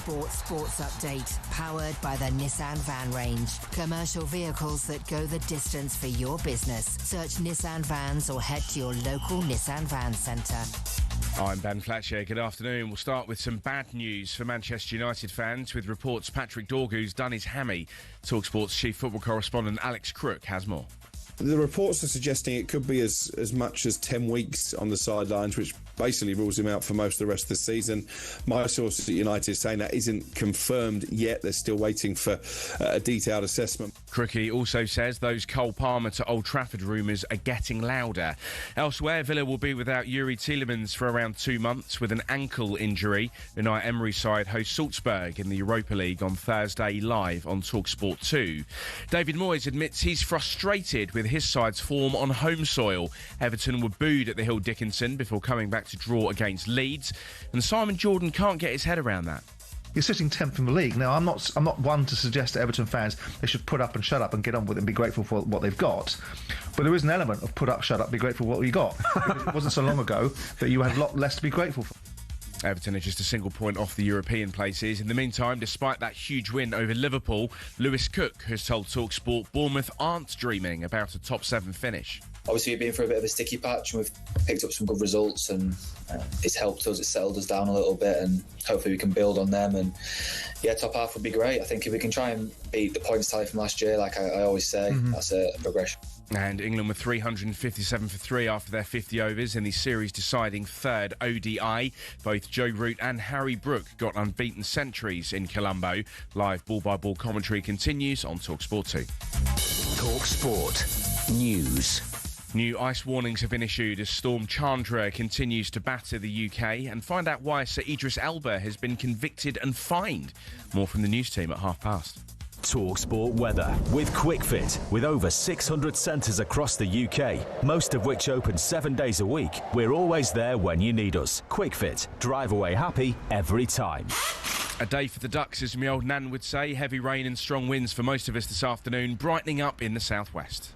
talkSPORT Sports Update, powered by the Nissan Van range. Commercial vehicles that go the distance for your business. Search Nissan Vans or head to your local Nissan Van centre. I'm Ben Fletcher. Good afternoon. We'll start with some bad news for Manchester United fans with reports Patrick Dorgu's done his hammy. talkSPORT's chief football correspondent Alex Crook has more. The reports are suggesting it could be as much as 10 weeks on the sidelines, which basically rules him out for most of the rest of the season. My sources at United is saying that isn't confirmed yet. They're still waiting for a detailed assessment. Crookie also says those Cole Palmer to Old Trafford rumours are getting louder. Elsewhere, Villa will be without Yuri Tielemans for around 2 months with an ankle injury. Unai Emery's side host Salzburg in the Europa League on Thursday, live on talkSPORT 2. David Moyes admits he's frustrated with his side's form on home soil. Everton were booed at the Hill Dickinson before coming back to draw against Leeds, and Simon Jordan can't get his head around that. You're sitting 10th in the league. Now, I'm not one to suggest to Everton fans they should put up and shut up and get on with it and be grateful for what they've got. But there is an element of put up, shut up, be grateful for what you got. It wasn't so long ago that you had a lot less to be grateful for. Everton are just a single point off the European places. In the meantime, despite that huge win over Liverpool, Lewis Cook has told talkSPORT Bournemouth aren't dreaming about a top 7 finish. Obviously, we've been through a bit of a sticky patch and we've picked up some good results, and it's helped us, it's settled us down a little bit, and hopefully we can build on them. And yeah, top half would be great. I think if we can try and beat the points tally from last year, like I always say, that's a progression. And England were 357 for 3 after their 50 overs in the series-deciding third ODI. Both Joe Root and Harry Brook got unbeaten centuries in Colombo. Live ball-by-ball commentary continues on talkSPORT 2. talkSPORT News. New ice warnings have been issued as Storm Chandra continues to batter the UK, and find out why Sir Idris Elba has been convicted and fined. More from the news team at past. talkSPORT weather with QuickFit. With over 600 centres across the UK, most of which open 7 days a week, we're always there when you need us. QuickFit. Drive away happy every time. A day for the Ducks, as my old nan would say. Heavy rain and strong winds for most of us this afternoon, brightening up in the southwest.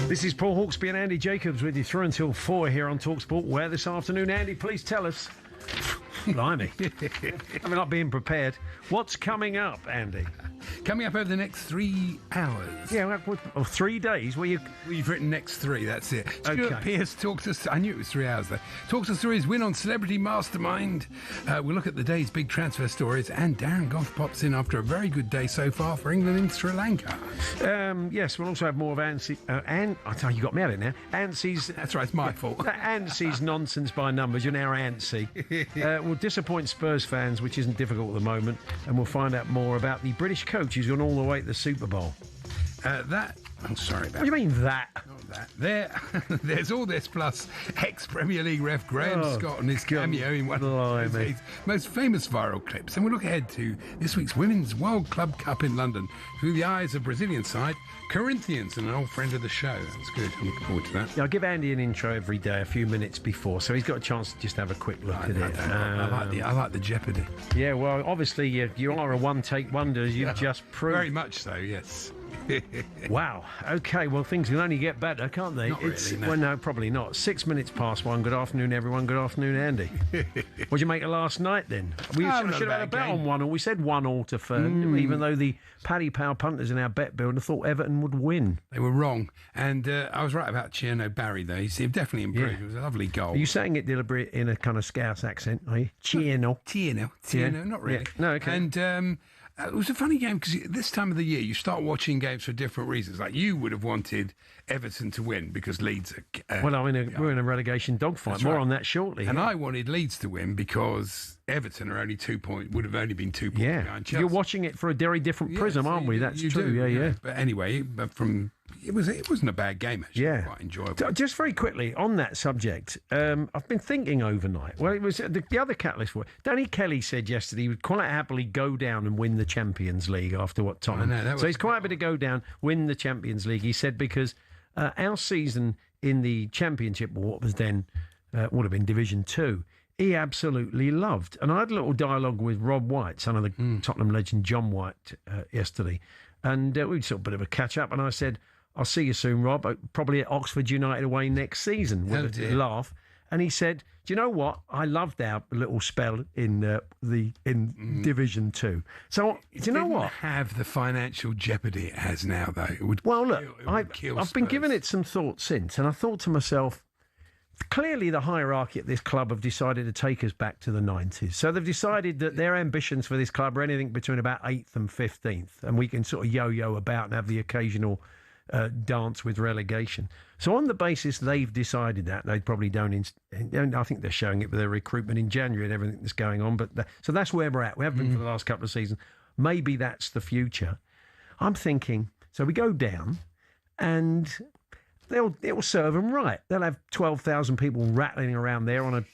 This is Paul Hawksbee and Andy Jacobs with you through until 4 here on talkSPORT. Where this afternoon, Andy, please tell us. Blimey. I'm not being prepared. What's coming up, Andy? Coming up over the next 3 hours. Yeah, 3 days. We've written next 3, that's it. Stuart Okay. Pearce talks us... I knew it was 3 hours, though. Talks us through his win on Celebrity Mastermind. We'll look at the day's big transfer stories, and Darren Gough pops in after a very good day so far for England in Sri Lanka. Yes, we'll also have more of Ansi... I tell you, got me at it now. Ansi's... That's right, it's my fault. Ansi's nonsense by numbers. You're now antsy. We'll disappoint Spurs fans, which isn't difficult at the moment, and we'll find out more about the British coach who's gone all the way to the Super Bowl. I'm sorry about that. What do you mean that? Not that. There's all this plus ex-Premier League ref Graham Scott and his cameo in one of his most famous viral clips. And we'll look ahead to this week's Women's World Club Cup in London through the eyes of Brazilian side Corinthians and an old friend of the show. That's good. I'm looking forward to that. Yeah, I'll give Andy an intro every day, a few minutes before, so he's got a chance to just have a quick look at it. I like the jeopardy. Yeah, well, obviously you are a one-take wonder, as you've just proved. Very much so, yes. Wow. Okay, well, things can only get better, can't they? Not really, no. Well, no, probably not. 6 minutes past 1. Good afternoon, everyone. Good afternoon, Andy. What did you make of last night, then? We not should a have had a bad bet game. on 1-1. We said 1-1 to Fern, even though the Paddy Power punters in our bet builder thought Everton would win. They were wrong. And I was right about Cherno Barry, though. He's definitely improved. Yeah. It was a lovely goal. Are you saying it deliberate in a kind of Scouse accent, are you? Cherno. Tierno, not really. Yeah. No, okay. And it was a funny game because this time of the year you start watching games for different reasons. Like you would have wanted Everton to win because Leeds are... Well, we're in a relegation dogfight. That's More right. on that shortly. And I wanted Leeds to win because Everton are only 2 points, would have only been 2 points behind Chelsea. You're watching it for a very different prism, so aren't we? you That's do, true. Yeah. But anyway, it wasn't a bad game, actually. Yeah. Quite enjoyable. Just very quickly on that subject, I've been thinking overnight. Well, it was the other catalyst for it. Danny Kelly said yesterday he would quite happily go down and win the Champions League after what Tottenham. So he's quite happy to go down, win the Champions League. He said because our season in the Championship, or what was then would have been Division 2, he absolutely loved. And I had a little dialogue with Rob White, son of the Tottenham legend John White, yesterday, and we sort of a bit of a catch up. And I said, I'll see you soon, Rob, probably at Oxford United away next season, with a laugh. And he said, do you know what? I loved our little spell in Division 2. So, do you know what? Have the financial jeopardy it has now, though. It would I've been giving it some thought since, and I thought to myself, clearly the hierarchy at this club have decided to take us back to the 90s. So they've decided that their ambitions for this club are anything between about 8th and 15th, and we can sort of yo-yo about and have the occasional dance with relegation. So on the basis they've decided that, they probably don't. I think they're showing it with their recruitment in January and everything that's going on. But so that's where we're at. We have been for the last couple of seasons. Maybe that's the future. I'm thinking. So we go down, and it'll serve them right. They'll have 12,000 people rattling around there on a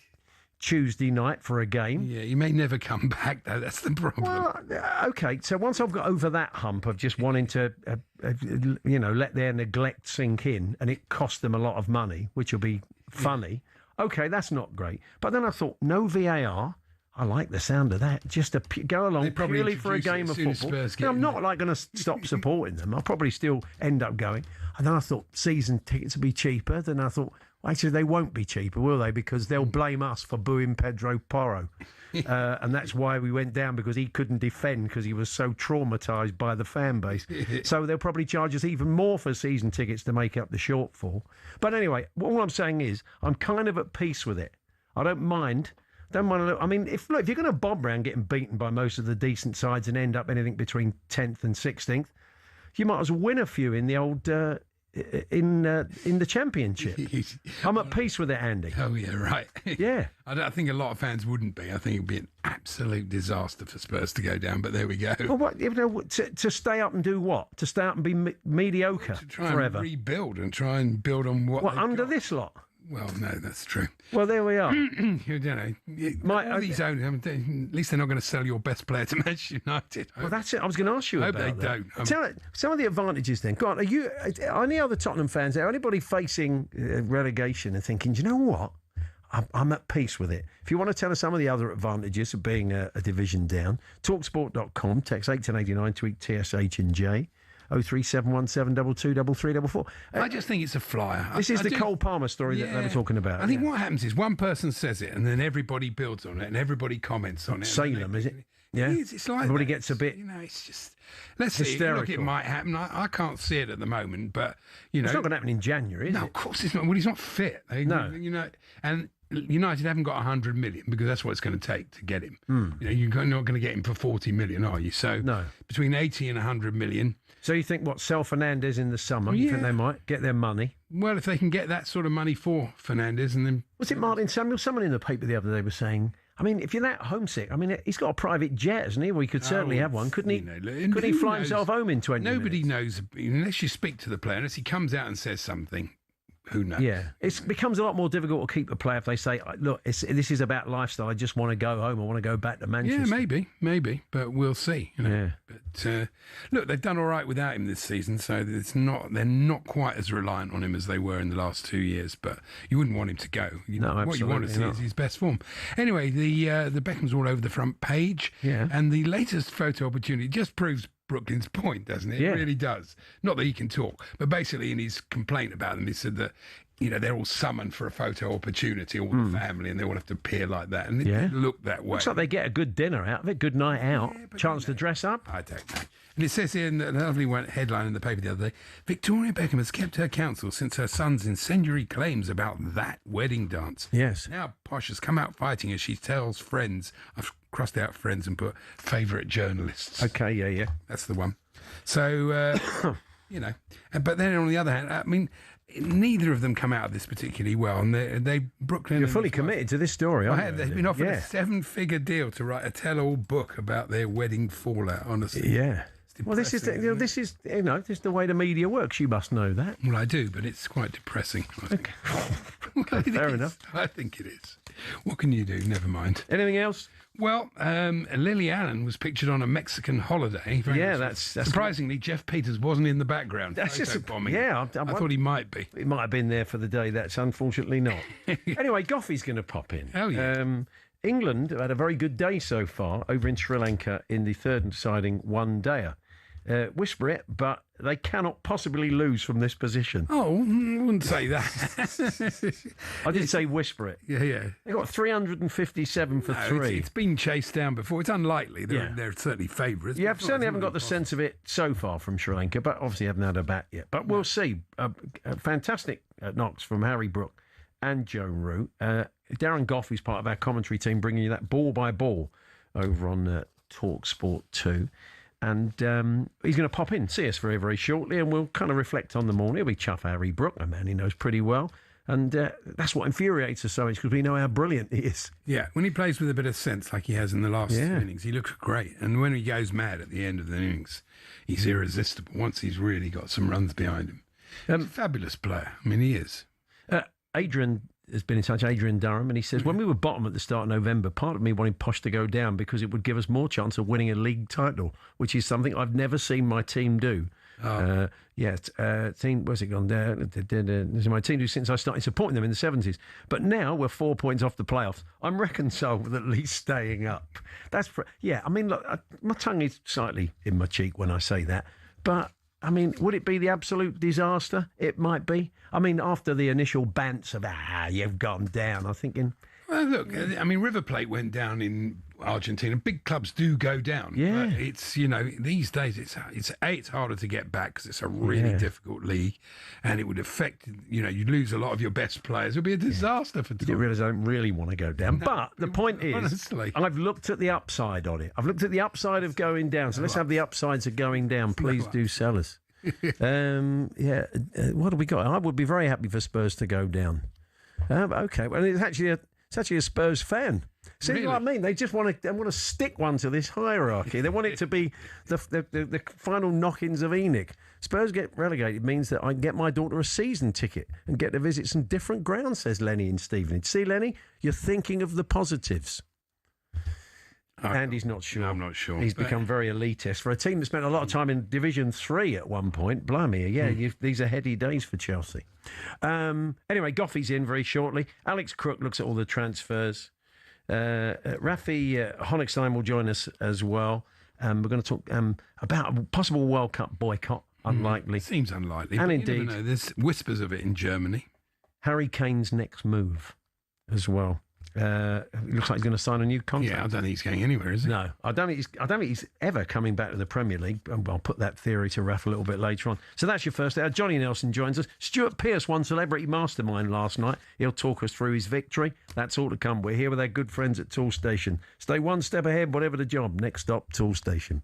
Tuesday night for a game. Yeah, you may never come back, though. That's the problem. Well, okay. So once I've got over that hump of just wanting to, let their neglect sink in, and it cost them a lot of money, which will be funny. Okay, that's not great. But then I thought, no VAR. I like the sound of that. Just to go along purely for a game of football. I'm not going to stop supporting them. I'll probably still end up going. And then I thought season tickets would be cheaper. Then I thought, actually, they won't be cheaper, will they? Because they'll blame us for booing Pedro Porro. And that's why we went down, because he couldn't defend because he was so traumatised by the fan base. So they'll probably charge us even more for season tickets to make up the shortfall. But anyway, all I'm saying is I'm kind of at peace with it. I don't mind. Don't mind a little. I mean, if you're going to bob round getting beaten by most of the decent sides and end up anything between 10th and 16th, you might as well win a few in the old in the Championship. I'm at peace with it, Andy. Oh yeah, right. Yeah, I think a lot of fans wouldn't be. I think it'd be an absolute disaster for Spurs to go down. But there we go. Well, what to stay up and do what? To stay up and be mediocre To try forever? and rebuild and try and build on what. What they've under got. this lot? Well, no, that's true. Well, there we are. You know, all these owners, at least they're not going to sell your best player to Manchester United. Well, that's it. I was going to ask you I hope about they that. don't. Tell it, some of the advantages then. Go on, are any other Tottenham fans there? Anybody facing relegation and thinking, do you know what? I'm at peace with it. If you want to tell us some of the other advantages of being a division down, talksport.com, text 1889, tweet TSH and J. 03717223344. I just think it's a flyer. This is I the do. Cole Palmer story that they were talking about. I think what happens is one person says it and then everybody builds on it and everybody comments on it. Salem, is it? Yeah. It's like everybody that. gets a bit. It's just. Let's see. Look, it might happen. I can't see it at the moment, but it's not going to happen in January, is it? No, of course it's not. Well, he's not fit. No. And United haven't got 100 million because that's what it's going to take to get him. You're not going to get him for 40 million, are you? So between 80 and 100 million. So you think sell Fernandes in the summer? You think they might get their money? Well, if they can get that sort of money for Fernandes, and then was it Martin Samuel? Someone in the paper the other day was saying. I mean, if you're that homesick, I mean, he's got a private jet, hasn't he? Well, he could certainly have one, couldn't he? Could he fly himself home in 20 minutes? Nobody knows, unless you speak to the player, unless he comes out and says something. Who knows? Yeah, it becomes a lot more difficult to keep a player if they say, look, this is about lifestyle. I just want to go home. I want to go back to Manchester. Yeah, maybe, but we'll see. Yeah. But look, they've done all right without him this season, so they're not quite as reliant on him as they were in the last 2 years. But you wouldn't want him to go. What you want to see is his best form. Anyway, the Beckham's all over the front page, and the latest photo opportunity just proves Brooklyn's point, doesn't it? Yeah. It really does. Not that he can talk, but basically in his complaint about them, he said that, they're all summoned for a photo opportunity, all the family, and they all have to appear like that. And it didn't look that way. Looks like they get a good dinner out of it, good night out, chance to dress up. I don't know. And it says here in the lovely headline in the paper the other day, Victoria Beckham has kept her counsel since her son's incendiary claims about that wedding dance. Yes. Now Posh has come out fighting as she tells friends, I've crossed out friends and put favourite journalists. Okay, yeah. That's the one. So, but then on the other hand, I mean, neither of them come out of this particularly well. And they Brooklyn... You're fully committed to this story, aren't you? They've been offered a 7-figure deal to write a tell-all book about their wedding fallout, honestly. Yeah. Well, this is the way the media works. You must know that. Well, I do, but it's quite depressing. I think. Okay, fair enough. I think it is. What can you do? Never mind. Anything else? Well, Lily Allen was pictured on a Mexican holiday. That's surprisingly, Jeff Peters wasn't in the background. That's just bombing. Yeah, I thought he might be. He might have been there for the day. That's unfortunately not. Anyway, Goughy's going to pop in. Oh yeah. England have had a very good day so far over in Sri Lanka in the third and deciding one-dayer. Whisper it, but they cannot possibly lose from this position. Oh, I wouldn't say that. I did say whisper it. Yeah. They got 357 for three. It's been chased down before. It's unlikely. They're certainly favourites. You certainly haven't got the sense of it so far from Sri Lanka, but obviously haven't had a bat yet. But we'll see. Fantastic knocks from Harry Brook and Joan Root. Darren Gough is part of our commentary team, bringing you that ball by ball over on talkSPORT 2. And he's going to pop in, see us very, very shortly, and we'll kind of reflect on the morning. He'll be chuff Harry Brook, a man he knows pretty well. And that's what infuriates us so much, because we know how brilliant he is. Yeah, when he plays with a bit of sense like he has in the last innings, he looks great. And when he goes mad at the end of the innings, he's irresistible once he's really got some runs behind him. He's a fabulous player. I mean, he is. Adrian has been in touch, Adrian Durham, and he says, when we were bottom at the start of November, part of me wanted Posh to go down because it would give us more chance of winning a league title, which is something I've never seen my team do. Team, where's it gone? This is my team do since I started supporting them in the 70s. But now we're 4 points off the playoffs. I'm reconciled with at least staying up. I mean, look, my tongue is slightly in my cheek when I say that, but I mean, would it be the absolute disaster? It might be. I mean, after the initial bants of, you've gone down, I'm thinking... Well, look, I mean, River Plate went down in Argentina. Big clubs do go down. Yeah. But it's, these days, it's harder to get back because it's a really difficult league, and it would affect, you'd lose a lot of your best players. It would be a disaster for You realise I don't really want to go down. No, but the point is, honestly. I've looked at the upside on it. I've looked at the upside of going down. So let's have the upsides of going down. Please do sell us. What have we got? I would be very happy for Spurs to go down. Okay, well, it's actually a Spurs fan. See Really? what I mean? They just want to stick one to this hierarchy. They want it to be the final knock-ins of Enoch. Spurs get relegated means that I can get my daughter a season ticket and get to visit some different grounds, says Lenny in Stevenage. See, Lenny, you're thinking of the positives. And he's not sure. No, I'm not sure. He's become very elitist. For a team that spent a lot of time in Division 3 at one point, blimey, these are heady days for Chelsea. Anyway, Goughy's in very shortly. Alex Crook looks at all the transfers. Rafi Honigstein will join us as well. We're going to talk about a possible World Cup boycott. Unlikely. Seems unlikely. And but indeed, you never know. There's whispers of it in Germany. Harry Kane's next move as well. It looks like he's going to sign a new contract. Yeah, I don't think he's going anywhere, is he? No, I don't think he's ever coming back to the Premier League. I'll put that theory to Raf a little bit later on. So that's your first hour. Johnny Nelson joins us. Stuart Pearce won Celebrity Mastermind last night. He'll talk us through his victory. That's all to come. We're here with our good friends at Tool Station. Stay one step ahead, whatever the job. Next stop, Tool Station.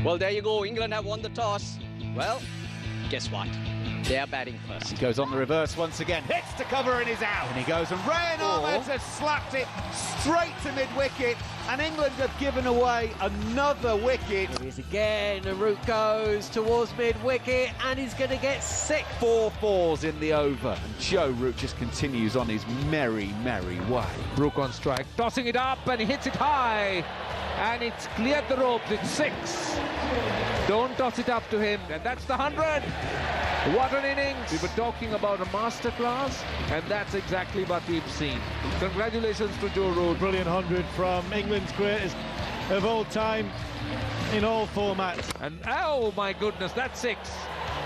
Well, there you go. England have won the toss. Well, guess what? They're batting first. He goes on the reverse once again, hits to cover and is out. And he goes, and Reynolds has slapped it straight to mid-wicket, and England have given away another wicket. Here he is again, and Root goes towards mid-wicket, and he's going to get 6. 4 fours in the over, and Joe Root just continues on his merry, merry way. Rook on strike, tossing it up, and he hits it high, and it's cleared the ropes. It's 6. Don't toss it up to him, and that's the 100. What an innings! We were talking about a masterclass, and that's exactly what we've seen. Congratulations to Joe Root. Brilliant 100 from England's greatest of all time in all formats. And oh my goodness, that's 6.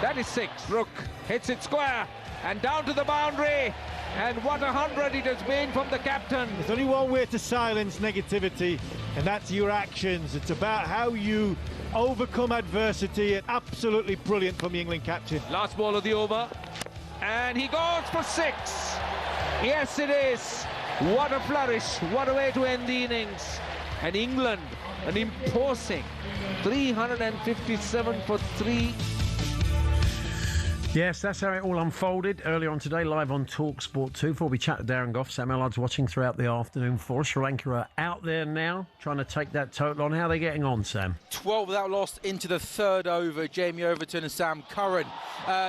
That is 6. Rook hits it square and down to the boundary. And what a 100 it has been from the captain. There's only one way to silence negativity, and that's your actions. It's about how you overcome adversity. Absolutely brilliant from the England captain. Last ball of the over, and he goes for 6. Yes, it is. What a flourish. What a way to end the innings. And England, an imposing 357 for 3. Yes, that's how it all unfolded earlier on today, live on talkSPORT 2. Before we chat to Darren Gough, Sam Allard's watching throughout the afternoon for us. Sri Lanka are out there now, trying to take that total on. How are they getting on, Sam? 12 without loss into the third over. Jamie Overton and Sam Curran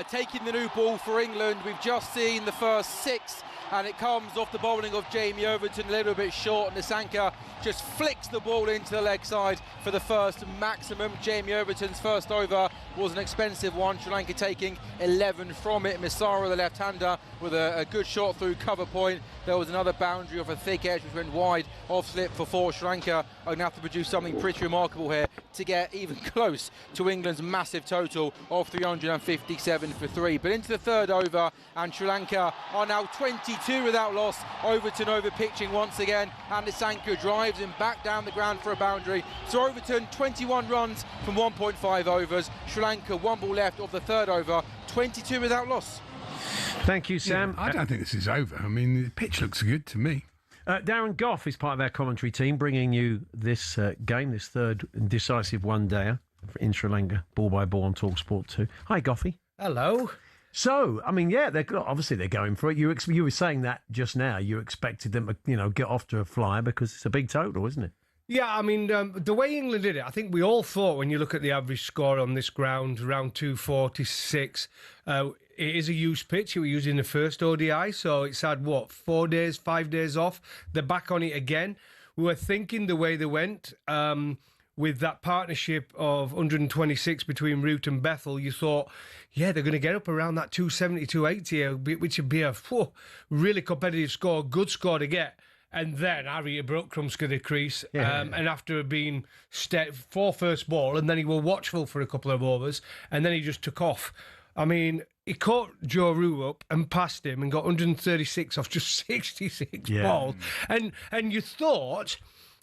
taking the new ball for England. We've just seen the first 6, and it comes off the bowling of Jamie Overton, a little bit short. Nisanka just flicks the ball into the leg side for the first maximum. Jamie Overton's first over was an expensive one. Sri Lanka taking 11 from it. Misara, the left-hander, with a good shot through cover point. There was another boundary off a thick edge which went wide off slip for 4. Sri Lanka are going to have to produce something pretty remarkable here to get even close to England's massive total of 357 for 3. But into the third over, and Sri Lanka are now 22 without loss. Overton over pitching once again, and Nisanka drives him back down the ground for a boundary. So Overton 21 runs from 1.5 overs. Sri Lanka 1 ball left of the third over, 22 without loss. Thank you, Sam. Yeah, I don't think this is over. I mean, the pitch looks good to me. Darren Gough is part of our commentary team, bringing you this game, this third and decisive one-dayer in Sri Lanka, ball by ball on talkSPORT 2. Hi, Goughy. Hello. So, I mean, yeah, obviously they're going for it. You were saying that just now. You expected them to, get off to a flyer because it's a big total, isn't it? Yeah, I mean, the way England did it, I think we all thought when you look at the average score on this ground, around 246, it is a used pitch. It was used in the first ODI, so it's had, 5 days off. They're back on it again. We were thinking the way they went, with that partnership of 126 between Root and Bethel, you thought, yeah, they're going to get up around that 270, 280, which would be a really competitive score, good score to get. And then Harriet broke Krumska the crease, and after being for first ball, and then he was watchful for a couple of overs, and then he just took off. I mean, he caught Joe Root up and passed him and got 136 off just 66 balls. And you thought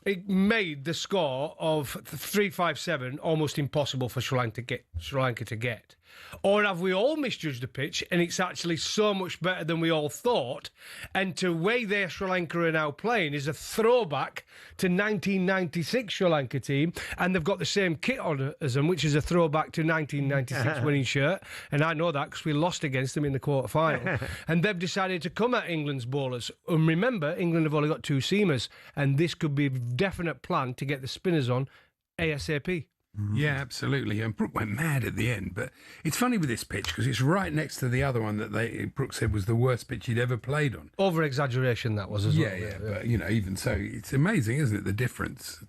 it made the score of 357 almost impossible for Sri Lanka to get. Or have we all misjudged the pitch and it's actually so much better than we all thought? And the way their Sri Lanka are now playing is a throwback to 1996 Sri Lanka team, and they've got the same kit on as them, which is a throwback to 1996 winning shirt. And I know that because we lost against them in the quarter-final. And they've decided to come at England's bowlers. And remember, England have only got 2 seamers, and this could be a definite plan to get the spinners on ASAP. Yeah, absolutely. And Brooke went mad at the end. But it's funny with this pitch because it's right next to the other one that Brooke said was the worst pitch he'd ever played on. Over-exaggeration that was as well. Yeah. But, even so, it's amazing, isn't it, the difference?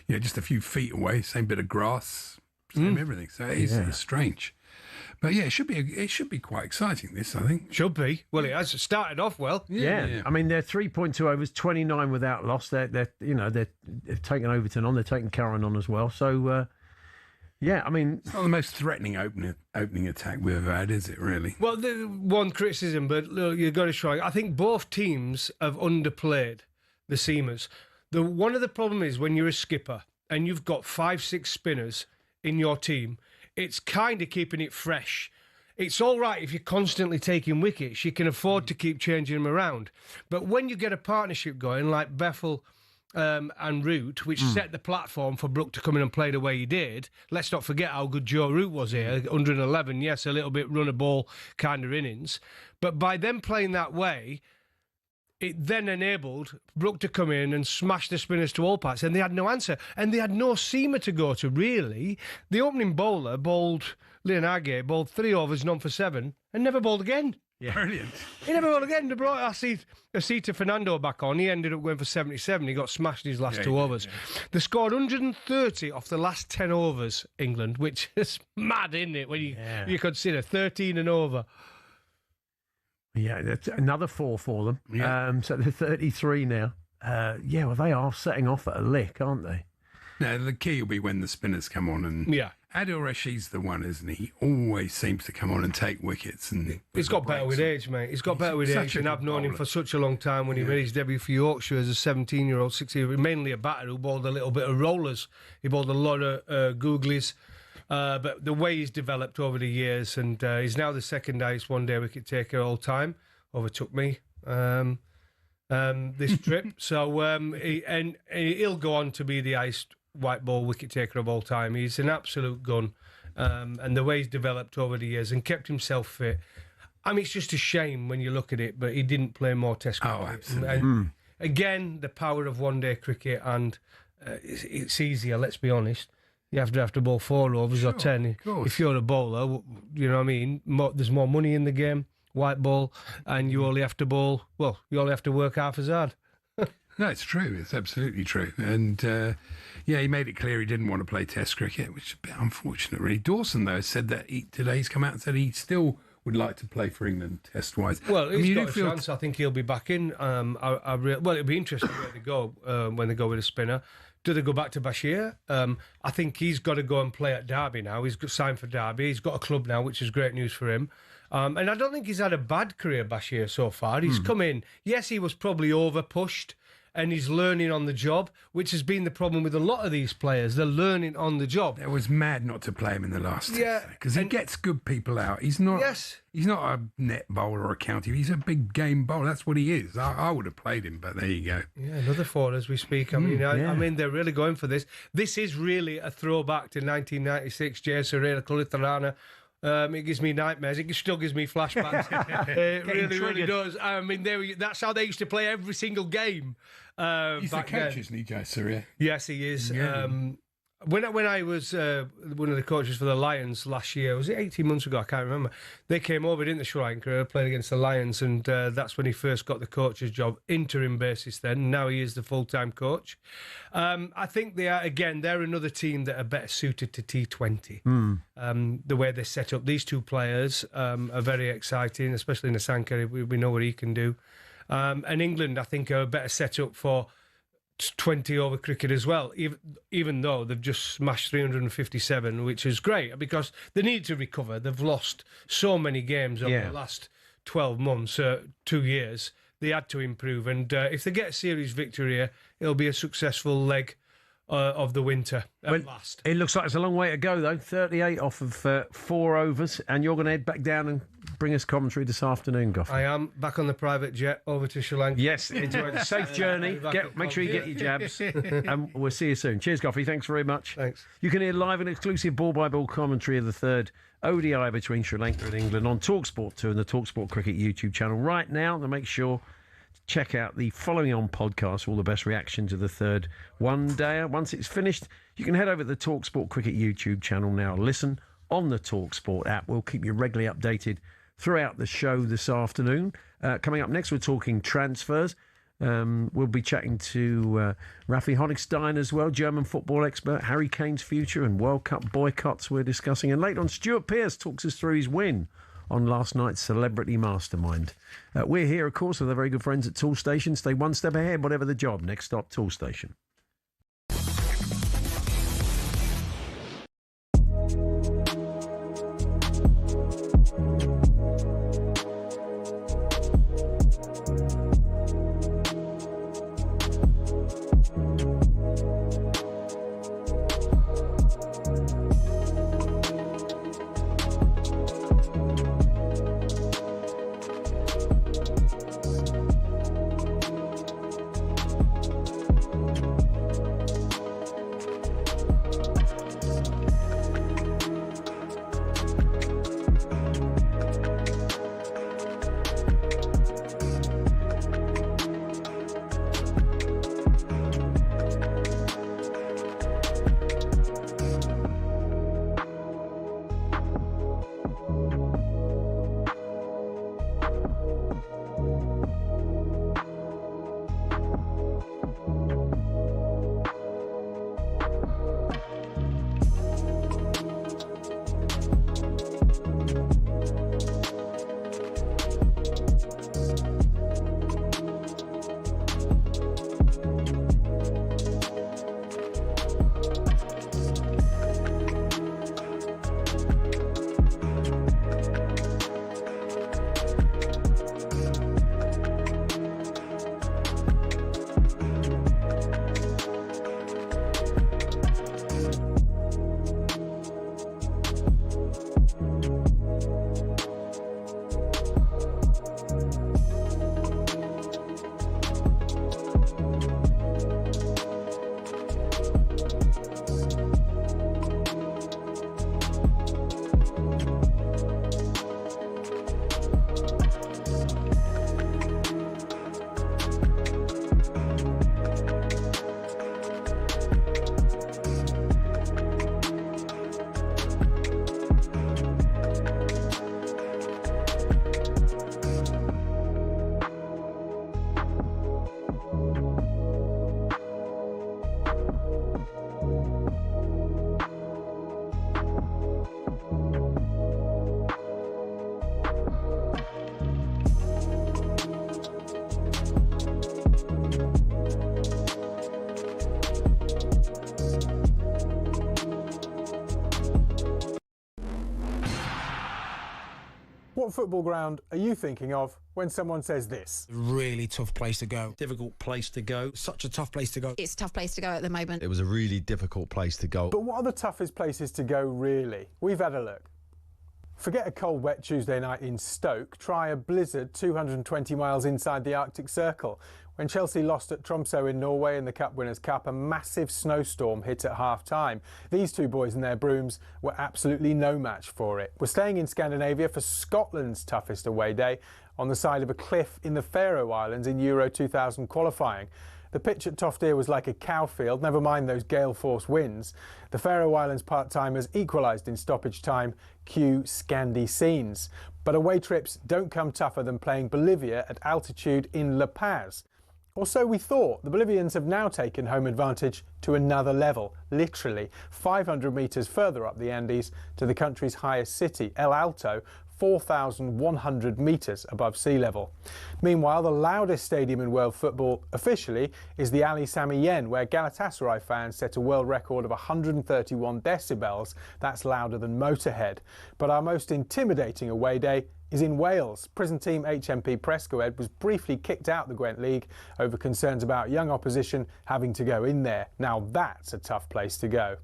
Just a few feet away, same bit of grass, same everything. So it's strange. But yeah, it should be quite exciting, this, I think. Should be. Well, it has started off well. Yeah. I mean, they're 3.2 overs, 29 without loss. They've taken Overton on, they're taking Curran on as well. So, I mean, it's not the most threatening opening attack we've ever had, is it, really? Well, one criticism, but look, you've got to try. I think both teams have underplayed the seamers. One of the problem is when you're a skipper and you've got 5-6 spinners in your team, it's kind of keeping it fresh. It's all right if you're constantly taking wickets. You can afford to keep changing them around. But when you get a partnership going, like Bethel and Root, which set the platform for Brook to come in and play the way he did. Let's not forget how good Joe Root was here. 111, yes, a little bit run-a-ball kind of innings. But by them playing that way, it then enabled Brook to come in and smash the spinners to all parts, and they had no answer. And they had no seamer to go to, really. The opening bowler bowled, Leonage, bowled 3 overs, none for 7, and never bowled again. Yeah. Brilliant. He never bowled again. They brought Asita Fernando back on. He ended up going for 77. He got smashed his last 2 overs. Yeah. They scored 130 off the last 10 overs, England, which is mad, isn't it, when you consider 13 and over. Yeah, that's another 4 for them. Yeah. So they're 33 now. Well, they are setting off at a lick, aren't they? No, the key will be when the spinners come on. And Adil Rashid's the one, isn't he? He always seems to come on and take wickets. And he's got better with age, mate. He's got better with age, and I've known him for such a long time. When he made his debut for Yorkshire as a 17-year-old, 16-year-old, mainly a batter who bowled a little bit of rollers. He bowled a lot of googlies. But the way he's developed over the years, and he's now the second highest one-day wicket taker all time, overtook me this trip. So he'll go on to be the highest white ball wicket taker of all time. He's an absolute gun, and the way he's developed over the years and kept himself fit. I mean, it's just a shame when you look at it, but he didn't play more Test cricket. Oh, absolutely. And again, the power of one-day cricket, and it's easier. Let's be honest. You have to bowl 4 overs or 10. If you're a bowler, you know what I mean? There's more money in the game, white ball, and you only have to bowl, you only have to work half as hard. No, it's true. It's absolutely true. And, he made it clear he didn't want to play Test cricket, which is a bit unfortunate, really. Dawson, though, said that today he's come out and said he still would like to play for England Test-wise. Well, he's got a chance. I think he'll be back in. It'll be interesting where they go when they go with a spinner. Do they go back to Bashir? I think he's got to go and play at Derby now. He's signed for Derby. He's got a club now, which is great news for him. And I don't think he's had a bad career, Bashir, so far. He's come in. Yes, he was probably over-pushed, and he's learning on the job, which has been the problem with a lot of these players. They're learning on the job. It was mad not to play him in the last test, because he gets good people out. He's not a net bowler or a county. He's a big game bowler. That's what he is. I would have played him, but there you go. Yeah, another 4 as we speak. I mean, they're really going for this. This is really a throwback to 1996, Jay Serena Kulitharana. It gives me nightmares. It still gives me flashbacks. It really does. I mean, that's how they used to play every single game. He's the coach, isn't he, Jay Surya? Yes, he is. Yeah. When I was one of the coaches for the Lions last year, was it 18 months ago? I can't remember. They came over, didn't they, Sri Lanka, played against the Lions, and that's when he first got the coach's job, interim basis then. Now he is the full-time coach. I think they're another team that are better suited to T20. The way they set up. These 2 players are very exciting, especially Nasanka. We know what he can do. And England, I think, are better set up for 20-over cricket as well, even though they've just smashed 357, which is great because they need to recover. They've lost so many games over the last 12 months, 2 years. They had to improve, and if they get a series victory here, it'll be a successful leg of the winter at last. It looks like it's a long way to go, though. 38 off of 4 overs, and you're going to head back down and bring us commentary this afternoon, Gough. I am back on the private jet over to Sri Lanka. Yes, enjoy the safe journey. Make sure you get your jabs, and we'll see you soon. Cheers, Goughy. Thanks very much. Thanks. You can hear live and exclusive ball-by-ball commentary of the 3rd ODI between Sri Lanka and England on talkSPORT 2 and the talkSPORT Cricket YouTube channel right now. To make sure check out the following on podcast, all the best reaction to the 3rd one-day. Once it's finished, you can head over to the talkSPORT Cricket YouTube channel now. Listen on the talkSPORT app. We'll keep you regularly updated throughout the show this afternoon. Coming up next, we're talking transfers. We'll be chatting to Rafi Honigstein as well, German football expert, Harry Kane's future and World Cup boycotts we're discussing. And later on, Stuart Pearce talks us through his win on last night's Celebrity Mastermind. We're here, of course, with our very good friends at Tool Station. Stay one step ahead, whatever the job. Next stop, Tool Station. What football ground are you thinking of when someone says this? Really tough place to go. Difficult place to go. Such a tough place to go. It's a tough place to go at the moment. It was a really difficult place to go. But what are the toughest places to go, really? We've had a look. Forget a cold, wet Tuesday night in Stoke. Try a blizzard 220 miles inside the Arctic Circle. When Chelsea lost at Tromsø in Norway in the Cup Winners' Cup, a massive snowstorm hit at half-time. These two boys and their brooms were absolutely no match for it. We're staying in Scandinavia for Scotland's toughest away day, on the side of a cliff in the Faroe Islands in Euro 2000 qualifying. The pitch at Toftir was like a cow field, never mind those gale force winds. The Faroe Islands part-timers equalised in stoppage time, cue Scandi scenes. But away trips don't come tougher than playing Bolivia at altitude in La Paz. Or so we thought. The Bolivians have now taken home advantage to another level, literally 500 metres further up the Andes to the country's highest city, El Alto, 4,100 metres above sea level. Meanwhile, the loudest stadium in world football officially is the Ali Sami Yen, where Galatasaray fans set a world record of 131 decibels. That's louder than Motorhead. But our most intimidating away day is in Wales. Prison team HMP Prescoed was briefly kicked out the Gwent League over concerns about young opposition having to go in there. Now that's a tough place to go.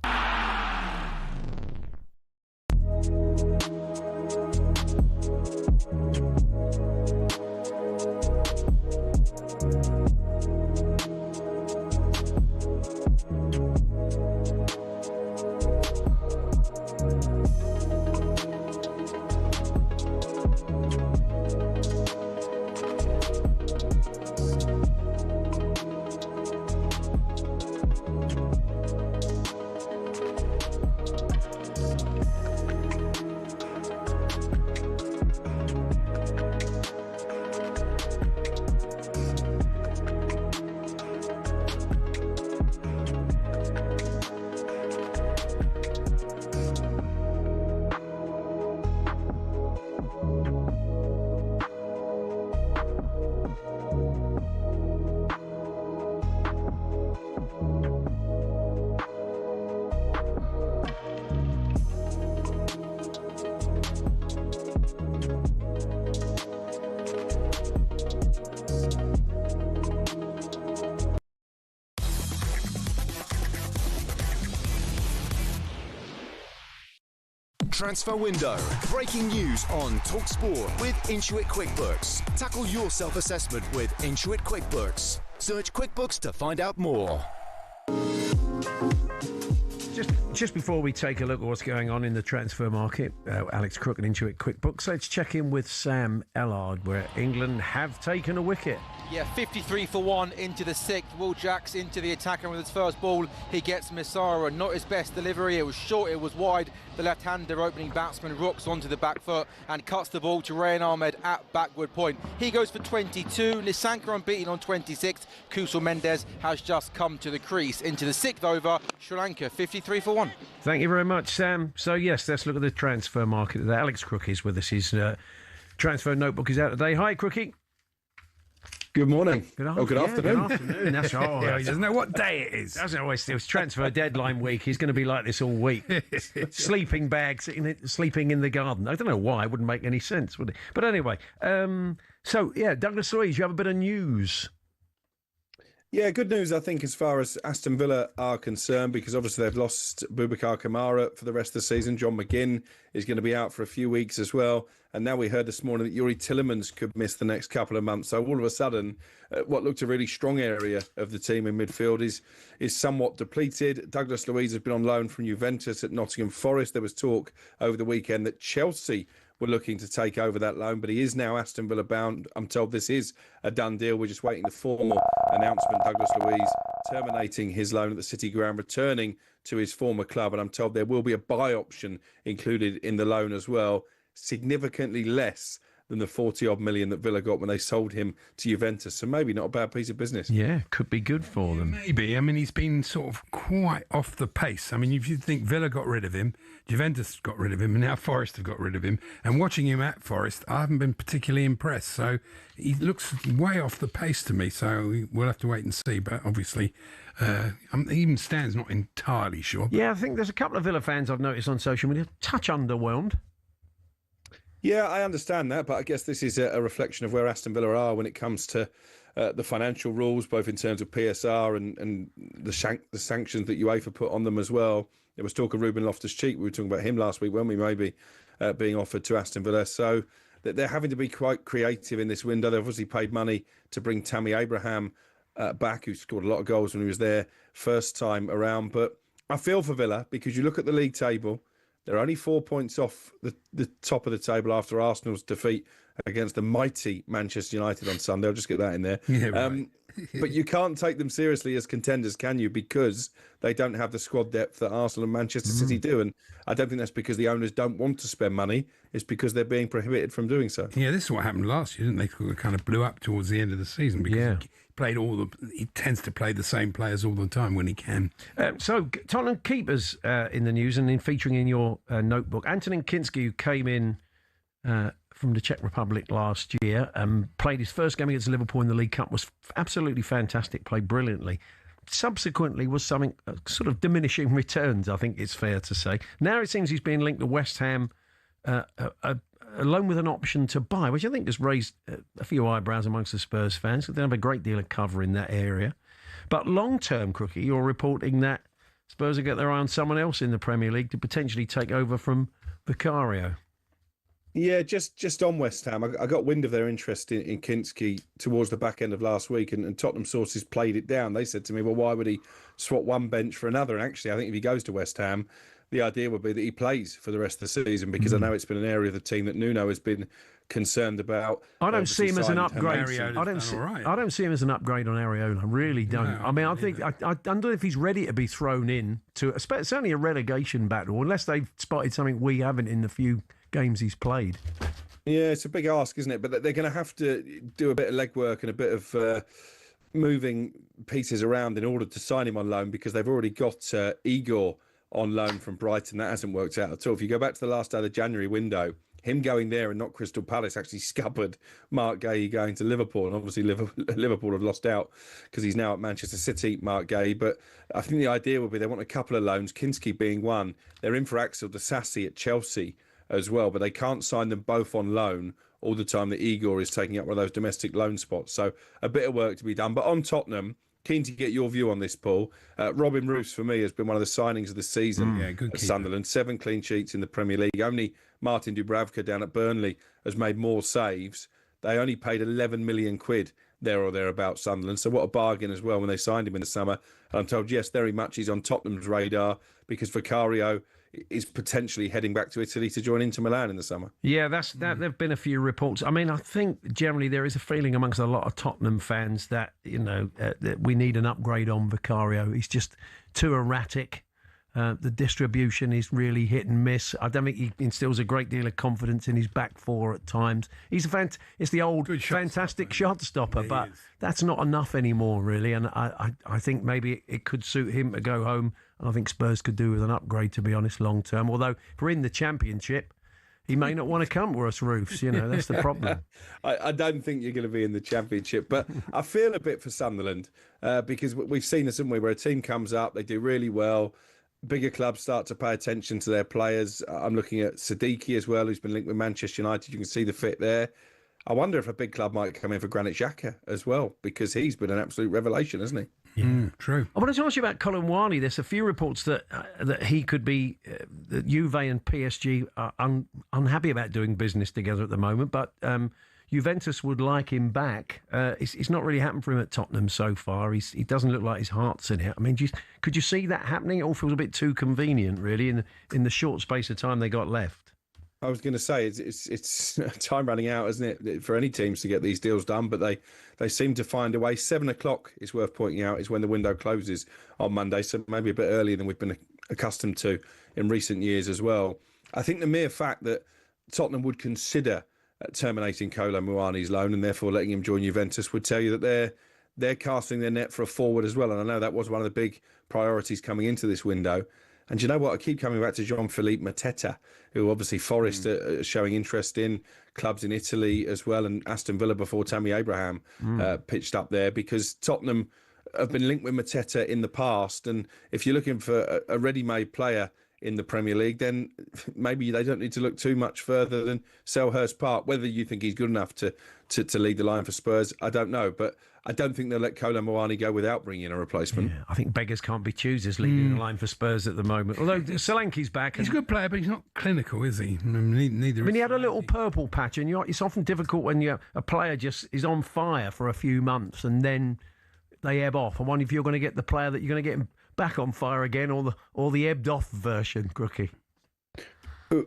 Transfer window. Breaking news on talkSPORT with Intuit QuickBooks. Tackle your self-assessment with Intuit QuickBooks. Search QuickBooks to find out more. Just before we take a look at what's going on in the transfer market, Alex Crook and Intuit QuickBooks, let's check in with Sam Ellard, where England have taken a wicket. Yeah, 53 for one into the sixth. Will Jacks into the attack, and with his first ball, he gets Misara. Not his best delivery. It was short, it was wide. The left-hander opening batsman rocks onto the back foot and cuts the ball to Rayan Ahmed at backward point. He goes for 22. Nissanka unbeaten on 26. Kusal Mendes has just come to the crease. Into the sixth over, Sri Lanka 53 for one. Thank you very much, Sam. So, yes, let's look at the transfer market. Alex Crook is with us. His transfer notebook is out today. Hi, Crookie. Good morning. Good afternoon. Good afternoon. That's all right. He doesn't know what day it is. Doesn't always. It was transfer deadline week. He's going to be like this all week. Sleeping bag, sleeping in the garden. I don't know why. It wouldn't make any sense, would it? But anyway, Douglas Luiz, you have a bit of news. Yeah, good news, I think, as far as Aston Villa are concerned, because obviously they've lost Boubacar Kamara for the rest of the season. John McGinn is going to be out for a few weeks as well. And now we heard this morning that Yuri Tillemans could miss the next couple of months. So all of a sudden, what looked a really strong area of the team in midfield is somewhat depleted. Douglas Luiz has been on loan from Juventus at Nottingham Forest. There was talk over the weekend that Chelsea were looking to take over that loan, but he is now Aston Villa bound. I'm told this is a done deal. We're just waiting the formal announcement. Douglas Luiz terminating his loan at the City Ground, returning to his former club, and I'm told there will be a buy option included in the loan as well, significantly less than the 40-odd million that Villa got when they sold him to Juventus. So maybe not a bad piece of business. Yeah, could be good for them. Maybe. I mean, he's been sort of quite off the pace. I mean, if you think Villa got rid of him, Juventus got rid of him, and now Forest have got rid of him. And watching him at Forest, I haven't been particularly impressed. So he looks way off the pace to me. So we'll have to wait and see. But obviously, even Stan's not entirely sure. Yeah, I think there's a couple of Villa fans I've noticed on social media touch underwhelmed. Yeah, I understand that, but I guess this is a reflection of where Aston Villa are when it comes to the financial rules, both in terms of PSR and the sanctions that UEFA put on them as well. There was talk of Ruben Loftus-Cheek. We were talking about him last week, weren't we? Maybe being offered to Aston Villa. So they're having to be quite creative in this window. They've obviously paid money to bring Tammy Abraham back, who scored a lot of goals when he was there first time around. But I feel for Villa because you look at the league table, they're only 4 points off the top of the table after Arsenal's defeat against the mighty Manchester United on Sunday. I'll just get that in there. Yeah, right. But you can't take them seriously as contenders, can you? Because they don't have the squad depth that Arsenal and Manchester City do. And I don't think that's because the owners don't want to spend money. It's because they're being prohibited from doing so. Yeah, this is what happened last year, didn't they? They kind of blew up towards the end of the season because he tends to play the same players all the time when he can. So Tottenham keepers in the news and in featuring in your notebook. Antonin Kinski, who came in from the Czech Republic last year, played his first game against Liverpool in the League Cup, was absolutely fantastic, played brilliantly. Subsequently was something sort of diminishing returns, I think it's fair to say. Now it seems he's being linked to West Ham, along with an option to buy, which I think has raised a few eyebrows amongst the Spurs fans, because they have a great deal of cover in that area. But long-term, Crookie, you're reporting that Spurs will get their eye on someone else in the Premier League to potentially take over from Vicario. Yeah, just on West Ham, I got wind of their interest in Kinski towards the back end of last week, and Tottenham sources played it down. They said to me, well, why would he swap one bench for another? And actually, I think if he goes to West Ham, the idea would be that he plays for the rest of the season, because I know it's been an area of the team that Nuno has been concerned about. I don't see him as an upgrade. I don't see him as an upgrade on Areola. I really don't. No, I mean, I think I don't know if he's ready to be thrown in to certainly a relegation battle, unless they've spotted something we haven't in the few games he's played. Yeah, it's a big ask, isn't it? But they're going to have to do a bit of legwork and a bit of moving pieces around in order to sign him on loan, because they've already got Igor on loan from Brighton. That hasn't worked out at all. If you go back to the last day of the January window, him going there and not Crystal Palace actually scuppered Mark Gay going to Liverpool. And obviously Liverpool have lost out because he's now at Manchester City, Mark Gay. But I think the idea would be they want a couple of loans, Kinski being one. They're in for Axel Disasi at Chelsea as well, but they can't sign them both on loan all the time that Igor is taking up one of those domestic loan spots. So a bit of work to be done. But on Tottenham, keen to get your view on this, Paul. Robin Roos, for me, has been one of the signings of the season at Sunderland. 7 clean sheets in the Premier League. Only Martin Dubravka down at Burnley has made more saves. They only paid 11 million quid there or thereabouts, Sunderland. So what a bargain as well when they signed him in the summer. And I'm told, yes, very much he's on Tottenham's radar, because Vicario is potentially heading back to Italy to join Inter Milan in the summer. Yeah, that. There've been a few reports. I mean, I think generally there is a feeling amongst a lot of Tottenham fans that that we need an upgrade on Vicario. He's just too erratic. The distribution is really hit and miss. I don't think he instills a great deal of confidence in his back four at times. He's it's the old fantastic shot stopper, but that's not enough anymore, really. And I think maybe it could suit him to go home. And I think Spurs could do with an upgrade, to be honest, long term. Although if we're in the Championship, he may not want to come to us, Roofs. That's the problem. I don't think you're going to be in the Championship, but I feel a bit for Sunderland because we've seen this, haven't we, where a team comes up, they do really well. Bigger clubs start to pay attention to their players. I'm looking at Siddiqui as well, who's been linked with Manchester United. You can see the fit there. I wonder if a big club might come in for Granit Xhaka as well, because he's been an absolute revelation, hasn't he? Yeah, true. I wanted to ask you about Colin Wani. There's a few reports that he could be, that Juve and PSG are unhappy about doing business together at the moment, but Juventus would like him back. It's not really happened for him at Tottenham so far. He doesn't look like his heart's in it. I mean, could you see that happening? It all feels a bit too convenient, really, in the short space of time they got left. I was going to say it's time running out, isn't it, for any teams to get these deals done? But they seem to find a way. 7 o'clock, is worth pointing out, is when the window closes on Monday, so maybe a bit earlier than we've been accustomed to in recent years as well. I think the mere fact that Tottenham would consider terminating Kolo Muani's loan and therefore letting him join Juventus would tell you that they're casting their net for a forward as well. And I know that was one of the big priorities coming into this window. And you know what? I keep coming back to Jean-Philippe Mateta, who obviously Forest are showing interest in, clubs in Italy as well, and Aston Villa before Tammy Abraham pitched up there, because Tottenham have been linked with Mateta in the past. And if you're looking for a ready-made player in the Premier League, then maybe they don't need to look too much further than Selhurst Park. Whether you think he's good enough to lead the line for Spurs, I don't know. But I don't think they'll let Kolo Muani go without bringing in a replacement. Yeah, I think beggars can't be choosers leading the line for Spurs at the moment. Although Solanke's back. He's a good player, but he's not clinical, is he? Neither. I mean, he had a little purple patch, and it's often difficult when a player just is on fire for a few months and then they ebb off. I wonder if you're going to get the player that you're going to get him back on fire again, or the ebbed off version, Crookie.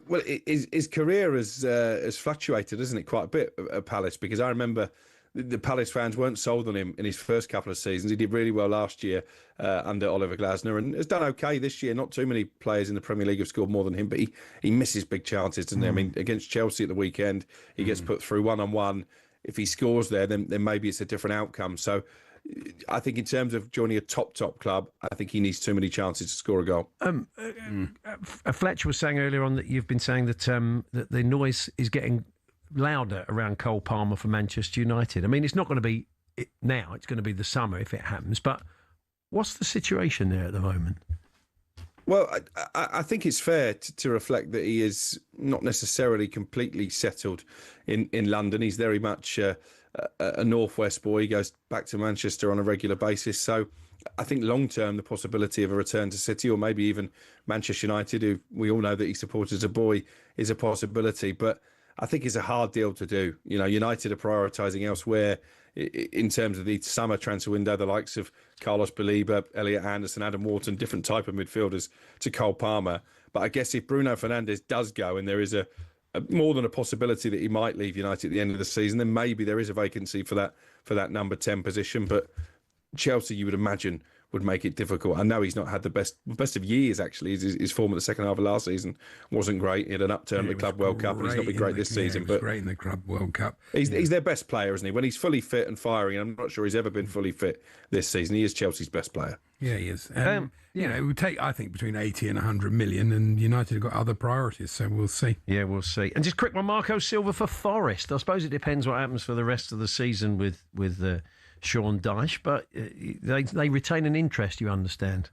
Well, his career has fluctuated, hasn't it, quite a bit at Palace? Because I remember the Palace fans weren't sold on him in his first couple of seasons. He did really well last year under Oliver Glasner, and has done okay this year. Not too many players in the Premier League have scored more than him, but he misses big chances, doesn't he? I mean, against Chelsea at the weekend, he gets put through one-on-one. If he scores there, then maybe it's a different outcome. So I think in terms of joining a top club, I think he needs too many chances to score a goal. Fletcher was saying earlier on that you've been saying that that the noise is getting louder around Cole Palmer for Manchester United. I mean, it's not going to be now, it's going to be the summer if it happens, but what's the situation there at the moment? Well, I think it's fair to reflect that he is not necessarily completely settled in London. He's very much a Northwest boy. He goes back to Manchester on a regular basis. So I think long-term, the possibility of a return to City or maybe even Manchester United, who we all know that he supported as a boy, is a possibility. But I think it's a hard deal to do. You know, United are prioritising elsewhere in terms of the summer transfer window, the likes of Carlos Baliba, Elliot Anderson, Adam Wharton, different type of midfielders to Cole Palmer. But I guess if Bruno Fernandes does go, and there is a more than a possibility that he might leave United at the end of the season, then maybe there is a vacancy for that number 10 position. But Chelsea, you would imagine, would make it difficult. I know he's not had the best of years, actually. His form at the second half of last season wasn't great. He had an upturn at the Club World Cup, and he's not been great this season. But great in the Club World Cup. He's their best player, isn't he? When he's fully fit and firing, and I'm not sure he's ever been fully fit this season, he is Chelsea's best player. Yeah, he is. You know, it would take, I think, between 80 and 100 million, and United have got other priorities, so we'll see. Yeah, we'll see. And just quick one, Marco Silva for Forest. I suppose it depends what happens for the rest of the season with Sean Dyche, but they retain an interest, you understand.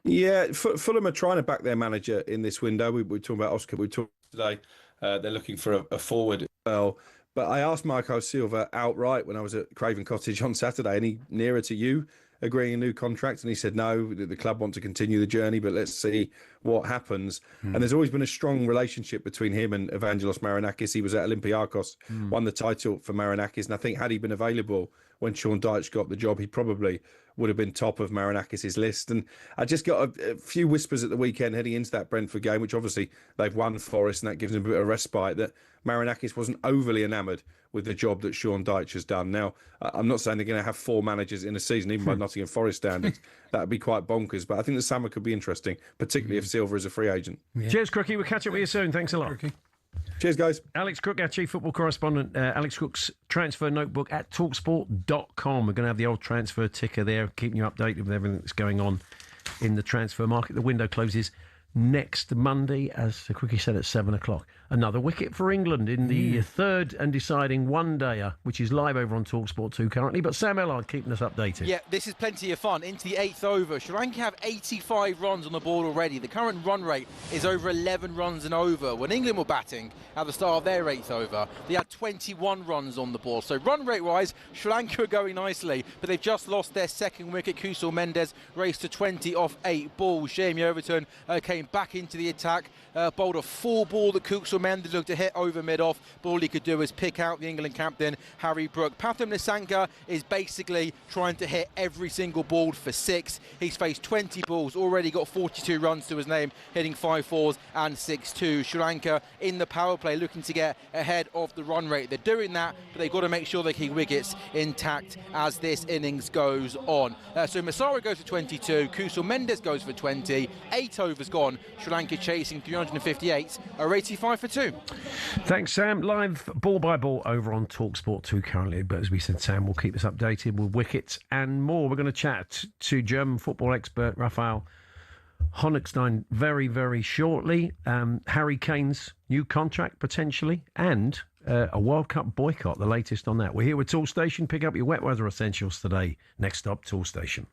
Yeah, Fulham are trying to back their manager in this window. We're talking about Oscar. We talked today. They're looking for a forward as well. But I asked Marco Silva outright when I was at Craven Cottage on Saturday, any nearer to you agreeing a new contract? And he said, no, the club want to continue the journey, but let's see what happens. And there's always been a strong relationship between him and Evangelos Marinakis. He was at Olympiacos, won the title for Marinakis. And I think had he been available when Sean Dyche got the job, he probably would have been top of Marinakis' list. And I just got a few whispers at the weekend heading into that Brentford game, which obviously they've won Forest, and that gives them a bit of respite, that Marinakis wasn't overly enamoured with the job that Sean Dyche has done. Now, I'm not saying they're going to have 4 managers in a season, even by Nottingham Forest standards. That would be quite bonkers. But I think the summer could be interesting, particularly if Silva is a free agent. Yeah. Cheers, Crookie. We'll catch up with you soon. Thanks a lot. Crookie. Cheers, guys. Alex Crook, our chief football correspondent. Alex Crook's transfer notebook at talksport.com. We're going to have the old transfer ticker there, keeping you updated with everything that's going on in the transfer market. The window closes next Monday, as the Crookie said, at 7 o'clock. Another wicket for England in the third and deciding one-dayer, which is live over on talkSPORT 2 currently. But Sam Ellard keeping us updated. Yeah, this is plenty of fun. Into the 8th over. Sri Lanka have 85 runs on the board already. The current run rate is over 11 runs and over. When England were batting at the start of their 8th over, they had 21 runs on the board. So run rate-wise, Sri Lanka are going nicely, but they've just lost their second wicket. Kusal Mendes raced to 20 off 8 balls. Jamie Overton came back into the attack, bowled a 4-ball that Kusal Mendes looked to hit over mid-off, but all he could do was pick out the England captain, Harry Brook. Pathum Nissanka is basically trying to hit every single ball for 6. He's faced 20 balls, already got 42 runs to his name, hitting 5 4s and 6-2. Sri Lanka in the power play looking to get ahead of the run rate. They're doing that, but they've got to make sure they keep wickets intact as this innings goes on. So Masara goes for 22, Kusal Mendes goes for 20, 8 overs gone. Sri Lanka chasing 358, are 85 for 2. Thanks, Sam. Live ball by ball over on talkSPORT 2 currently. But as we said, Sam will keep us updated with wickets and more. We're going to chat to German football expert Raphael Honigstein very, very shortly. Harry Kane's new contract potentially, and a World Cup boycott, the latest on that. We're here with Tool Station. Pick up your wet weather essentials today. Next stop, Tool Station.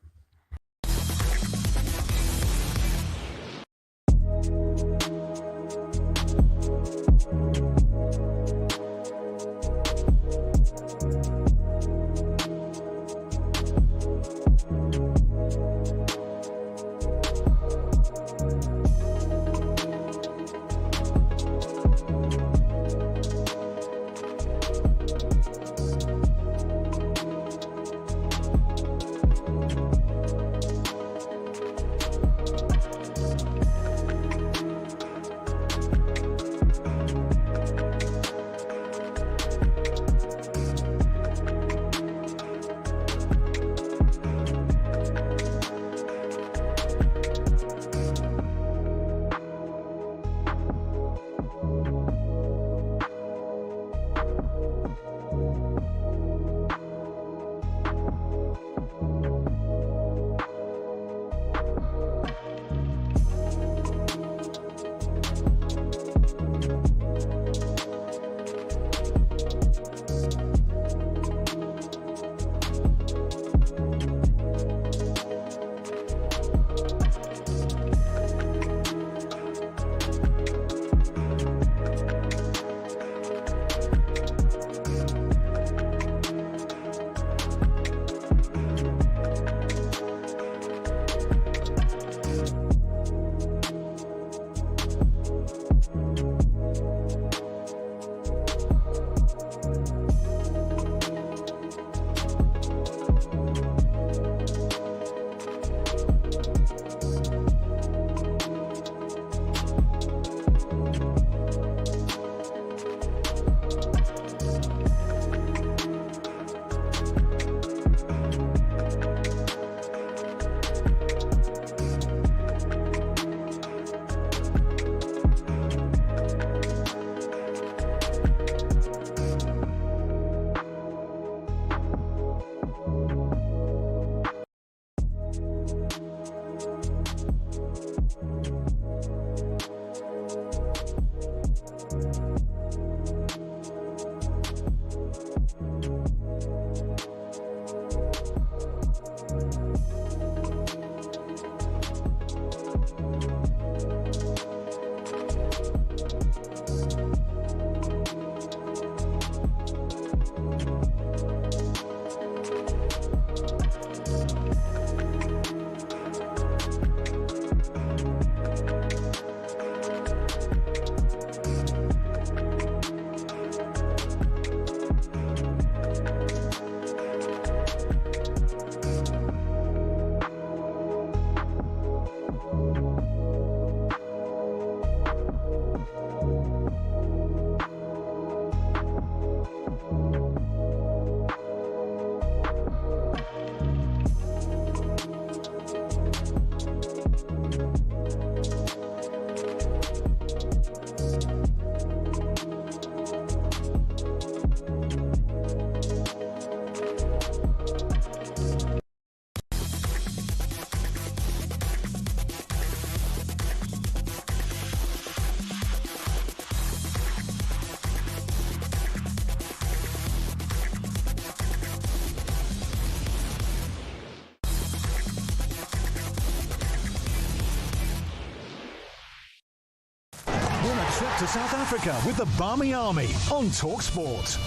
Win a trip to South Africa with the Barmy Army on talkSPORT.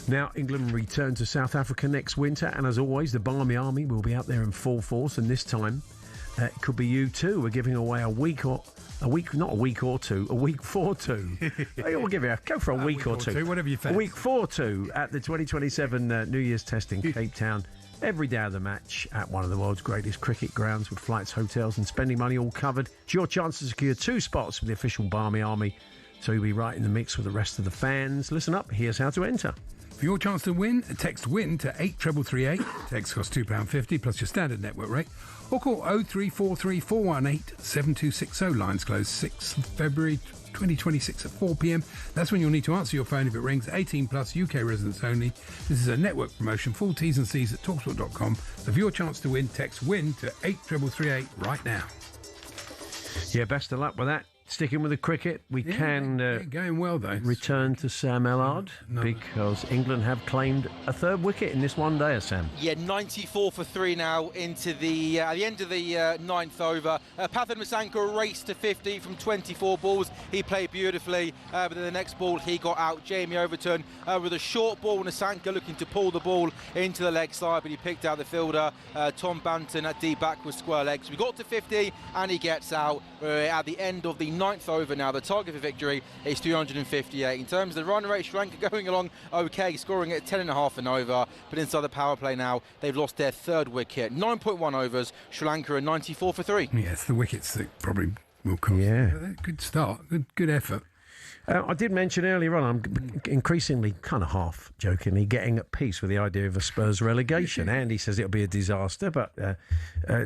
Now, England return to South Africa next winter, and as always, the Barmy Army will be out there in full force, and this time it could be you too. We're giving away a week for two. We'll give you go for a week or two. Whatever you fancy. A week for two at the 2027 New Year's Test in Cape Town. Every day of the match at one of the world's greatest cricket grounds with flights, hotels and spending money all covered. It's your chance to secure 2 spots with the official Barmy Army, so you'll be right in the mix with the rest of the fans. Listen up, here's how to enter. For your chance to win, text WIN to 83338. Text costs £2.50 plus your standard network rate. Or call 0343 418 7260. Lines closed 6th of February 2026 at 4 p.m. That's when you'll need to answer your phone if it rings. 18 plus, UK residents only. This is a network promotion. Full T's and C's at talksport.com. So for your chance to win, text WIN to 83338 right now. Yeah, best of luck with that. Sticking with the cricket, we can going well though. Return to Sam Ellard because England have claimed a 3rd wicket in this one day, Sam. Yeah, 94 for 3 now into the at the end of the 9th over. Pathan Masanka raced to 50 from 24 balls. He played beautifully, but then the next ball he got out. Jamie Overton with a short ball. Masanka looking to pull the ball into the leg side, but he picked out the fielder Tom Banton at deep back with square legs. We got to 50 and he gets out at the end of the 9th over now. The target for victory is 358. In terms of the run rate, Sri Lanka going along okay, scoring at 10.5 and over, but inside the power play now, they've lost their 3rd wicket. 9.1 overs, Sri Lanka are 94 for 3. Yes, the wickets that probably will cost. Yeah. Good start, good effort. I did mention earlier on, I'm increasingly, kind of half jokingly, getting at peace with the idea of a Spurs relegation. Andy says it'll be a disaster, but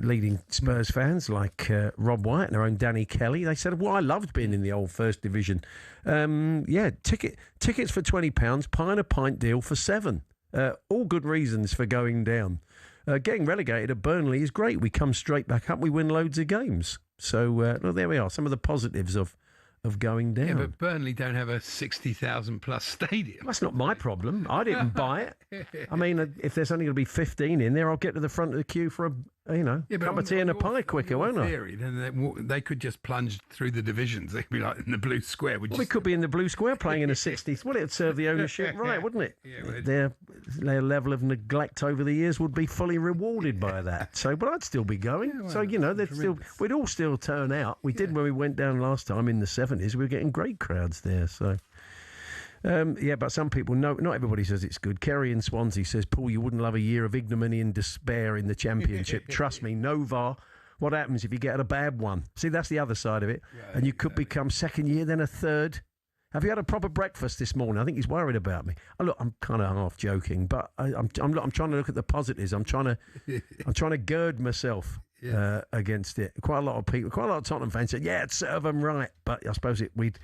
leading Spurs fans like Rob White and our own Danny Kelly, they said, well, I loved being in the old First Division. Tickets for £20, pie and a pint deal for £7. All good reasons for going down. Getting relegated at Burnley is great. We come straight back up. We win loads of games. So, well, there we are. Some of the positives of going down. Yeah, but Burnley don't have a 60,000 plus stadium. That's not my problem. I didn't buy it. I mean, if there's only going to be 15 in there, I'll get to the front of the queue for a cup of tea and a pie quicker, won't I? Then they could just plunge through the divisions. They'd be like in the blue square. We could be in the blue square playing in a 60th. Well, it'd serve the ownership right, wouldn't it? Yeah, their level of neglect over the years would be fully rewarded by that. So, but I'd still be going. We'd all still turn out. We did when we went down last time in the 70s. We were getting great crowds there. So. But some people, not everybody says it's good. Kerry in Swansea says, Paul, you wouldn't love a year of ignominy and despair in the Championship. Trust me, no VAR. What happens if you get a bad one? See, that's the other side of it. And you could become 2nd year, then a 3rd. Have you had a proper breakfast this morning? I think he's worried about me. Look, I'm kind of half joking, but I'm trying to look at the positives. I'm trying to gird myself against it. Quite a lot of Tottenham fans said, yeah, it'd serve them right. But I suppose we'd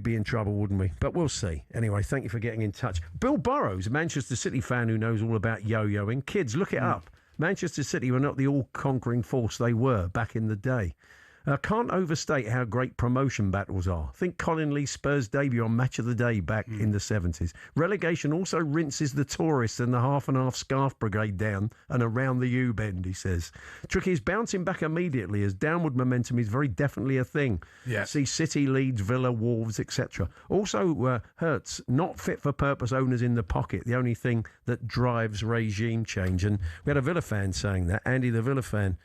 be in trouble, wouldn't we? But we'll see. Anyway, thank you for getting in touch. Bill Burrows, a Manchester City fan who knows all about yo-yoing. Kids, look it up. Manchester City were not the all-conquering force they were back in the day. Can't overstate how great promotion battles are. Think Colin Lee's Spurs debut on Match of the Day back in the 70s. Relegation also rinses the tourists and the half-and-half scarf brigade down and around the U-bend, he says. Tricky is bouncing back immediately as downward momentum is very definitely a thing. Yeah. See City, Leeds, Villa, Wolves, etc. Also hurts not fit-for-purpose owners in the pocket, the only thing that drives regime change. And we had a Villa fan saying that, Andy the Villa fan.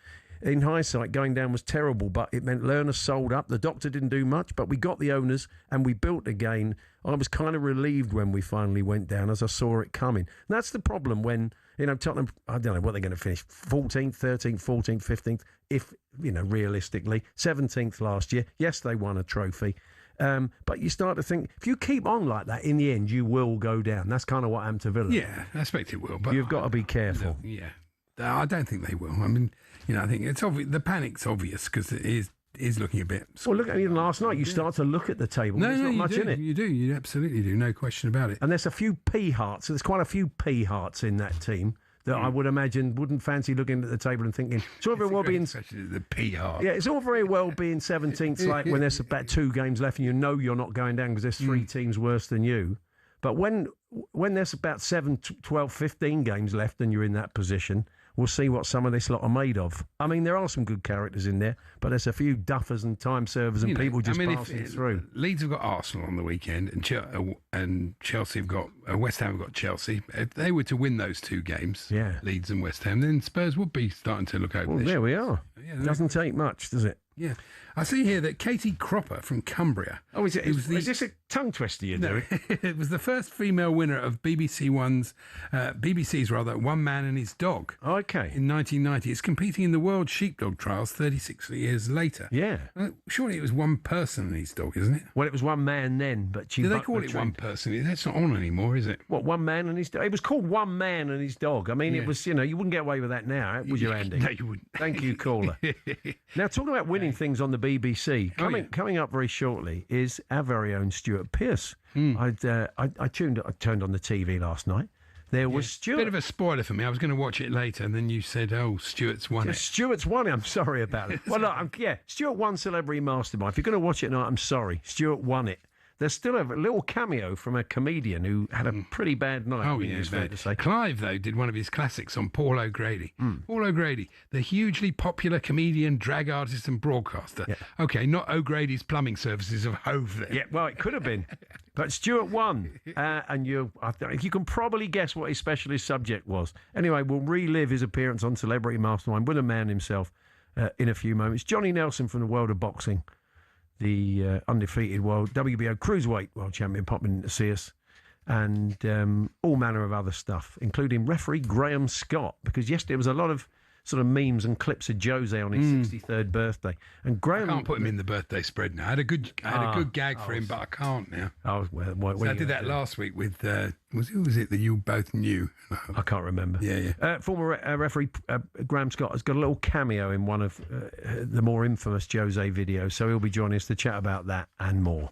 In hindsight, going down was terrible, but it meant learners sold up. The doctor didn't do much, but we got the owners and we built again. I was kind of relieved when we finally went down as I saw it coming. And that's the problem when, Tottenham, I don't know what they're going to finish, 14th, 13th, 14th, 15th, if, realistically, 17th last year. Yes, they won a trophy. But you start to think, if you keep on like that, in the end, you will go down. That's kind of what happened to Villa. Yeah, I expect it will. But you've got to be careful. Yeah. I don't think they will. I mean, I think it's obvious. The panic's obvious because it is looking a bit. Well, look at even last night. You start to look at the table. There's not much in it. You do. You absolutely do. No question about it. And there's a few P hearts. So there's quite a few P hearts in that team that I would imagine wouldn't fancy looking at the table and thinking, it's all very well being the P heart. Yeah, it's all very well being 17th, like when there's about 2 games left and you're not going down because there's 3 teams worse than you. But when there's about 7, 12, 15 games left and you're in that position, we'll see what some of this lot are made of. I mean, there are some good characters in there, but there's a few duffers and time servers and people just passing through. Leeds have got Arsenal on the weekend, and Chelsea have got West Ham have got Chelsea. If they were to win those two games, Leeds and West Ham, then Spurs would be starting to look over. Well, there we are. Yeah, doesn't take much, does it? Yeah. I see here that Katie Cropper from Cumbria. Oh, is this a tongue twister you're doing? It was the first female winner of BBC's One Man and His Dog. Okay. In 1990. It's competing in the World Sheepdog Trials 36 years later. Yeah. Surely it was one person and his dog, isn't it? Well, it was one man then, but do they call it one person? That's not on anymore, is it? What, one man and his dog? It was called One Man and His Dog. I mean, it was, you wouldn't get away with that now, would you, Andy? No, you wouldn't. Thank you, caller. Now, talking about winning things on the BBC, coming up very shortly is our very own Stuart Pearce. I turned on the TV last night. There was Stuart. Bit of a spoiler for me. I was going to watch it later, and then you said, "Oh, Stuart's won it." Stuart's won it. I'm sorry about it. Well, look, Stuart won Celebrity Mastermind. If you're going to watch it tonight, I'm sorry. Stuart won it. There's still a little cameo from a comedian who had a pretty bad night. Oh, yeah, fair to say. Clive, though, did one of his classics on Paul O'Grady. Paul O'Grady, the hugely popular comedian, drag artist and broadcaster. Yeah. OK, not O'Grady's Plumbing Services of Hove then. Yeah, well, it could have been. But Stuart won. And you can probably guess what his specialist subject was. Anyway, we'll relive his appearance on Celebrity Mastermind with a man himself in a few moments. Johnny Nelson from the world of boxing. The undefeated WBO Cruiserweight World Champion popping in to see us, and all manner of other stuff, including referee Graham Scott, because yesterday was a lot of sort of memes and clips of Jose on his 63rd birthday. And Graham, I can't put him in the birthday spread now. I had a good gag for him, but I can't now. I did that last week with who was it that you both knew? I can't remember. Yeah. Former referee Graham Scott has got a little cameo in one of the more infamous Jose videos, so he'll be joining us to chat about that and more.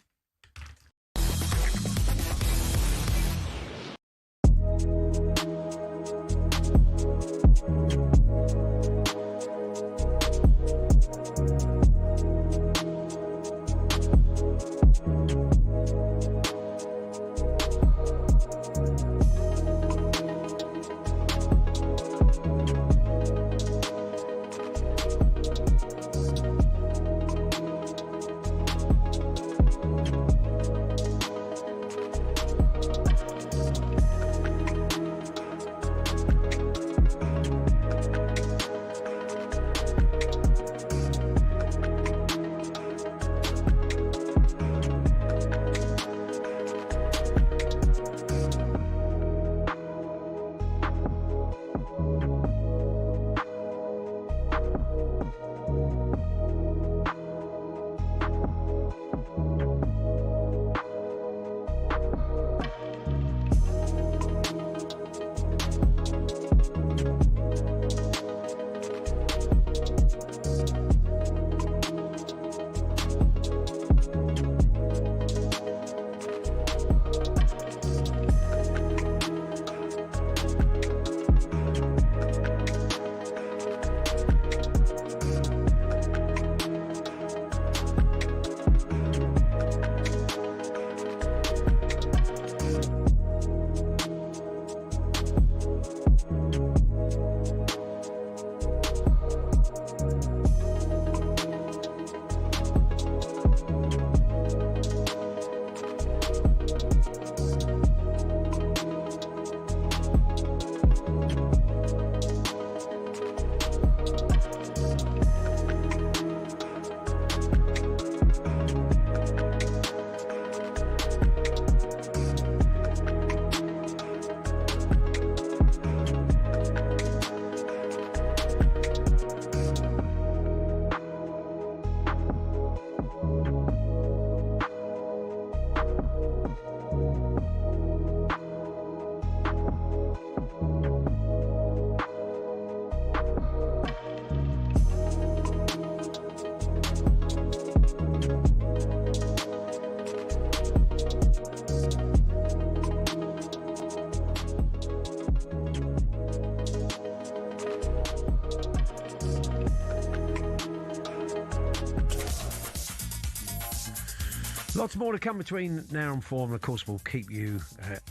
Lots more to come between now and 4, and of course we'll keep you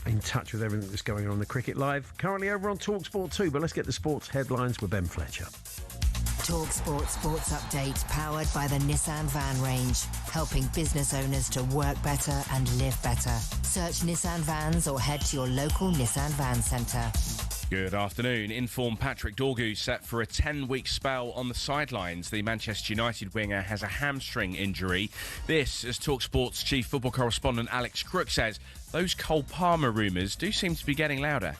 in touch with everything that's going on in the Cricket Live. Currently over on talkSPORT 2, but let's get the sports headlines with Ben Fletcher. talkSPORT Sports Update, powered by the Nissan Van range, helping business owners to work better and live better. Search Nissan Vans or head to your local Nissan Van centre. Good afternoon. Informed Patrick Dorgu set for a 10-week spell on the sidelines. The Manchester United winger has a hamstring injury. This, as talkSPORT's chief football correspondent Alex Crook says, those Cole Palmer rumours do seem to be getting louder.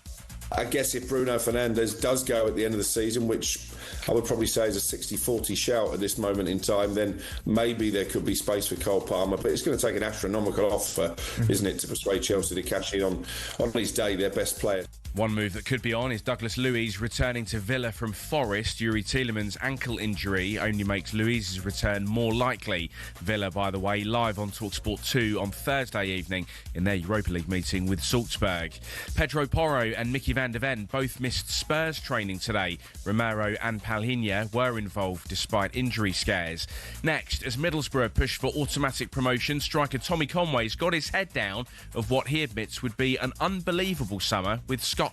I guess if Bruno Fernandes does go at the end of the season, which I would probably say is a 60-40 shout at this moment in time, then maybe there could be space for Cole Palmer. But it's going to take an astronomical offer, isn't it, to persuade Chelsea to cash in on his day, their best player. One move that could be on is Douglas Luiz returning to Villa from Forest. Yuri Tielemans' ankle injury only makes Luiz's return more likely. Villa, by the way, live on talkSPORT 2 on Thursday evening in their Europa League meeting with Salzburg. Pedro Porro and Mickey van der Ven both missed Spurs training today. Romero and Palhinha were involved despite injury scares. Next, as Middlesbrough push for automatic promotion, striker Tommy Conway's got his head down of what he admits would be an unbelievable summer with Scotland.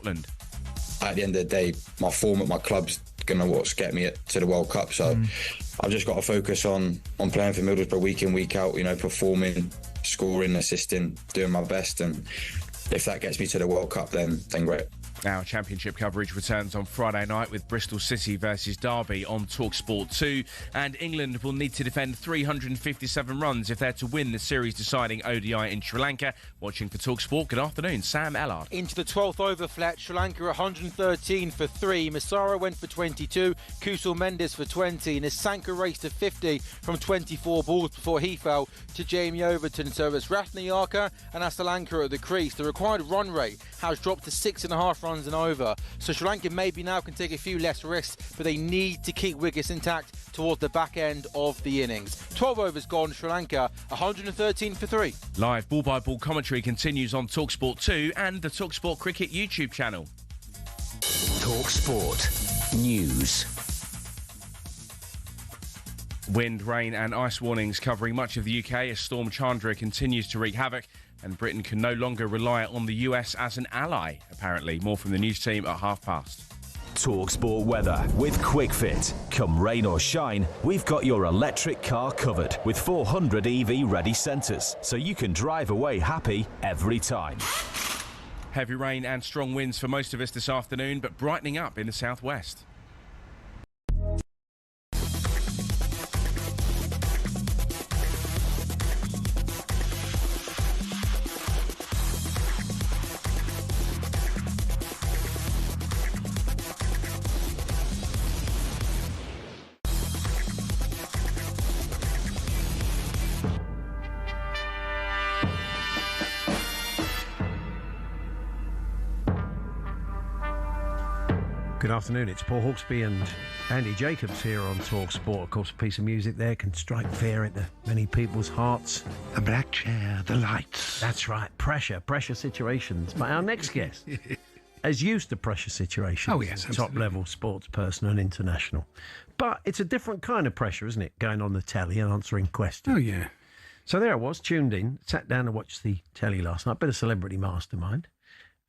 At the end of the day, my form at my club's going to get me to the World Cup. So I've just got to focus on playing for Middlesbrough week in, week out, performing, scoring, assisting, doing my best. And if that gets me to the World Cup, then great. Our Championship coverage returns on Friday night with Bristol City versus Derby on talkSPORT 2, and England will need to defend 357 runs if they're to win the series-deciding ODI in Sri Lanka. Watching for talkSPORT, good afternoon, Sam Ellard. Into the 12th over, Fletch. Sri Lanka 113 for 3. Masara went for 22, Kusal Mendes for 20, and Nisanka raced to 50 from 24 balls before he fell to Jamie Overton. So it's Rathnayaka and Asalanka at the crease. The required run rate has dropped to 6.5 runs and over, so Sri Lanka maybe now can take a few less risks, but they need to keep wickets intact towards the back end of the innings. 12 overs gone, Sri Lanka 113 for 3. Live ball-by-ball commentary continues on talkSPORT 2 and the talkSPORT Cricket YouTube channel. talkSPORT News. Wind, rain and ice warnings covering much of the UK as Storm Chandra continues to wreak havoc, and Britain can no longer rely on the US as an ally, apparently. More from the news team at past. talkSPORT weather with QuickFit. Come rain or shine, we've got your electric car covered with 400 EV ready centres, so you can drive away happy every time. Heavy rain and strong winds for most of us this afternoon, but brightening up in the southwest. Good afternoon, it's Paul Hawksbee and Andy Jacobs here on talkSPORT. Of course, a piece of music there can strike fear into many people's hearts. The black chair, the lights. That's right, pressure situations. But our next guest is used to pressure situations. Oh, yes, absolutely. Top-level sports person and international. But it's a different kind of pressure, isn't it, going on the telly and answering questions. Oh, yeah. So there I was, tuned in, sat down to watch the telly last night, bit of Celebrity Mastermind.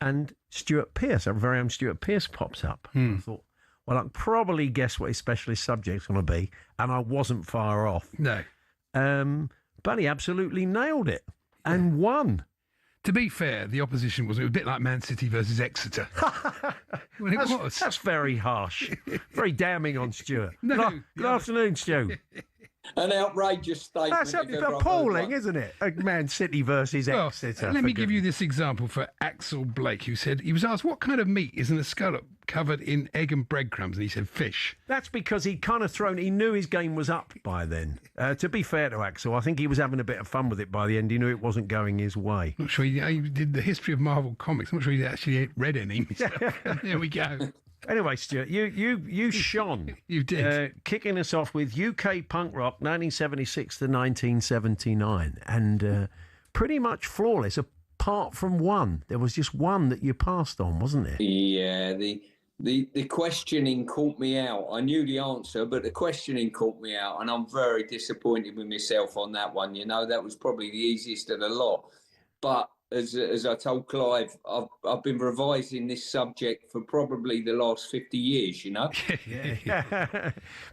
And Stuart Pearce, our very own Stuart Pearce, pops up. I thought, well, I can probably guess what his specialist subject's going to be, and I wasn't far off. No. But he absolutely nailed it and won. To be fair, the opposition was a bit like Man City versus Exeter. Well, it was. That's very harsh. Very damning on Stuart. Good afternoon, Stu. An outrageous statement. That's appalling, isn't it? Man City versus Exeter. Let me give you this example for Axel Blake, who said, he was asked, what kind of meat is in a scallop covered in egg and breadcrumbs? And he said, fish. That's because he knew his game was up by then. To be fair to Axel, I think he was having a bit of fun with it by the end. He knew it wasn't going his way. I'm not sure he did the history of Marvel Comics. I'm not sure he actually read any. There we go. Anyway, Stuart, you shone. You did. Kicking us off with UK punk rock, 1976 to 1979. And pretty much flawless, apart from one. There was just one that you passed on, wasn't there? Yeah, the The questioning caught me out. I knew the answer, but the questioning caught me out, and I'm very disappointed with myself on that one. That was probably the easiest of the lot. But as I told Clive, I've been revising this subject for probably the last 50 years, Yeah.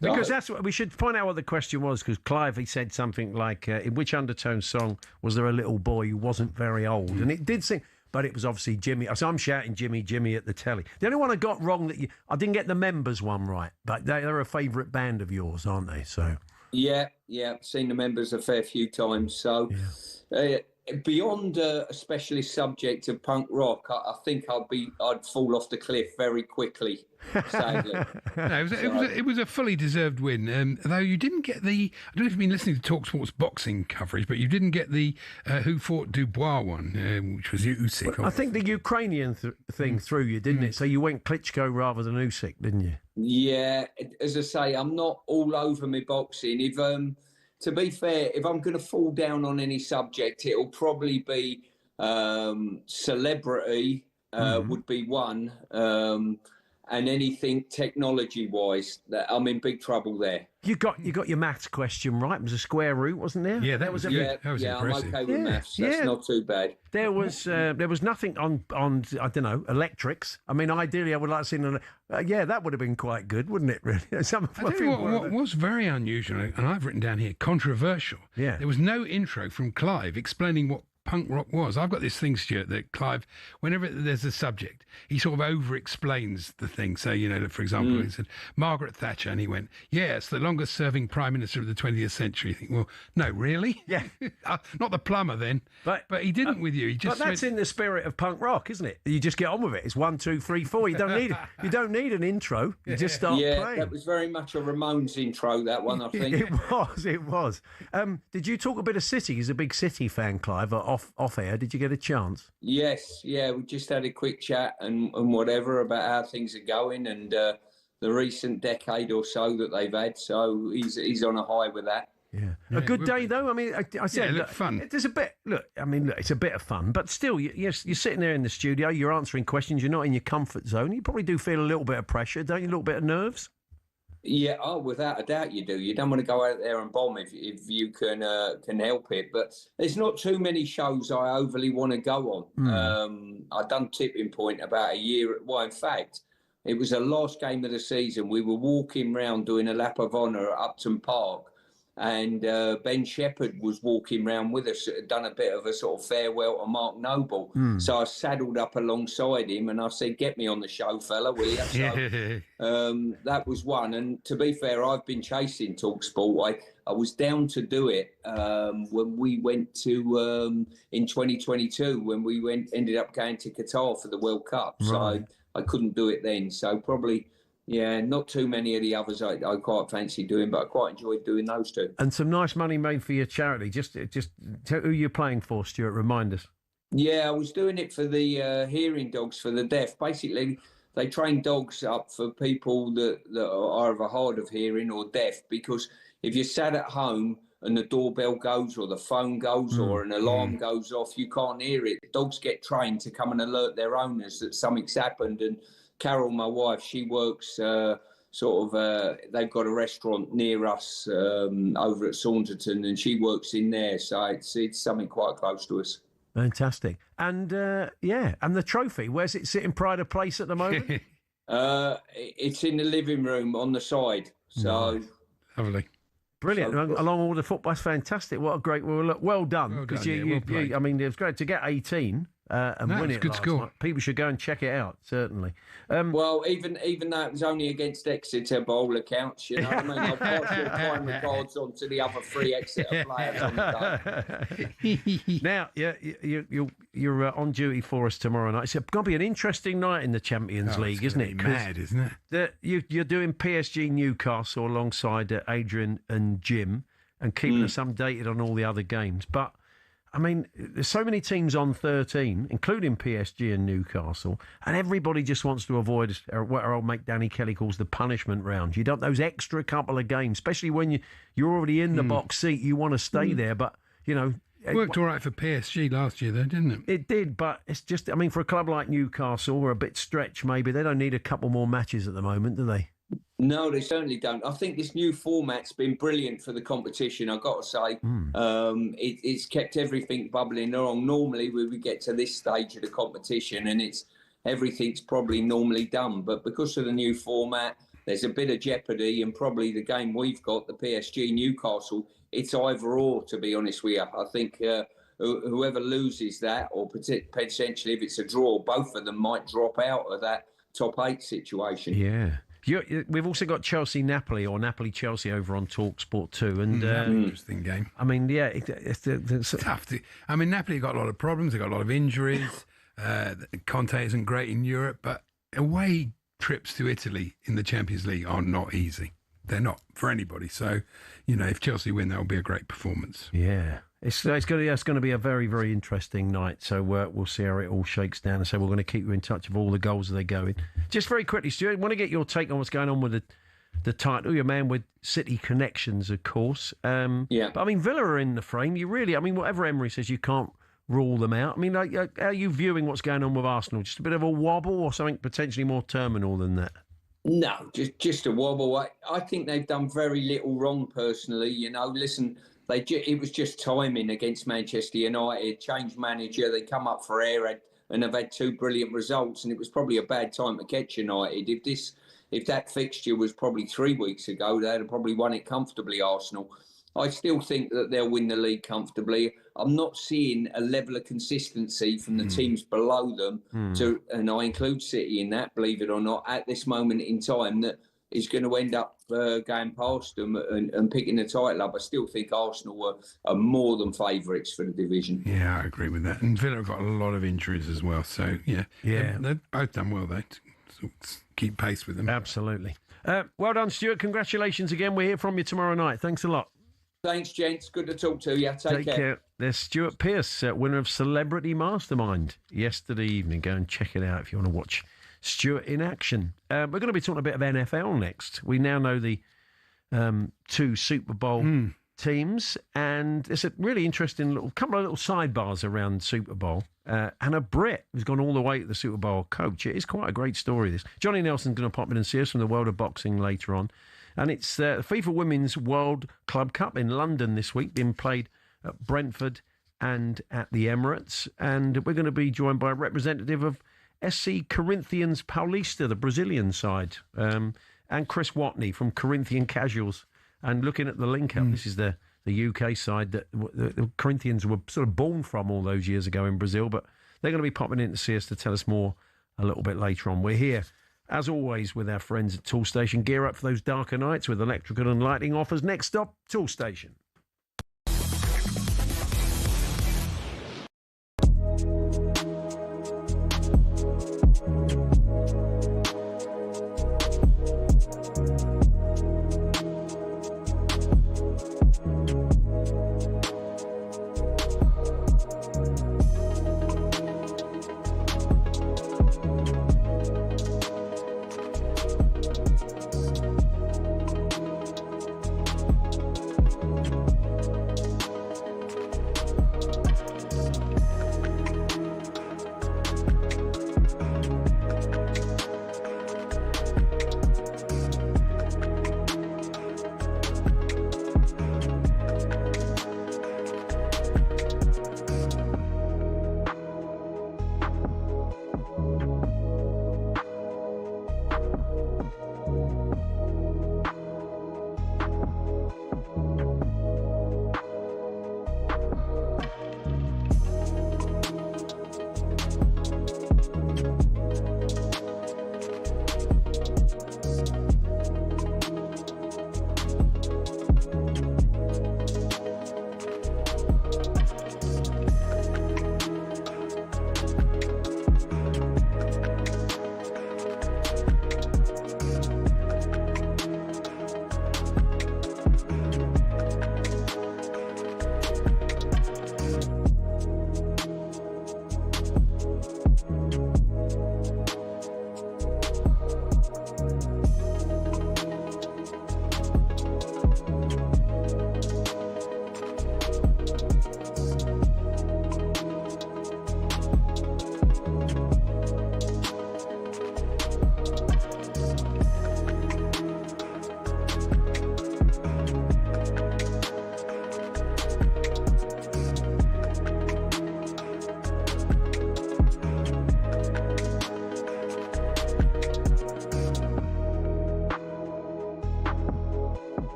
Because that's what we should find out what the question was, because Clive, he said something like, in which undertone song was there a little boy who wasn't very old? And it did seem... But it was obviously Jimmy. So I'm shouting Jimmy, Jimmy at the telly. The only one I got wrong I didn't get the Members one right, but they're a favourite band of yours, aren't they? So yeah, seen the Members a fair few times. So beyond a specialist subject of punk rock, I think I'd fall off the cliff very quickly. Sadly. No, it was a fully deserved win. Though you didn't get the, I don't know if you've been listening to talkSPORT's boxing coverage, but you didn't get the Who Fought Dubois one, which was Usyk. I think the Ukrainian thing threw you, didn't it? So you went Klitschko rather than Usyk, didn't you? Yeah, as I say, I'm not all over my boxing. If to be fair, if I'm going to fall down on any subject, it'll probably be celebrity would be one. And anything technology-wise, I'm in big trouble there. You got your maths question right. It was a square root, wasn't there? Yeah, that was good. That was impressive. I'm okay with maths. That's not too bad. There was nothing on I don't know, electrics. I mean, ideally, I would like to see that would have been quite good, wouldn't it? Really. I tell you what was very unusual, and I've written down here, controversial. Yeah. There was no intro from Clive explaining what punk rock was. I've got this thing, Stuart, that Clive, whenever there's a subject, he sort of over-explains the thing. So, for example, he said, Margaret Thatcher, and he went, yes, the longest-serving Prime Minister of the 20th century. You think, well, no, really? Yeah. Not the plumber, then. But he didn't with you. He just but that's in the spirit of punk rock, isn't it? You just get on with it. It's 1, 2, 3, 4. You don't need an intro. You just start playing. Yeah, that was very much a Ramones intro, that one, I think. It was. Did you talk a bit of City? He's a big City fan, Clive, off air. Did you get a chance? Yes, we just had a quick chat and whatever about how things are going and the recent decade or so that they've had. So he's on a high with that. Yeah, a good day though. I mean, I said, look, fun. There's a bit. Look, it's a bit of fun, but still, you're sitting there in the studio. You're answering questions. You're not in your comfort zone. You probably do feel a little bit of pressure, don't you? A little bit of nerves. Yeah, without a doubt you do. You don't want to go out there and bomb if you can help it. But there's not too many shows I overly want to go on. I done Tipping Point about a year. Well, in fact, it was the last game of the season. We were walking round doing a lap of honour at Upton Park. And Ben Shepherd was walking round with us, done a bit of a sort of farewell to Mark Noble. So I saddled up alongside him and I said, get me on the show, fella, will you? So that was one. And to be fair, I've been chasing talkSPORT. I was down to do it when we went to, in 2022, when we ended up going to Qatar for the World Cup. Right. So I couldn't do it then. So probably... Yeah, not too many of the others I quite fancy doing, but I quite enjoyed doing those two. And some nice money made for your charity. Just tell who you're playing for, Stuart. Remind us. Yeah, I was doing it for the hearing dogs for the deaf. Basically, they train dogs up for people that are either hard of hearing or deaf, because if you're sat at home and the doorbell goes or the phone goes or an alarm goes off, you can't hear it. Dogs get trained to come and alert their owners that something's happened. And Carol, my wife, she works they've got a restaurant near us over at Saunderton, and she works in there. So it's something quite close to us. Fantastic. And and the trophy, where's it sitting pride of place at the moment? It's in the living room on the side. So lovely. Brilliant. Along all the football, that's fantastic. What a great, well done. Because I mean, it was great to get 18 and win it. Good score. People should go and check it out, certainly. Well, even though it was only against Exeter by all accounts, you know what I mean? I've passed your kind regards on to the other 3 Exeter players on the day. Now, you're on duty for us tomorrow night. It's going to be an interesting night in the Champions League, isn't it? Mad, isn't it? You're doing PSG Newcastle alongside Adrian and Jim and keeping us updated on all the other games. But, I mean, there's so many teams on 13, including PSG and Newcastle, and everybody just wants to avoid what our old mate Danny Kelly calls the punishment round. You don't those extra couple of games, especially when you're already in the box seat. You want to stay there, but, you know, It worked all right for PSG last year, though, didn't it? It did, but it's just, I mean, for a club like Newcastle, or a bit stretched maybe, they don't need a couple more matches at the moment, do they? No, they certainly don't. I think this new format's been brilliant for the competition, I've got to say. It's kept everything bubbling along. Normally, when we get to this stage of the competition and everything's probably normally done. But because of the new format, there's a bit of jeopardy, and probably the game we've got, the PSG Newcastle, it's either or, to be honest with you. I think whoever loses that, or potentially if it's a draw, both of them might drop out of that top 8 situation. Yeah. We've also got Chelsea-Napoli, or Napoli-Chelsea over on talkSPORT too. And interesting game. I mean, yeah, it's tough. I mean, Napoli got a lot of problems. They've got a lot of injuries. Conte isn't great in Europe, but away trips to Italy in the Champions League are not easy. They're not for anybody. So, if Chelsea win, that will be a great performance. Yeah. It's going to be a very, very interesting night. So we'll see how it all shakes down. And so we're going to keep you in touch of all the goals that they go in. Just very quickly, Stuart, I want to get your take on what's going on with the title. You're a man with City connections, of course. Yeah. But I mean, Villa are in the frame. Whatever Emery says, you can't rule them out. I mean, how are you viewing what's going on with Arsenal? Just a bit of a wobble, or something potentially more terminal than that? No, just a wobble. I think they've done very little wrong, personally. Listen, it was just timing against Manchester United. Changed manager, they come up for air, and they've had 2 brilliant results. And it was probably a bad time to catch United. If that fixture was probably 3 weeks ago, they'd have probably won it comfortably, Arsenal. I still think that they'll win the league comfortably. I'm not seeing a level of consistency from the teams below them, and I include City in that, believe it or not, at this moment in time, that is going to end up going past them and picking the title up. I still think Arsenal are more than favourites for the division. Yeah, I agree with that. And Villa have got a lot of injuries as well. So, yeah. They've both done well, though, to keep pace with them. Absolutely. Well done, Stuart. Congratulations again. We'll hear from you tomorrow night. Thanks a lot. Thanks, gents. Good to talk to you. Take care. There's Stuart Pearce, winner of Celebrity Mastermind yesterday evening. Go and check it out if you want to watch Stuart in action. We're going to be talking a bit of NFL next. We now know the 2 Super Bowl teams, and it's a really interesting couple of little sidebars around Super Bowl. And a Brit who's gone all the way to the Super Bowl coach. It is quite a great story, this. Johnny Nelson's going to pop in and see us from the world of boxing later on. And it's the FIFA Women's World Club Cup in London this week, being played at Brentford and at the Emirates. And we're going to be joined by a representative of SC Corinthians Paulista, the Brazilian side, and Chris Watney from Corinthian Casuals. And looking at the link-up, this is the UK side that the Corinthians were sort of born from all those years ago in Brazil. But they're going to be popping in to see us to tell us more a little bit later on. We're here, as always, with our friends at Toolstation. Gear up for those darker nights with electrical and lighting offers. Next stop, Toolstation.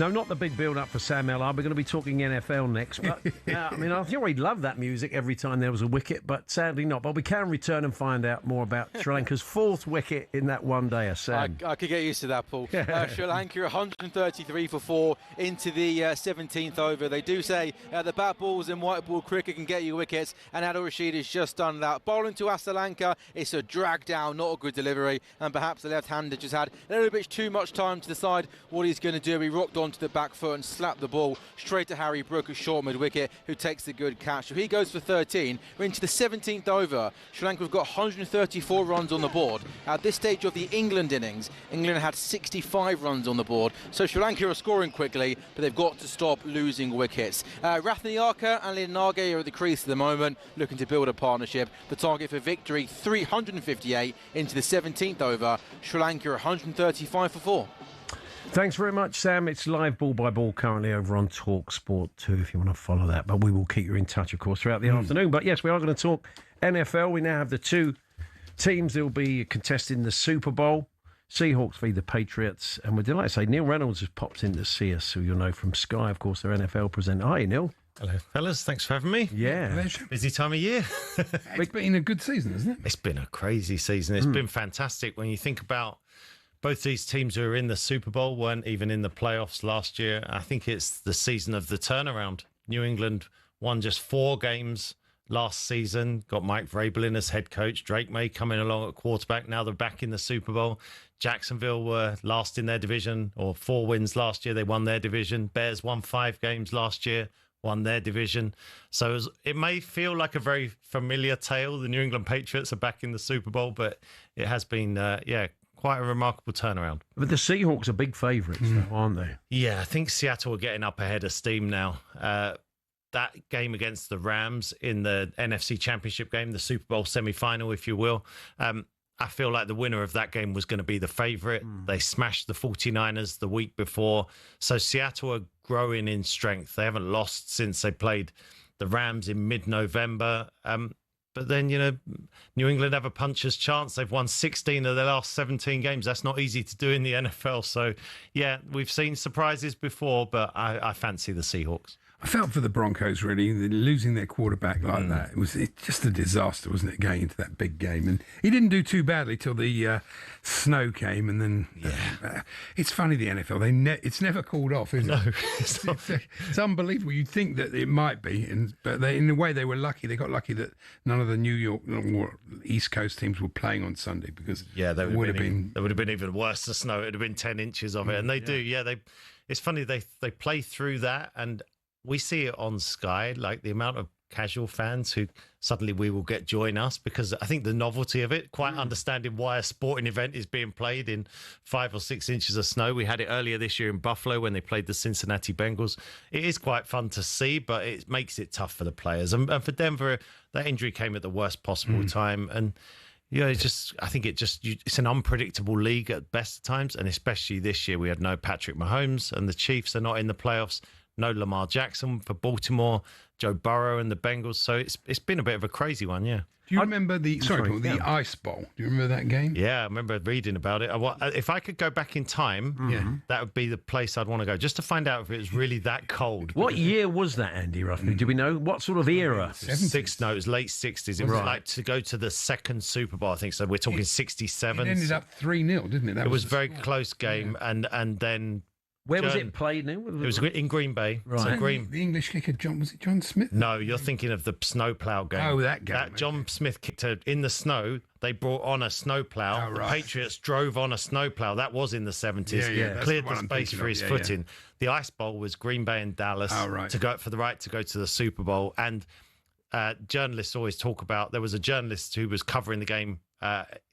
No, not the big build-up for Sam Millar. We're going to be talking NFL next. But, I mean, I think we'd love that music every time there was a wicket, but sadly not. But we can return and find out more about Sri Lanka's fourth wicket in that one-dayer, Sam. I could get used to that, Paul. Sri Lanka 133 for 4 into the 17th over. They do say the bat balls in white ball cricket can get you wickets, and Adil Rashid has just done that. Bowling to Sri Lanka, it's a drag down, not a good delivery, and perhaps the left-hander just had a little bit too much time to decide what he's going to do. He rocked onto the back foot and slapped the ball straight to Harry Brook, a short mid-wicket, who takes the good catch. So he goes for 13. We're into the 17th over. Sri Lanka have got 134 runs on the board. At this stage of the England innings, England had 65 runs on the board. So Sri Lanka are scoring quickly, but they've got to stop losing wickets. Rathnayaka and Linage are at the crease at the moment, looking to build a partnership. The target for victory, 358 into the 17th over. Sri Lanka 135 for 4. Thanks very much, Sam. It's live ball by ball currently over on talkSPORT 2 if you want to follow that. But we will keep you in touch, of course, throughout the afternoon. But yes, we are going to talk NFL. We now have the two teams that will be contesting the Super Bowl. Seahawks v the Patriots. And we're delighted to say Neil Reynolds has popped in to see us, who you'll know from Sky, of course, their NFL presenter. Hi, Neil. Hello, fellas. Thanks for having me. Yeah. Busy time of year. It's been a good season, isn't it? It's been a crazy season. It's been fantastic when you think about both these teams who are in the Super Bowl weren't even in the playoffs last year. I think it's the season of the turnaround. New England won just 4 games last season, got Mike Vrabel in as head coach, Drake May coming along at quarterback. Now they're back in the Super Bowl. Jacksonville were last in their division, or 4 wins last year. They won their division. Bears won 5 games last year, won their division. So it may feel like a very familiar tale. The New England Patriots are back in the Super Bowl, but it has been, quite a remarkable turnaround. But the Seahawks are big favourites, though, aren't they? Yeah, I think Seattle are getting up ahead of steam now. That game against the Rams in the NFC Championship game, the Super Bowl semi-final, if you will, I feel like the winner of that game was going to be the favourite. They smashed the 49ers the week before. So Seattle are growing in strength. They haven't lost since they played the Rams in mid-November. But then, New England have a puncher's chance. They've won 16 of their last 17 games. That's not easy to do in the NFL. So, yeah, we've seen surprises before, but I fancy the Seahawks. I felt for the Broncos, really, losing their quarterback like that. It's just a disaster, wasn't it, going into that big game? And he didn't do too badly till the snow came, and then it's funny, the NFL, it's never called off, is it? It's unbelievable. You'd think that it might be, but in a way they were lucky. They got lucky that none of the New York or East Coast teams were playing on Sunday, because they would have been even worse, the snow. It would have been 10 inches of it, and they do. It's funny, they play through that, and we see it on Sky, like the amount of casual fans who suddenly we will join us, because I think the novelty of it, quite understanding why a sporting event is being played in 5 or 6 inches of snow. We had it earlier this year in Buffalo when they played the Cincinnati Bengals. It is quite fun to see, but it makes it tough for the players. And for Denver, that injury came at the worst possible time. And I think it's an unpredictable league at best of times, and especially this year we had no Patrick Mahomes, and the Chiefs are not in the playoffs. No Lamar Jackson for Baltimore, Joe Burrow and the Bengals. So it's been a bit of a crazy one, yeah. Do you remember the Ice Bowl? Do you remember that game? Yeah, I remember reading about it. If I could go back in time, that would be the place I'd want to go, just to find out if it was really that cold. What year was that, Andy, roughly? Do we know? What sort of era? It was late 60s. It was like to go to the second Super Bowl, I think. So we're talking 67. It ended up 3-0, didn't it? It was a very close game, and then... Where was it played now? It was in Green Bay. Right. So the English kicker, was it John Smith? No, you're thinking of the snowplow game. Oh, that game. John Smith kicked in the snow. They brought on a snowplow. Oh, right. The Patriots drove on a snowplow. That was in the 70s. Cleared the space for his footing. The Ice Bowl was Green Bay and Dallas to go for the right to go to the Super Bowl. And journalists always talk about, there was a journalist who was covering the game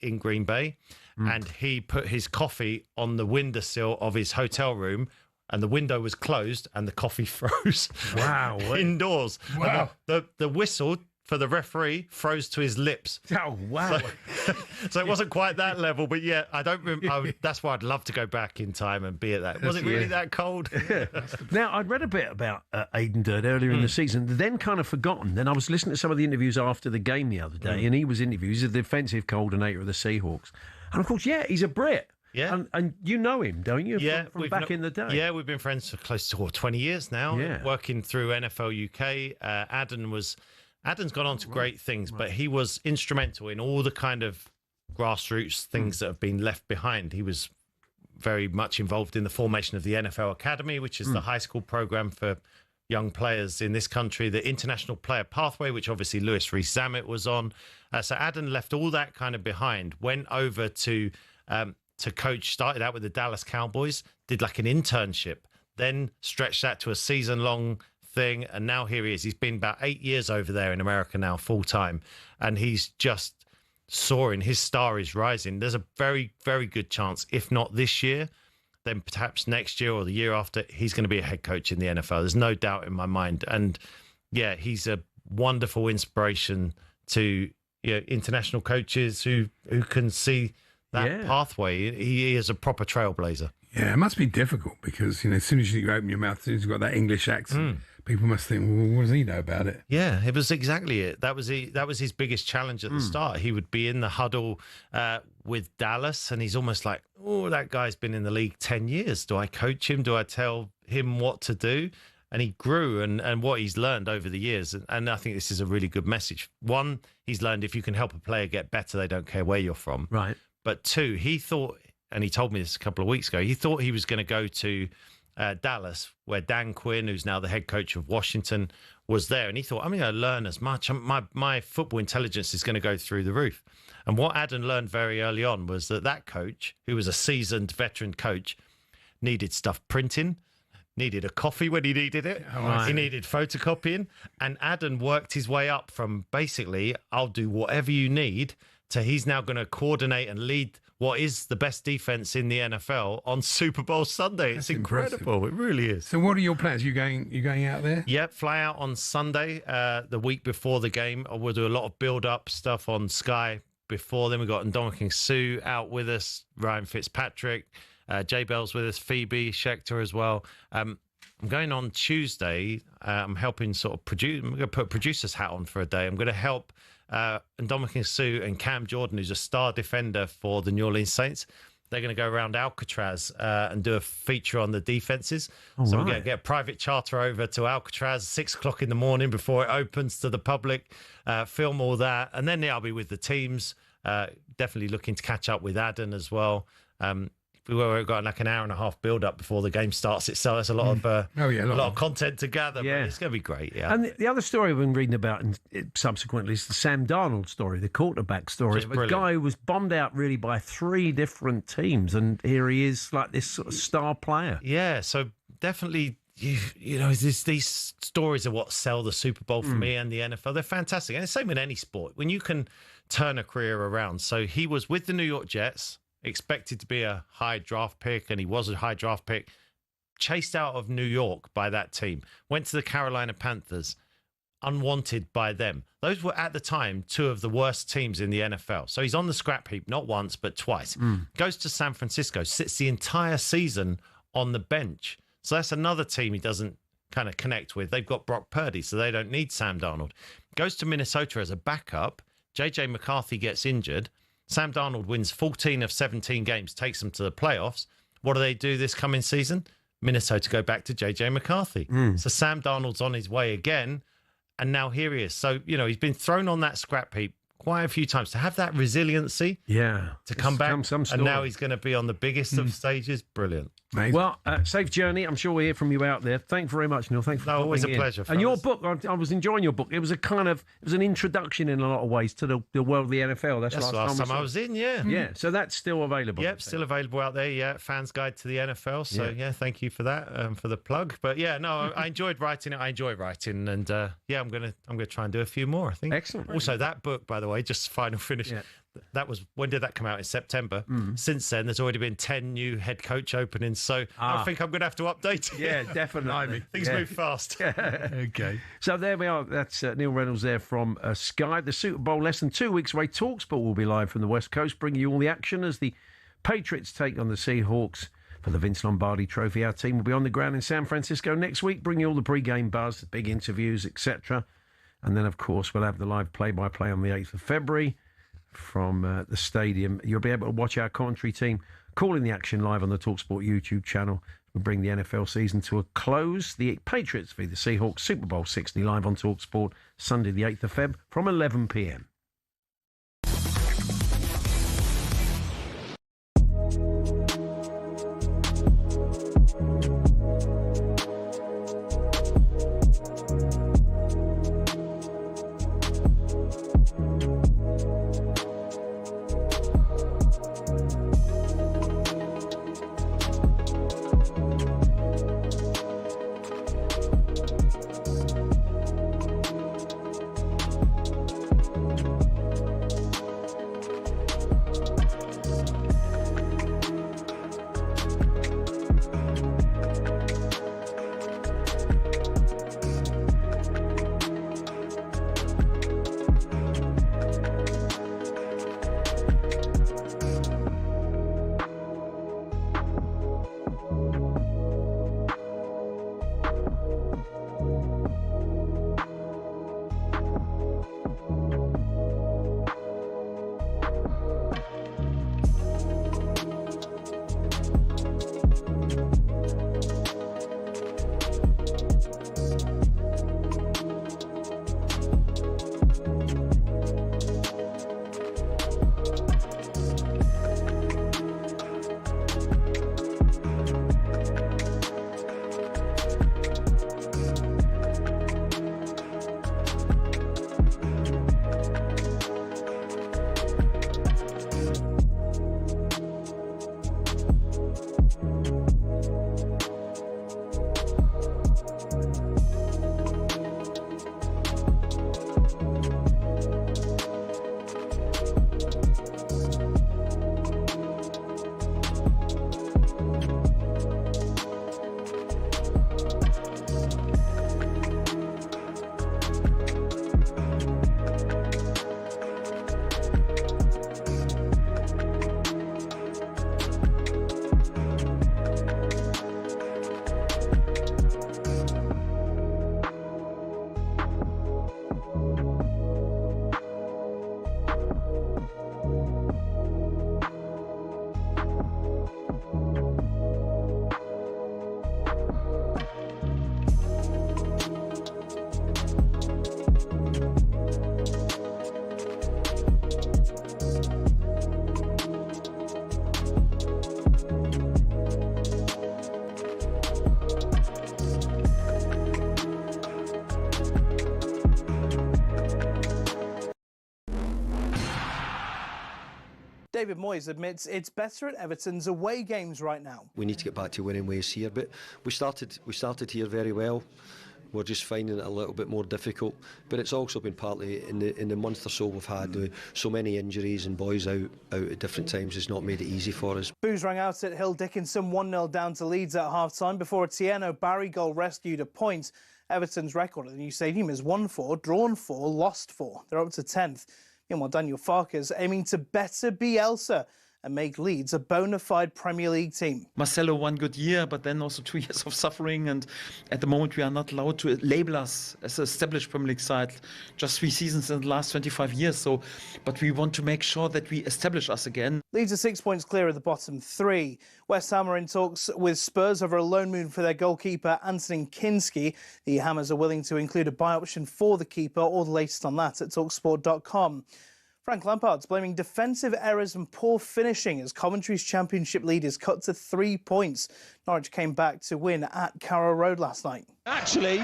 in Green Bay, and he put his coffee on the windowsill of his hotel room, and the window was closed and the coffee froze. Wow. Indoors. Wow. The whistle for the referee froze to his lips. Oh, wow. So it wasn't quite that level, but yeah, I don't remember. That's why I'd love to go back in time and be at that. Was it really that cold? Now, I'd read a bit about Aidan Durd earlier in the season, then kind of forgotten. Then I was listening to some of the interviews after the game the other day, and he was interviewed. He's the defensive coordinator of the Seahawks. And of course, he's a Brit. Yeah. And you know him, don't you? Yeah, from back in the day. Yeah, we've been friends for close to 20 years now. Yeah. Working through NFL UK. Adam's gone on to great things, but he was instrumental in all the kind of grassroots things that have been left behind. He was very much involved in the formation of the NFL Academy, which is the high school program for young players in this country, the International Player Pathway, which obviously Lewis Rees-Zammit was on. So Adam left all that kind of behind, went over to coach, started out with the Dallas Cowboys, did like an internship, then stretched that to a season-long thing, and now here he is. He's been about 8 years over there in America now, full-time, and he's just soaring. His star is rising. There's a very, very good chance, if not this year, then perhaps next year or the year after, he's going to be a head coach in the NFL. There's no doubt in my mind. And yeah, he's a wonderful inspiration to international coaches who can see that pathway. He is a proper trailblazer. Yeah, it must be difficult because, as soon as you open your mouth, as soon as you've got that English accent, people must think, well, what does he know about it? Yeah, it was exactly it. That was his biggest challenge at the start. He would be in the huddle with Dallas, and he's almost like, oh, that guy's been in the league 10 years. Do I coach him? Do I tell him what to do? And he grew and what he's learned over the years. And I think this is a really good message. One, he's learned if you can help a player get better, they don't care where you're from. Right. But two, he thought, and he told me this a couple of weeks ago, he thought he was going to go to Dallas, where Dan Quinn, who's now the head coach of Washington, was there. And he thought, I'm going to learn as much. My football intelligence is going to go through the roof. And what Adam learned very early on was that coach, who was a seasoned veteran coach, needed stuff printing, needed a coffee when he needed it. He needed photocopying. And Adam worked his way up from basically, I'll do whatever you need, to he's now going to coordinate and lead what is the best defense in the NFL on Super Bowl Sunday. It's incredible. It really is. So what are your plans? You going out there? Yeah, fly out on Sunday, the week before the game. We'll do a lot of build-up stuff on Sky before then. We've got Ndamukong Suh out with us, Ryan Fitzpatrick, Jay Bell's with us, Phoebe Schechter as well. I'm going on Tuesday. I'm helping sort of produce. I'm going to put a producer's hat on for a day. I'm going to help Ndamukong Suh and Cam Jordan, who's a star defender for the New Orleans Saints. They're going to go around Alcatraz and do a feature on the defenses. We're going to get a private charter over to Alcatraz 6 o'clock in the morning before it opens to the public, film all that. And then I'll be with the teams, definitely looking to catch up with Adam as well. We've got like an hour and a half build up before the game starts itself. There's a lot of a lot of content to gather. Yeah. But it's going to be great. Yeah. And the other story I've been reading about subsequently is the Sam Darnold story, the quarterback story. A guy who was bombed out really by 3 different teams, and here he is, like this sort of star player. Yeah. So definitely, these stories are what sell the Super Bowl for me and the NFL. They're fantastic, and it's the same in any sport when you can turn a career around. So he was with the New York Jets, expected to be a high draft pick, and he was a high draft pick, chased out of New York by that team, went to the Carolina Panthers, unwanted by them. Those were at the time 2 of the worst teams in the NFL. So he's on the scrap heap, not once, but twice. Goes to San Francisco, sits the entire season on the bench. So that's another team he doesn't kind of connect with. They've got Brock Purdy, so they don't need Sam Darnold. Goes to Minnesota as a backup. JJ McCarthy gets injured. Sam Darnold wins 14 of 17 games, takes them to the playoffs. What do they do this coming season? Minnesota go back to JJ McCarthy. So Sam Darnold's on his way again, and now here he is. So, he's been thrown on that scrap heap quite a few times. To have that resiliency to come back, and now he's going to be on the biggest of stages. Brilliant. Amazing. Well, safe journey. I'm sure we'll hear from you out there. Thanks very much, Neil. Thanks for coming always a in. pleasure. And your book, I was enjoying your book. It was an introduction in a lot of ways to the world of the NFL. That's last time I was in. Yeah. So that's still available. Yep, still available out there. Yeah, Fans Guide to the NFL. So thank you for that, for the plug. But yeah, no, I enjoyed writing it. I enjoy writing, and I'm gonna try and do a few more. I think. Excellent. Also, that book, by the way, just final finish. Yeah. That was, when did that come out? In September. Since then, there's already been 10 new head coach openings. So I think I'm going to have to update it. Yeah, definitely. Things move fast. Okay. So there we are. That's Neil Reynolds there from Sky. The Super Bowl less than 2 weeks away. talkSPORT will be live from the West Coast, bringing you all the action as the Patriots take on the Seahawks for the Vince Lombardi Trophy. Our team will be on the ground in San Francisco next week, bringing you all the pre-game buzz, the big interviews, etc. And then, of course, we'll have the live play-by-play on the 8th of February. From the stadium. You'll be able to watch our commentary team calling the action live on the talkSPORT YouTube channel. We bring the NFL season to a close. The Patriots v the Seahawks, Super Bowl 60 live on talkSPORT, Sunday the 8th of Feb from 11 p.m. David Moyes admits it's better at Everton's away games right now. We need to get back to winning ways here, but we started here very well. We're just finding it a little bit more difficult, but it's also been partly in the month or so we've had so many injuries and boys out at different times has not made it easy for us. Boos rang out at Hill Dickinson 1-0 down to Leeds at half-time before a Tieno Barry goal rescued a point. Everton's record at the new stadium is 1-4, drawn 4, lost 4. They're up to 10th. Meanwhile, Daniel Farke's aiming to better Bielsa and make Leeds a bona fide Premier League team. Marcelo, one good year, but then also 2 years of suffering. And at the moment, we are not allowed to label us as an established Premier League side. Just 3 seasons in the last 25 years. But we want to make sure that we establish us again. Leeds are 6 points clear of the bottom 3. West Ham are in talks with Spurs over a loan move for their goalkeeper, Antonin Kinski. The Hammers are willing to include a buy option for the keeper. All the latest on that at talksport.com. Frank Lampard's blaming defensive errors and poor finishing as Coventry's Championship lead is cut to 3 points. Norwich came back to win at Carrow Road last night. Actually,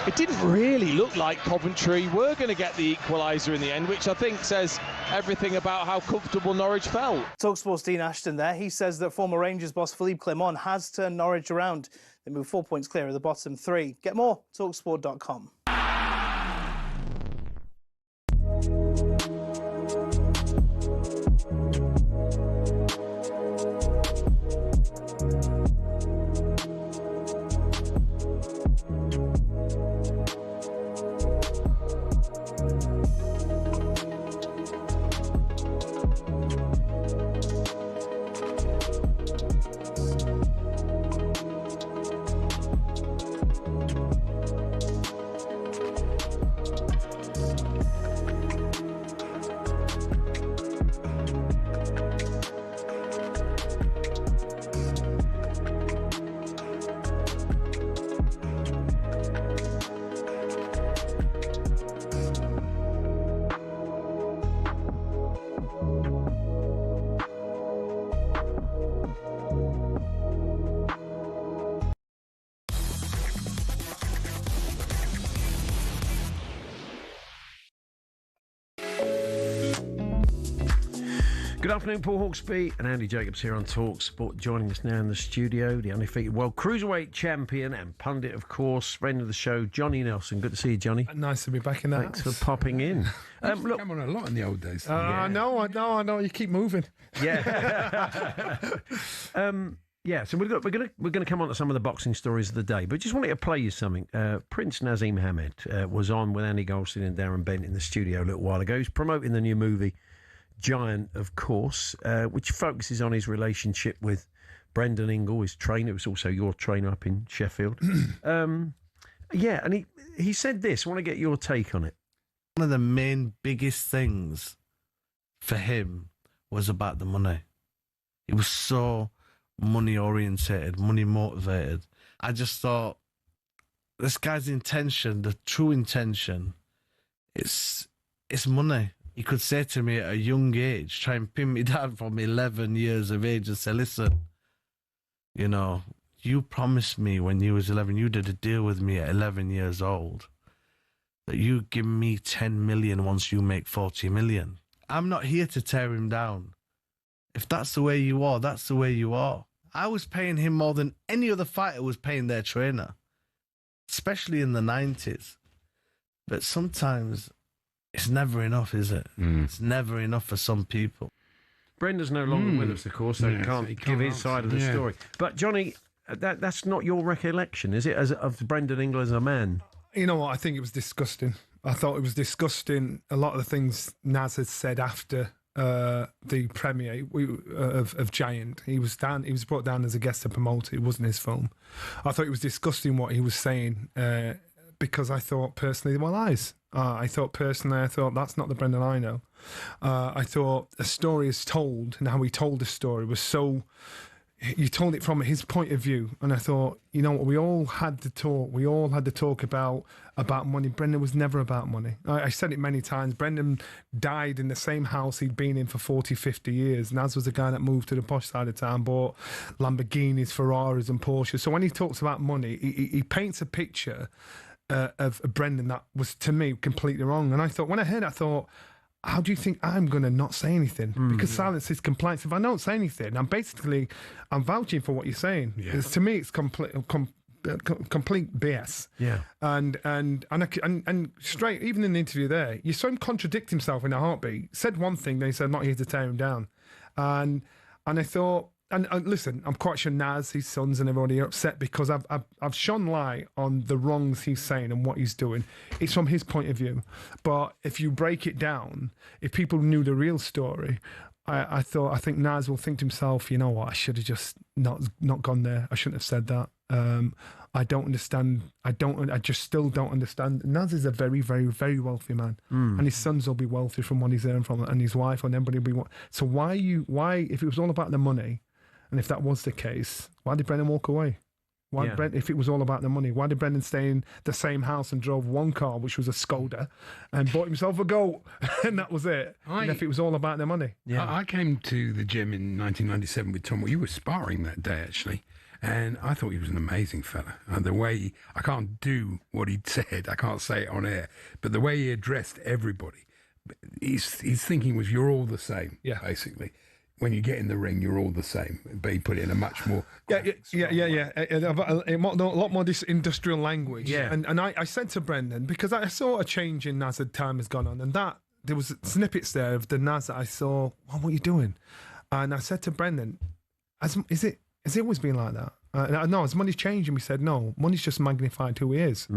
it didn't really look like Coventry were going to get the equaliser in the end, which I think says everything about how comfortable Norwich felt. talkSPORT's Dean Ashton there. He says that former Rangers boss Philippe Clement has turned Norwich around. They move 4 points clear of the bottom 3. Get more, talksport.com. Good afternoon, Paul Hawksbee and Andy Jacobs here on talkSPORT. Joining us now in the studio, the undefeated world cruiserweight champion and pundit, of course, friend of the show, Johnny Nelson. Good to see you, Johnny. Nice to be back in the Thanks house. for popping in. Look, come on a lot in the old days. I know. You keep moving. Yeah. Yeah, so we're going to come on to some of the boxing stories of the day, but just wanted to play you something. Prince Naseem Hamed was on with Andy Goldstein and Darren Bent in the studio a little while ago. He's promoting the new movie Giant, of course, which focuses on his relationship with Brendan Ingle, his trainer. It was also your trainer up in Sheffield. Yeah, and he said this. I want to get your take on it. One of the main biggest things for him was about the money. He was so money orientated, money motivated. I just thought this guy's intention, the true intention, it's money. He could say to me at a young age, try and pin me down from 11 years of age and say, listen, you know, you promised me when you was 11, you did a deal with me at 11 years old that you give me 10 million once you make 40 million. I'm not here to tear him down. If that's the way you are, that's the way you are. I was paying him more than any other fighter was paying their trainer, especially in the 90s. But sometimes it's never enough, is it? It's never enough for some people. Brenda's no longer with us, of course, so he can't give his side of the story. But, Johnny, that's not your recollection, is it, of Brendan Ingle as a man? You know what? I think it was disgusting. I thought it was disgusting. A lot of the things Naz had said after the premiere of Giant, he was brought down as a guest to promote it. It wasn't his film. I thought it was disgusting what he was saying because I thought personally they were lies. I thought that's not the Brendan I know. I thought a story is told and how he told the story was so. You told it from his point of view, and I thought, you know what, we all had to talk. We all had to talk about money. Brendan was never about money. I said it many times. Brendan died in the same house he'd been in for 40, 50 years. Naz was the guy that moved to the posh side of town, bought Lamborghinis, Ferraris and Porsches. So when he talks about money, he paints a picture of Brendan that was, to me, completely wrong. And I thought, when I heard it, I thought, how do you think I'm going to not say anything? Because silence is compliance. If I don't say anything, I'm vouching for what you're saying. Yeah. To me, it's complete BS. Yeah. And straight, even in the interview there, you saw him contradict himself in a heartbeat. Said one thing, then he said, I'm not here to tear him down. And I thought, and listen, I'm quite sure Naz, his sons and everybody are upset because I've shone light on the wrongs he's saying and what he's doing. It's from his point of view. But if you break it down, if people knew the real story, I think Naz will think to himself, you know what, I should have just not gone there. I shouldn't have said that. I don't understand. I just still don't understand. Naz is a very, very, very wealthy man, and his sons will be wealthy from what he's earned from it, and his wife and everybody will be. So why, if it was all about the money, and if that was the case, why did Brendan walk away? If it was all about the money, why did Brendan stay in the same house and drove one car, which was a Skoda, and bought himself a goat, and that was it? And if it was all about the money, I came to the gym in 1997 with Tom. Well, you were sparring that day actually, and I thought he was an amazing fella. And the way I can't do what he'd said, I can't say it on air, but the way he addressed everybody, his thinking was, "You're all the same." Yeah, basically. When you get in the ring, you're all the same, but he put it in a much more... A lot more this industrial language. Yeah. And I said to Brendan, because I saw a change in Naz as time has gone on, and that there was snippets there of the Naz that I saw, what are you doing? And I said to Brendan, is it always been like that? No, has money's changed? And we said, no, money's just magnified who he is.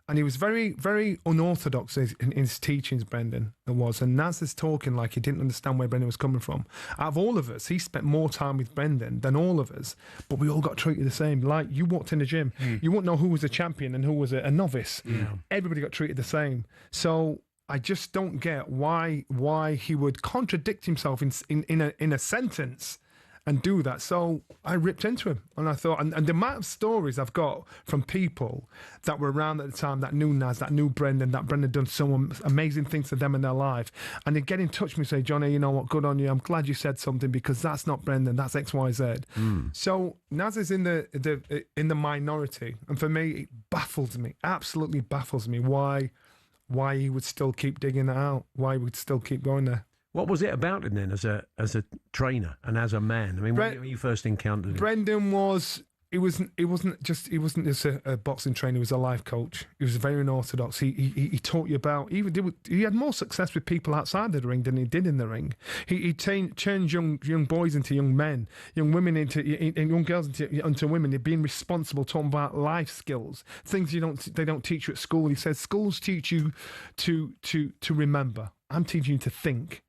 And he was very, very unorthodox in his teachings, Brendan, there was. And Naz is talking like he didn't understand where Brendan was coming from. Out of all of us, he spent more time with Brendan than all of us, but we all got treated the same. Like, you walked in the gym, you wouldn't know who was a champion and who was a novice. Everybody got treated the same. So I just don't get why he would contradict himself in a sentence and do that. So I ripped into him, and I thought, and the amount of stories I've got from people that were around at the time that knew Naz, that knew Brendan, that Brendan done some amazing things to them in their life, and they get in touch with me and say, Johnny, you know what, good on you, I'm glad you said something, because that's not Brendan, that's XYZ. So Naz is in the minority, and for me, it baffles me, absolutely baffles me why he would still keep digging that out, why he would still keep going there. What was it about him then, as a trainer and as a man? I mean, when you first encountered him, Brendan was. He wasn't just a boxing trainer. He was a life coach. He was very unorthodox. He taught you about. He had more success with people outside the ring than he did in the ring. He turned young boys into young men, young women into young girls into women. They're being responsible, talking about life skills, things they don't teach you at school. He says schools teach you to remember. I'm teaching you to think.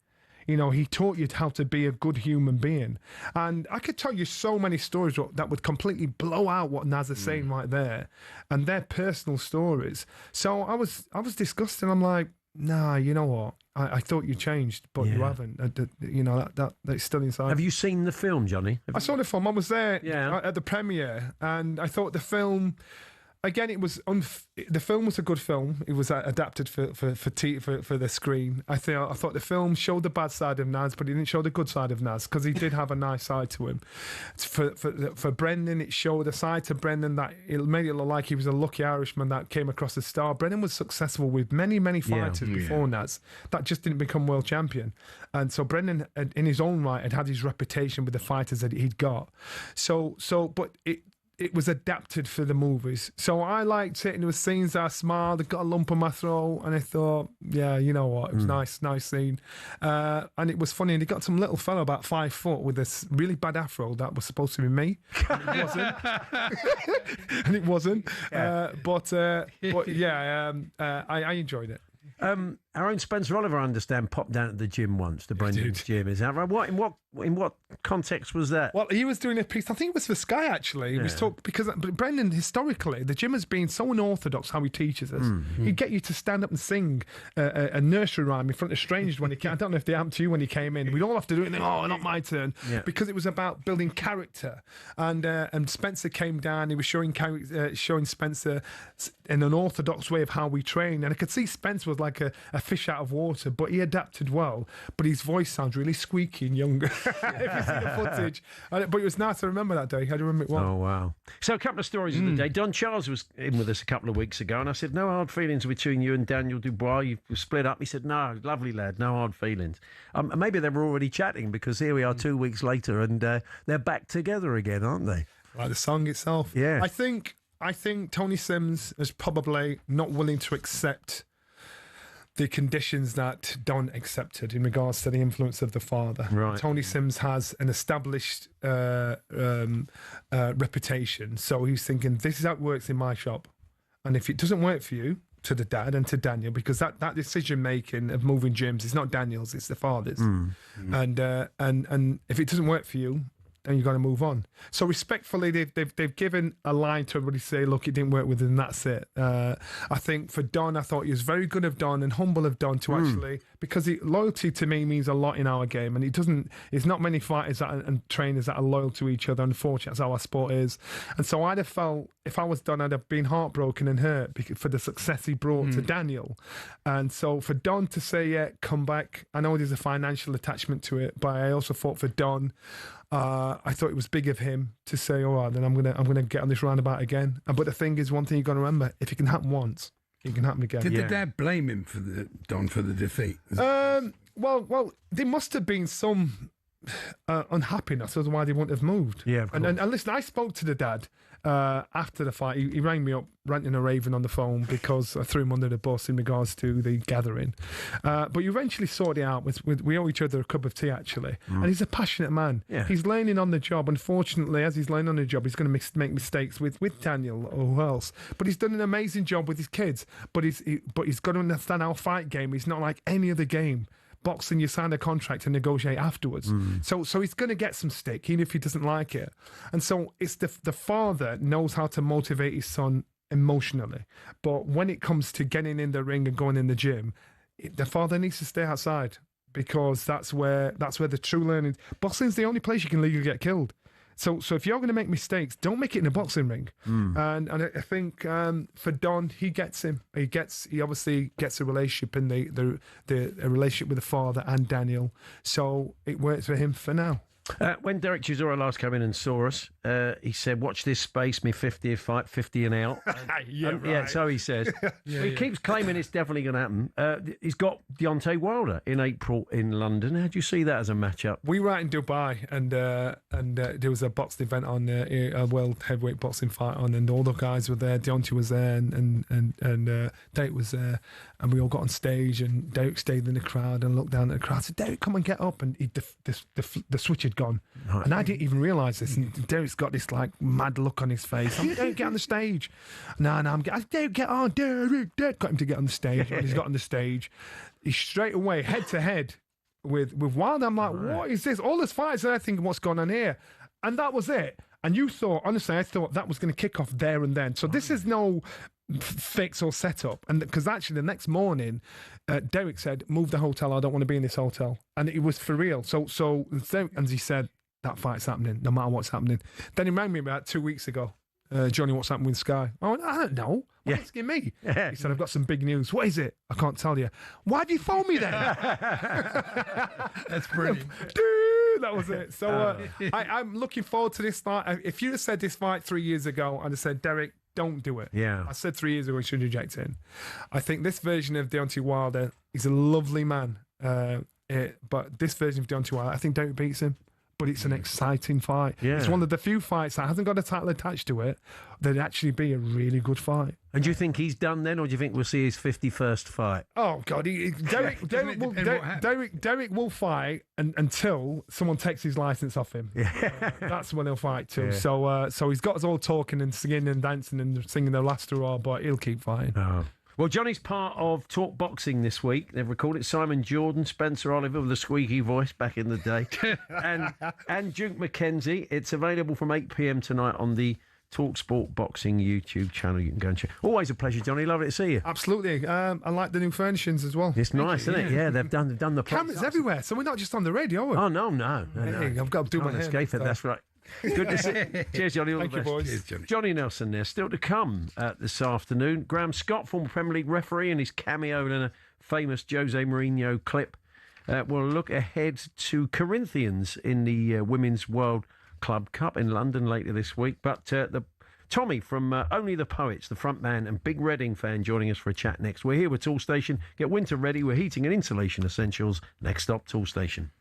You know, he taught you how to be a good human being. And I could tell you so many stories that would completely blow out what Naz is saying right there. And they're personal stories. So I was disgusted. I'm like, nah, you know what? I thought you changed, but you haven't. You know, that's still inside. Have you seen the film, Johnny? I saw the film. I was there at the premiere. And I thought the film... Again, it was the film was a good film. It was adapted for the screen. I thought the film showed the bad side of Naz, but it didn't show the good side of Naz because he did have a nice side to him. For Brendan, it showed a side to Brendan that it made it look like he was a lucky Irishman that came across the star. Brendan was successful with many fighters before Naz that just didn't become world champion, and so Brendan, in his own right, had his reputation with the fighters that he'd got. But it was adapted for the movies. So I liked it, and there was scenes that I smiled, I got a lump in my throat, and I thought, yeah, you know what, it was nice scene. And it was funny, and he got some little fellow about 5 foot with this really bad afro that was supposed to be me. And it wasn't. I enjoyed it. Our own Spencer Oliver, I understand, popped down at the gym once, to Brendan's gym. Is that right? In what context was that? Well, he was doing a piece, I think it was for Sky actually. He was talking, because Brendan, historically, the gym has been so unorthodox how he teaches us. He'd get you to stand up and sing a nursery rhyme in front of strangers when he came. I don't know if they happened to you when he came in. We'd all have to do it, and then, not my turn. Yeah. Because it was about building character. And Spencer came down, he was showing Spencer in an orthodox way of how we train. And I could see Spencer was like a fish out of water, but he adapted well. But his voice sounds really squeaky and younger. If you see the footage. But it was nice to remember that day. I remember it well. Oh, wow. So a couple of stories of the day. Don Charles was in with us a couple of weeks ago, and I said, no hard feelings between you and Daniel Dubois. You split up. He said, no, lovely lad, no hard feelings. Maybe they were already chatting, because here we are 2 weeks later, and they're back together again, aren't they? Like the song itself. Yeah. I think Tony Sims is probably not willing to accept the conditions that Don accepted in regards to the influence of the father. Right. Tony Sims has an established reputation, so he's thinking, this is how it works in my shop, and if it doesn't work for you, to the dad and to Daniel, because that decision making of moving gyms is not Daniel's, it's the father's, and if it doesn't work for you, and you've got to move on. So respectfully, they've given a line to everybody, say, look, it didn't work with him, and that's it. I think for Don, I thought he was very good of Don and humble of Don to actually, because loyalty to me means a lot in our game, and it's not many fighters and trainers that are loyal to each other. Unfortunately, that's how our sport is. And so I'd have felt, if I was Don, I'd have been heartbroken and hurt for the success he brought to Daniel. And so for Don to say, yeah, come back, I know there's a financial attachment to it, but I also thought for Don, I thought it was big of him to say, all right, then I'm gonna get on this roundabout again. But the thing is, one thing you've got to remember, if it can happen once, it can happen again. Did the dad blame him for the defeat? Well, there must have been some unhappiness, otherwise he wouldn't have moved. Yeah, of course. And listen, I spoke to the dad after the fight. He rang me up, ranting and raving on the phone because I threw him under the bus in regards to the gathering. But you eventually sorted it out. We owe each other a cup of tea, actually. And he's a passionate man. Yeah. He's learning on the job. Unfortunately, as he's learning on the job, he's going to make mistakes with Daniel or who else. But he's done an amazing job with his kids. But he's got to understand our fight game. It's not like any other game. Boxing, you sign a contract and negotiate afterwards. So he's going to get some stick, even if he doesn't like it. And so it's the father knows how to motivate his son emotionally. But when it comes to getting in the ring and going in the gym, the father needs to stay outside, because that's where the true learning. Boxing's the only place you can legally get killed. So if you're going to make mistakes, don't make it in a boxing ring. And I think for Don, he gets him. He obviously gets a relationship in the relationship with the father and Daniel. So it works for him for now. When Derek Chisora last came in and saw us, he said, "Watch this space, me 50th fight, 50 and out." Yeah, so he says. He keeps claiming it's definitely going to happen. He's got Deontay Wilder in April in London. How do you see that as a matchup? We were out in Dubai, and there was a boxing event on, a world heavyweight boxing fight on, and all the guys were there. Deontay was there, and Derek was there, and we all got on stage, and Derek stayed in the crowd and looked down at the crowd. I said, "Derek, come and get up," and the switch had gone, and I didn't even realise this. And Derek's got this like mad look on his face. I'm Derek, get on the stage. No, Derek, get on. Derek got him to get on the stage. When he's got on the stage, he's straight away head to head with Wilder. I'm like, what is this? All this fights, and I think, what's going on here? And that was it. And you thought, honestly, I thought that was going to kick off there and then. So this is no fix or setup. And because actually the next morning, Derek said, "Move the hotel. I don't want to be in this hotel." And it was for real. So and he said, "That fight's happening, no matter what's happening." Then he rang me about 2 weeks ago. "Johnny, what's happening with Sky?" I went, "I don't know. Why are you asking me?" He said, "I've got some big news." "What is it?" "I can't tell you." "Why have you phoned me then?" That's brilliant. Dude, that was it. So I'm looking forward to this fight. If you'd have said this fight 3 years ago, I'd have said, "Derek, don't do it." Yeah. I said 3 years ago he should reject it. I think this version of Deontay Wilder, he's a lovely man. But this version of Deontay Wilder, I think Derek beats him. But it's an exciting fight. Yeah. It's one of the few fights that hasn't got a title attached to it that'd actually be a really good fight. And do you think he's done then, or do you think we'll see his 51st fight? Oh, God. Derek will fight until someone takes his licence off him. That's when he'll fight too. Yeah. So he's got us all talking and singing and dancing and singing the last hurrah, but he'll keep fighting. Oh. Well, Johnny's part of Talk Boxing this week. They've recorded Simon Jordan, Spencer Oliver with a squeaky voice back in the day, and Duke McKenzie. It's available from 8 p.m. tonight on the talkSPORT Boxing YouTube channel. You can go and check. Always a pleasure, Johnny. Lovely to see you. Absolutely. I like the new furnishings as well. It's nice, isn't it? Yeah, they've done the cameras everywhere, so we're not just on the radio. Are we? Oh no. Hey, I've got to do my hair. Escape it. That's right. Good to see. Cheers, Johnny. All Thank the you, best. boys. Cheers, Johnny Nelson there. Still to come this afternoon. Graham Scott, former Premier League referee, and his cameo in a famous Jose Mourinho clip. We'll look ahead to Corinthians in the Women's World Club Cup in London later this week. But Tommy from Only the Poets, the front man and big Reading fan, joining us for a chat next. We're here with Tool Station. Get winter ready. We're heating and insulation essentials. Next stop, Tool Station.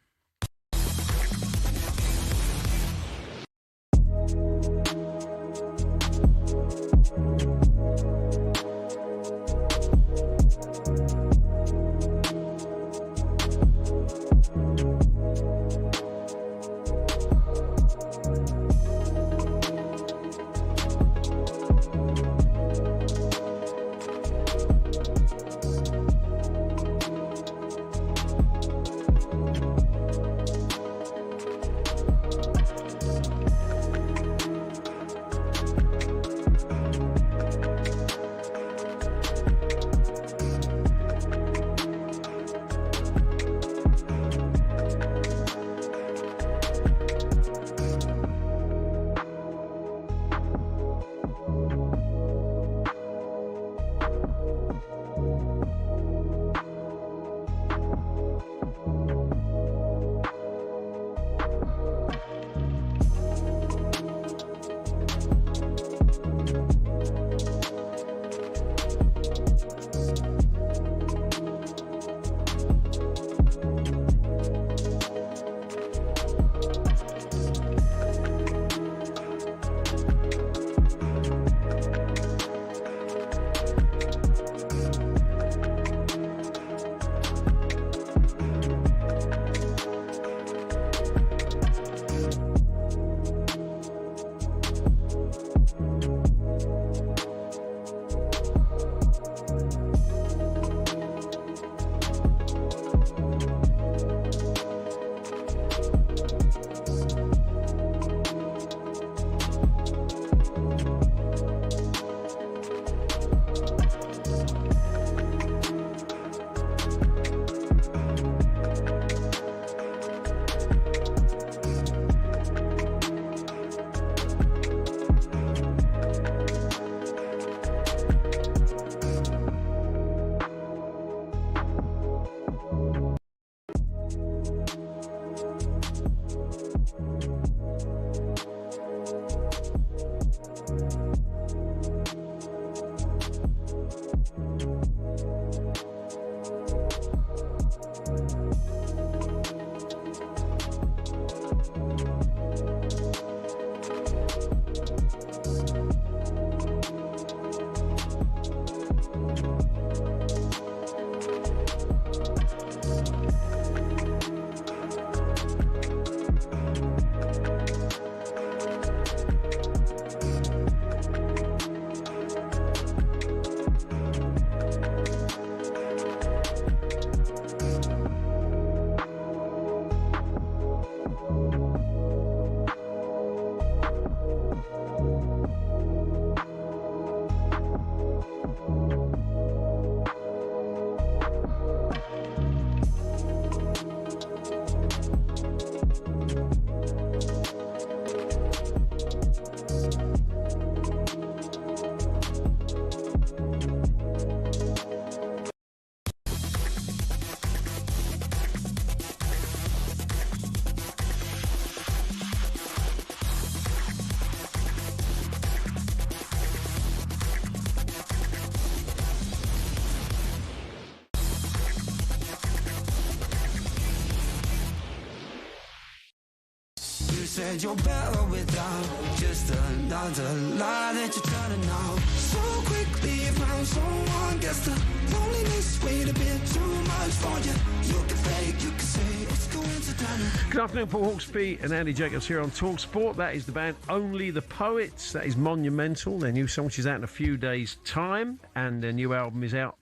said you're better without just another lie that you're telling now. So quickly you found someone. Guess the loneliness weighed a bit too much for you. You can fake, you can say it's coincidental. Good afternoon, Paul Hawksbee and Andy Jacobs here on talkSPORT. That is the band Only the Poets. That is Monumental. Their new song is out in a few days' time, and their new album is out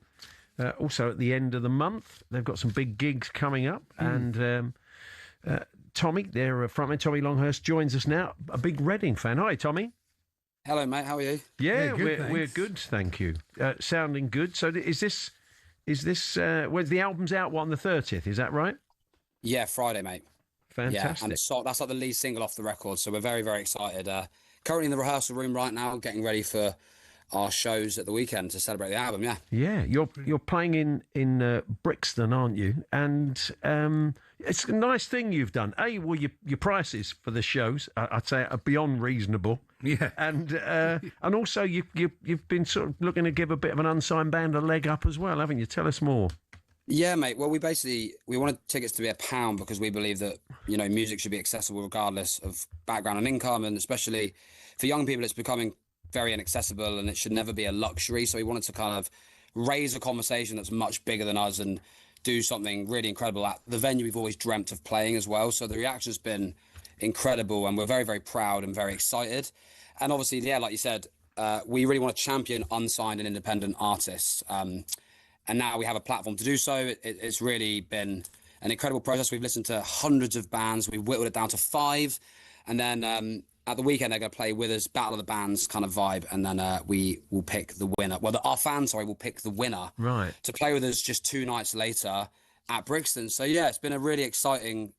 also at the end of the month. They've got some big gigs coming up, and Tommy, their frontman Tommy Longhurst, joins us now. A big Reading fan. Hi, Tommy. Hello, mate. How are you? Yeah, we're good, thank you. Sounding good. So is this? Well, the album's out on the 30th? Is that right? Yeah, Friday, mate. Fantastic. Yeah, and that's like the lead single off the record, so we're very, very excited. Currently in the rehearsal room right now, getting ready for our shows at the weekend to celebrate the album. Yeah. Yeah, you're playing in Brixton, aren't you? And it's a nice thing you've done. Well, your prices for the shows, I'd say, are beyond reasonable. Yeah. And also you've been sort of looking to give a bit of an unsigned band a leg up as well, haven't you? Tell us more. Yeah, mate. Well, we wanted tickets to be £1 because we believe that, music should be accessible regardless of background and income, and especially for young people, it's becoming very inaccessible and it should never be a luxury. So we wanted to kind of raise a conversation that's much bigger than us and do something really incredible at the venue we've always dreamt of playing as well. So the reaction's been incredible and we're very, very proud and very excited. And obviously, yeah, like you said, we really want to champion unsigned and independent artists. And now we have a platform to do so. It's really been an incredible process. We've listened to hundreds of bands. We've whittled it down to 5. And then at the weekend, they're going to play with us, Battle of the Bands kind of vibe. And then we will pick the winner. Well, our fans, will pick the winner to play with us just 2 nights later at Brixton. So, yeah, it's been a really exciting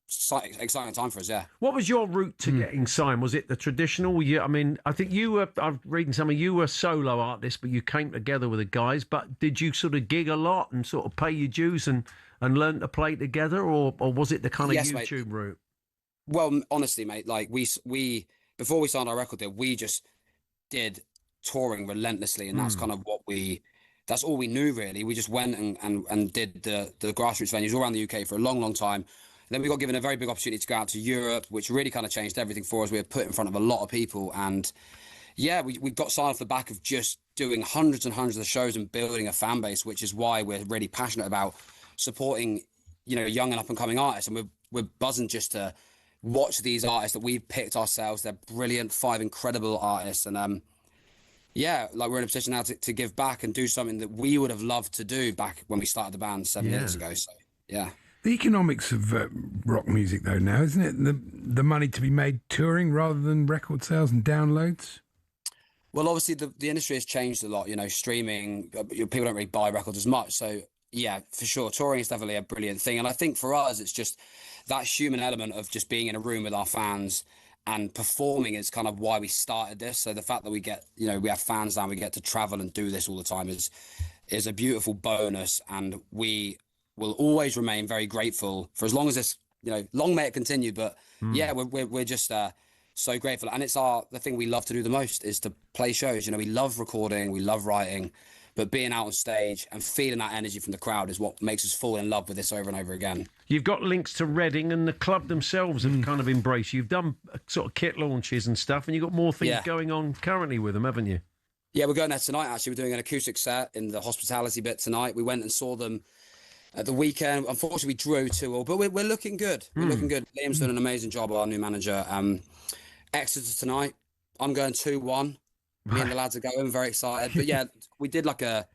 time for us, yeah. What was your route to getting signed? Was it the traditional? I think you were, I'm reading something, you were a solo artist, but you came together with the guys. But did you sort of gig a lot and sort of pay your dues and learn to play together? Or was it the kind of YouTube route? Well, honestly, mate, like we before we signed our record deal, we just did touring relentlessly. And that's kind of that's all we knew, really. We just went and did the grassroots venues all around the UK for a long, long time. Then we got given a very big opportunity to go out to Europe, which really kind of changed everything for us. We were put in front of a lot of people. And yeah, we got signed off the back of just doing hundreds and hundreds of shows and building a fan base, which is why we're really passionate about supporting, young and up and coming artists. And we're buzzing just to watch these artists that we've picked ourselves. They're brilliant, 5 incredible artists. And yeah, like we're in a position now to give back and do something that we would have loved to do back when we started the band 7 years ago. So, yeah. The economics of rock music, though, now, isn't it? The money to be made touring rather than record sales and downloads? Well, obviously, the industry has changed a lot. Streaming, people don't really buy records as much. So, yeah, for sure, touring is definitely a brilliant thing. And I think for us, it's just that human element of just being in a room with our fans and performing is kind of why we started this. So the fact that we get, we have fans now, we get to travel and do this all the time is a beautiful bonus. And we will always remain very grateful for as long as this, long may it continue. But yeah, we're just so grateful. And it's the thing we love to do the most is to play shows. We love recording, we love writing, but being out on stage and feeling that energy from the crowd is what makes us fall in love with this over and over again. You've got links to Reading, and the club themselves have kind of embraced you. You've done sort of kit launches and stuff, and you've got more things going on currently with them, haven't you? Yeah, we're going there tonight, actually. We're doing an acoustic set in the hospitality bit tonight. We went and saw them at the weekend. Unfortunately, we drew 2-2, but we're looking good. We're looking good. Liam's done an amazing job, our new manager. Exeter tonight. I'm going 2-1. Me and the lads are going, very excited. But yeah, we did like a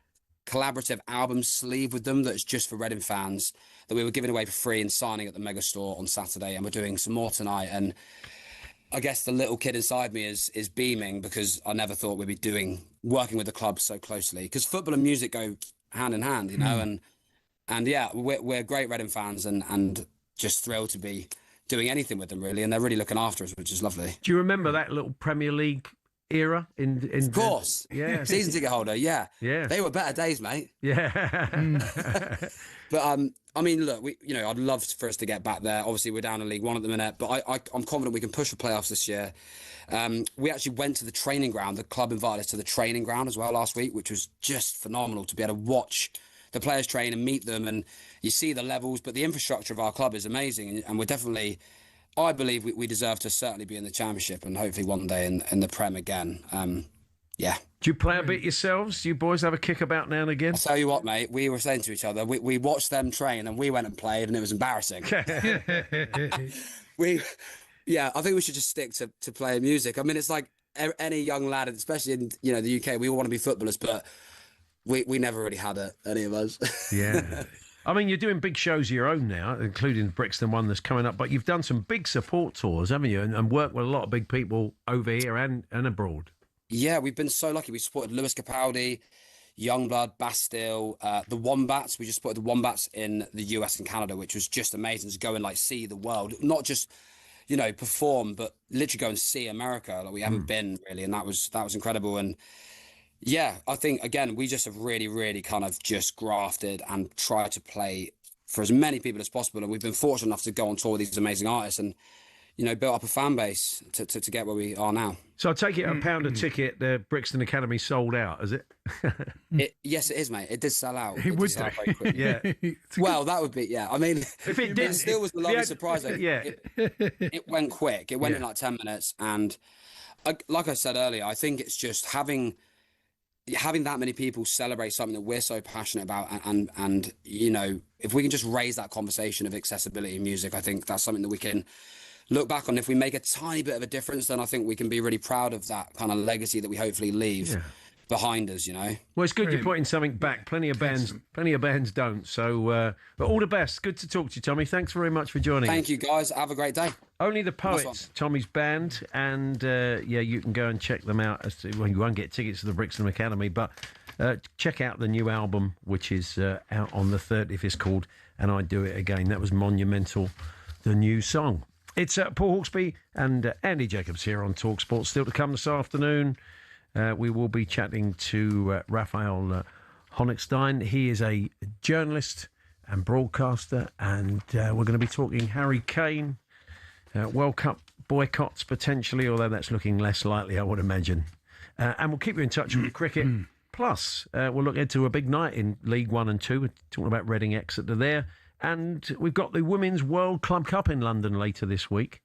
collaborative album sleeve with them that's just for Reading fans that we were giving away for free and signing at the Mega Store on Saturday. And we're doing some more tonight. And I guess the little kid inside me is beaming because I never thought we'd be working with the club so closely. Because football and music go hand in hand, And yeah, we're great Reading fans and just thrilled to be doing anything with them, really. And they're really looking after us, which is lovely. Do you remember that little Premier League era? Of course. Yeah. Season ticket holder, yeah. Yeah. They were better days, mate. Yeah. But, I mean, look, I'd love for us to get back there. Obviously, we're down in League One at the minute, but I'm confident we can push for playoffs this year. We actually went to the training ground. The club invited us to the training ground as well last week, which was just phenomenal to be able to watch the players train and meet them, and you see the levels. But the infrastructure of our club is amazing, and we're definitely I believe we deserve to certainly be in the Championship and hopefully one day in the Prem again. Yeah. Do you play a bit yourselves? Do you boys have a kick about now and again? I'll tell you what, mate, we were saying to each other, we watched them train and we went and played and it was embarrassing. I think we should just stick to playing music. I mean, it's like any young lad, especially in the UK, we all want to be footballers, but we never really had it, any of us. Yeah. I mean, you're doing big shows of your own now, including the Brixton one that's coming up, but you've done some big support tours, haven't you? And worked with a lot of big people over here and abroad. Yeah, we've been so lucky. We supported Lewis Capaldi, Youngblood, Bastille, the Wombats. We just supported the Wombats in the US and Canada, which was just amazing to go and see the world. Not just, perform, but literally go and see America. We haven't been really, and that was incredible. And yeah, I think, again, we just have really, really kind of just grafted and tried to play for as many people as possible. And we've been fortunate enough to go on tour with these amazing artists and, built up a fan base to get where we are now. So I take it £1 a ticket, the Brixton Academy sold out, is it? Yes, it is, mate. It did sell out. It would sell out very quickly. Yeah. Well, that would be, yeah. I mean, if it did, still was the lovely surprise. Yeah. It went quick. It went in 10 minutes. And like I said earlier, I think it's just having that many people celebrate something that we're so passionate about, and if we can just raise that conversation of accessibility in music, I think that's something that we can look back on. If we make a tiny bit of a difference, then I think we can be really proud of that kind of legacy that we hopefully leave behind us. Well, it's good you're putting something back. Plenty of bands don't. So, but all the best. Good to talk to you, Tommy. Thanks very much for joining us. Thank you, guys. Have a great day. Only the Poets, Tommy's band, and you can go and check them out. You won't get tickets to the Brixton Academy, but check out the new album, which is out on the 30th. It's called "And I Do It Again." That was monumental. The new song. It's Paul Hawksbee and Andy Jacobs here on talkSPORT. Still to come this afternoon. We will be chatting to Raphael Honigstein. He is a journalist and broadcaster, and we're going to be talking Harry Kane, World Cup boycotts potentially, although that's looking less likely, I would imagine. And we'll keep you in touch with cricket. Plus, we'll look into a big night in League 1 and 2. We're talking about Reading Exeter there. And we've got the Women's World Club Cup in London later this week.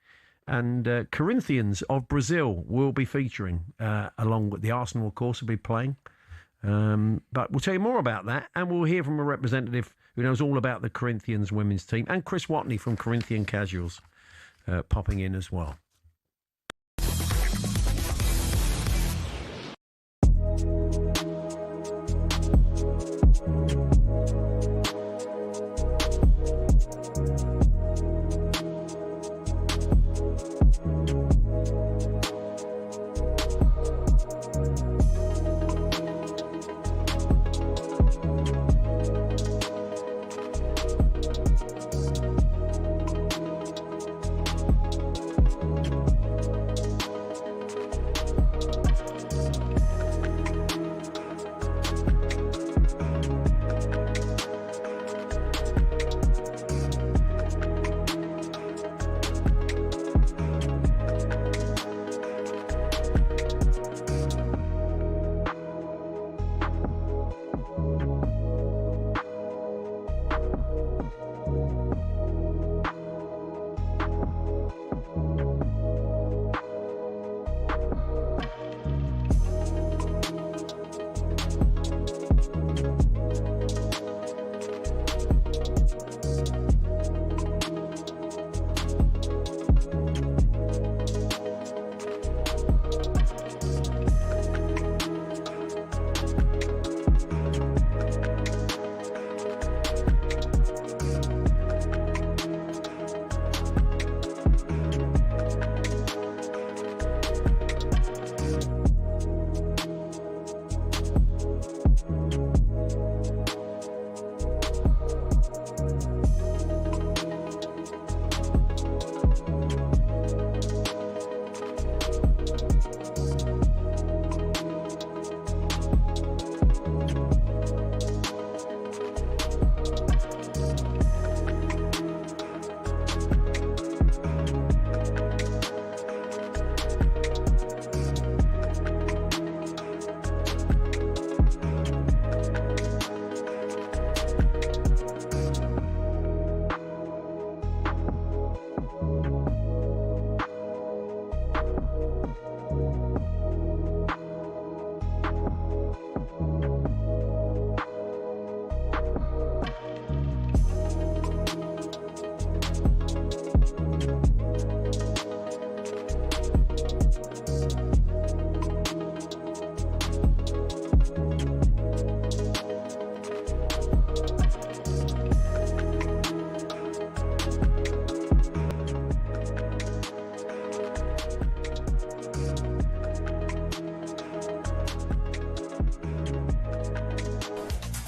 And Corinthians of Brazil will be featuring, along with the Arsenal, of course, will be playing. But we'll tell you more about that. And we'll hear from a representative who knows all about the Corinthians women's team. And Chris Watney from Corinthian Casuals popping in as well.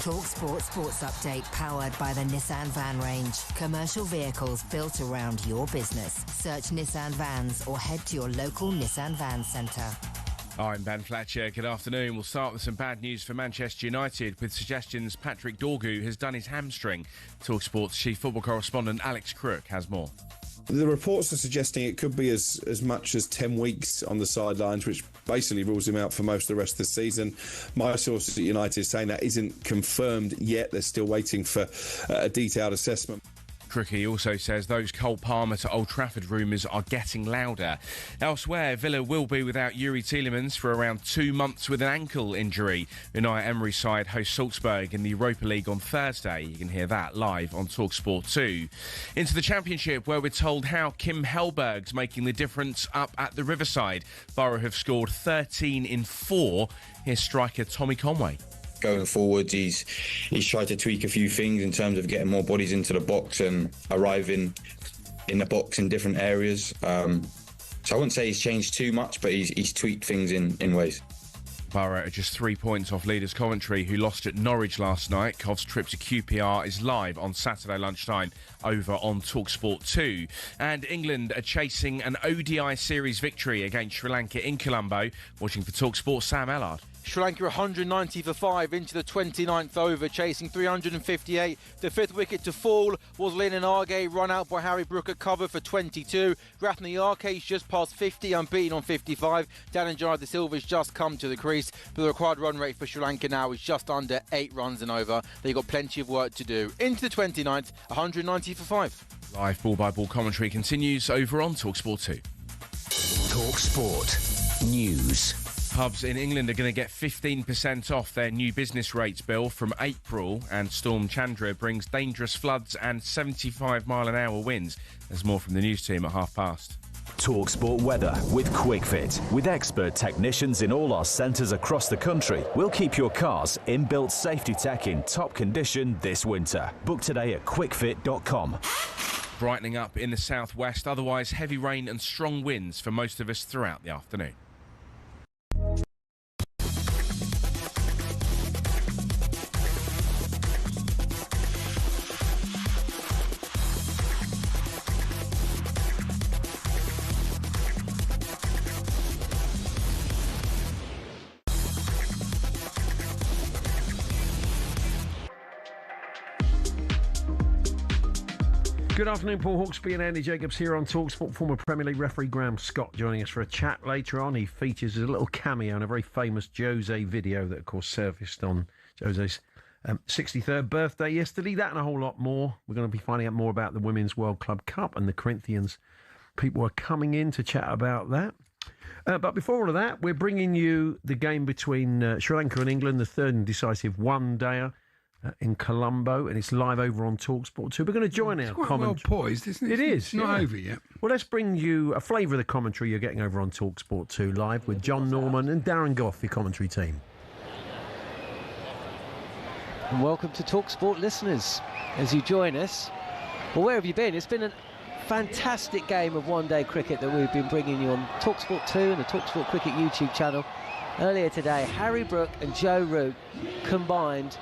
talkSPORT Sports Update powered by the Nissan Van Range. Commercial vehicles built around your business. Search Nissan Vans or head to your local Nissan Van Centre. I'm Ben Fletcher. Good afternoon. We'll start with some bad news for Manchester United with suggestions Patrick Dorgu has done his hamstring. talkSPORT's chief football correspondent Alex Crook has more. The reports are suggesting it could be as much as 10 weeks on the sidelines, which basically rules him out for most of the rest of the season. My sources at United saying that isn't confirmed yet. They're still waiting for a detailed assessment. Crookie also says those Cole Palmer to Old Trafford rumours are getting louder. Elsewhere, Villa will be without Yuri Tielemans for around 2 months with an ankle injury. Unai Emery's side host Salzburg in the Europa League on Thursday. You can hear that live on talkSPORT 2. Into the Championship, where we're told how Kim Hellberg's making the difference up at the Riverside. Borough have scored 13 in 4. Here's striker Tommy Conway. Going forward, he's tried to tweak a few things in terms of getting more bodies into the box and arriving in the box in different areas. So I wouldn't say he's changed too much, but he's tweaked things in ways. Borough are just 3 points off leaders Coventry, who lost at Norwich last night. Cov's trip to QPR is live on Saturday lunchtime over on talkSPORT 2. And England are chasing an ODI series victory against Sri Lanka in Colombo. Watching for talkSPORT, Sam Ellard. Sri Lanka 190 for 5 into the 29th over, chasing 358. The fifth wicket to fall was Lennon Arge, run out by Harry Brook at cover for 22. Rathnayarke's just past 50, unbeaten on 55. Dananjaya De Silva's just come to the crease, but the required run rate for Sri Lanka now is just under 8 runs and over. They've got plenty of work to do. Into the 29th, 190 for 5. Live ball-by-ball commentary continues over on talkSPORT 2. talkSPORT News. Pubs in England are going to get 15% off their new business rates bill from April, and Storm Chandra brings dangerous floods and 75-mile-an-hour winds. There's more from the news team at past. talkSPORT weather with QuickFit. With expert technicians in all our centres across the country, we'll keep your car's inbuilt safety tech in top condition this winter. Book today at quickfit.com. Brightening up in the southwest, otherwise heavy rain and strong winds for most of us throughout the afternoon. Good afternoon, Paul Hawksbee and Andy Jacobs here on talkSPORT. Former Premier League referee Graham Scott joining us for a chat later on. He features a little cameo in a very famous Jose video that, of course, surfaced on Jose's 63rd birthday yesterday. That and a whole lot more. We're going to be finding out more about the Women's World Club Cup and the Corinthians. People are coming in to chat about that. But before all of that, we're bringing you the game between Sri Lanka and England, the third and decisive one-dayer. In Colombo, and it's live over on talkSPORT 2. We're going to join our commentary. Well poised, isn't it? It is. It's not over yet. Well, let's bring you a flavour of the commentary you're getting over on talkSPORT 2 live with John Norman and Darren Gough, your commentary team. And welcome to talkSPORT listeners as you join us. Well, where have you been? It's been a fantastic game of one-day cricket that we've been bringing you on talkSPORT 2 and the talkSPORT Cricket YouTube channel. Earlier today, Harry Brook and Joe Root combined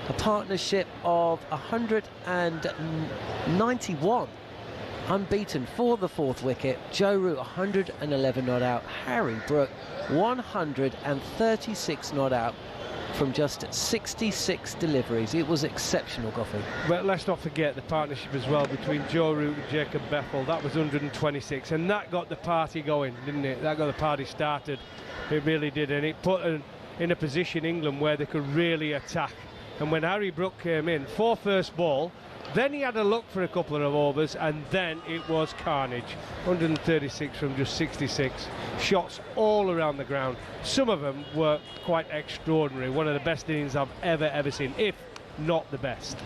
a partnership of 191, unbeaten for the fourth wicket. Joe Root 111 not out, Harry Brook 136 not out from just 66 deliveries. It was exceptional, Goffey. But let's not forget the partnership as well between Joe Root and Jacob Bethel. That was 126, and that got the party going, didn't it? That got the party started. It really did, and it put in a position England where they could really attack. And when Harry Brook came in for first ball, then he had a look for a couple of overs, and then it was carnage. 136 from just 66. Shots all around the ground. Some of them were quite extraordinary. One of the best innings I've ever seen, if not the best.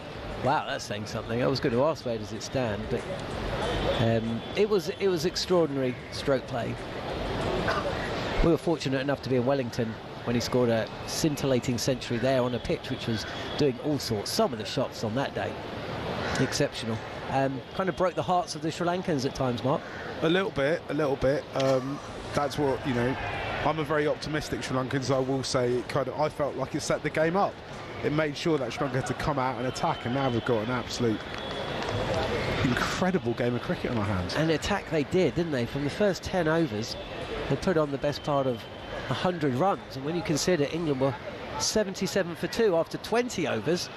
Wow, that's saying something. I was going to ask where does it stand, but it was extraordinary stroke play. We were fortunate enough to be in Wellington when he scored a scintillating century there on a pitch which was doing all sorts. Some of the shots on that day, exceptional. Kind of broke the hearts of the Sri Lankans at times, Mark. A little bit. That's what, you know, I'm a very optimistic Sri Lankan, so I will say I felt like it set the game up. it made sure that Sri Lanka had to come out and attack, and now we've got an absolute incredible game of cricket on our hands. And the attack they did, didn't they? From the first 10 overs, they put on the best part of 100 runs. And when you consider England were 77 for 2 after 20 overs,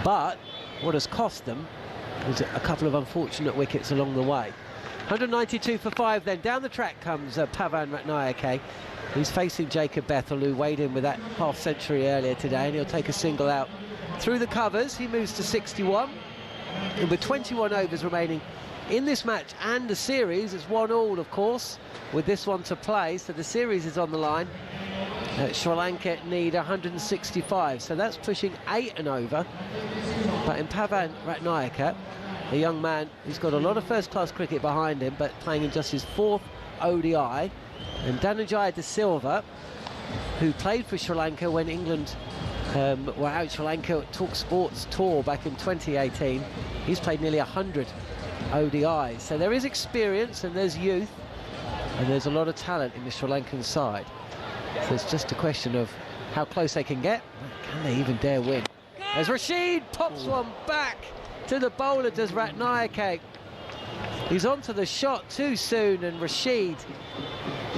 but what has cost them was a couple of unfortunate wickets along the way. 192 for 5 then. Down the track comes Pavan Ratnayake. He's facing Jacob Bethel, who weighed in with that half-century earlier today, and he'll take a single out through the covers. He moves to 61. And with 21 overs remaining in this match and the series, it's 1-1, of course, with this one to play, so the series is on the line. Sri Lanka need 165, so that's pushing 8 and over. But in Pavan Ratnayake, a young man who's got a lot of first-class cricket behind him, but playing in just his 4th ODI, and Dhananjaya De Silva, who played for Sri Lanka when England were out Sri Lanka talkSPORT's tour back in 2018. He's played nearly 100 ODIs, so there is experience and there's youth and there's a lot of talent in the Sri Lankan side. So it's just a question of how close they can get. Can they even dare win? As Rashid pops one back to the bowler, does Ratnayake. He's onto the shot too soon, and Rashid,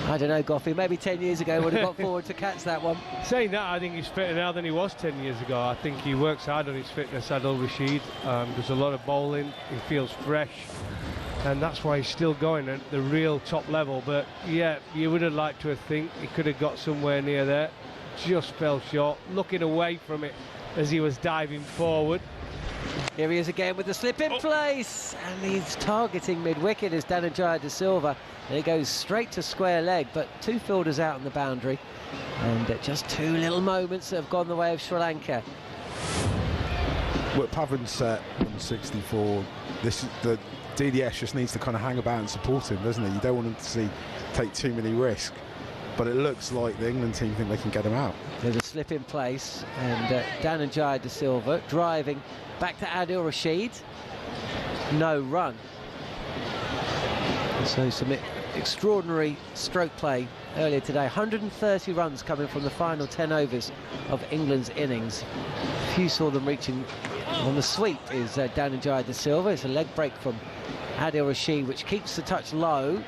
I don't know, Goughy, maybe 10 years ago would have got forward to catch that one. Saying that, I think he's fitter now than he was 10 years ago. I think he works hard on his fitness, Adil Rashid. There's a lot of bowling, he feels fresh, and that's why he's still going at the real top level. But yeah, you would have liked to have think he could have got somewhere near there. Just fell short, looking away from it as he was diving forward. Here he is again with the slip in place, and he's targeting mid-wicket as Dhananjaya De Silva, and he goes straight to square leg, but 2 fielders out on the boundary, and just 2 little moments that have gone the way of Sri Lanka. Well, Pavan's set 164. The DDS just needs to kind of hang about and support him, doesn't he? You don't want him to take too many risks, but it looks like the England team think they can get him out. There's a slip in place, and Dhananjaya De Silva driving back to Adil Rashid. No run. So some extraordinary stroke play earlier today. 130 runs coming from the final 10 overs of England's innings. Few saw them reaching on the sweep is Dhananjaya De Silva. It's a leg break from Adil Rashid, which keeps the touch low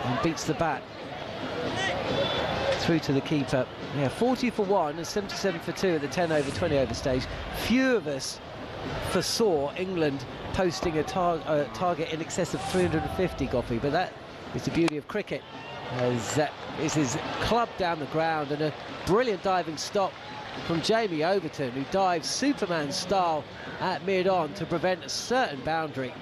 and beats the bat through to the keeper. Yeah, 40 for 1 and 77 for 2 at the 10 over 20 over stage. Few of us foresaw England posting a target in excess of 350, Goughy, but that is the beauty of cricket, as that is his club down the ground, and a brilliant diving stop from Jamie Overton, who dives Superman style at mid-on to prevent a certain boundary.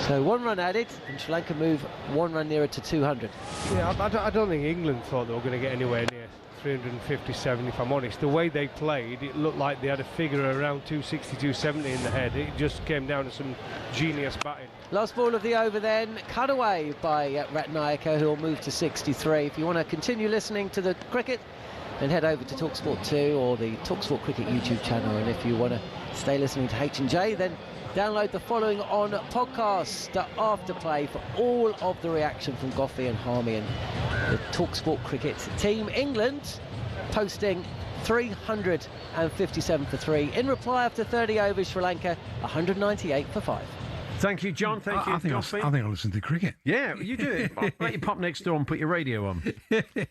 So 1 run added, and Sri Lanka move 1 run nearer to 200. Yeah, I don't think England thought they were going to get anywhere near 357, if I'm honest. The way they played, it looked like they had a figure around 260, 270 in the head. It just came down to some genius batting. Last ball of the over then, cut away by Ratnayake, who will move to 63. If you want to continue listening to the cricket, then head over to talkSPORT 2 or the talkSPORT Cricket YouTube channel. And if you want to stay listening to H&J, then download the following on podcast, the afterplay, for all of the reaction from Goughy and Harmy and the talkSPORT Cricket team. England posting 357 for 3. In reply, after 30 overs, Sri Lanka 198 for 5. Thank you, John. Thank you, Goughy. I think I'll listen to cricket. Yeah, you do it. I'll let you pop next door and put your radio on.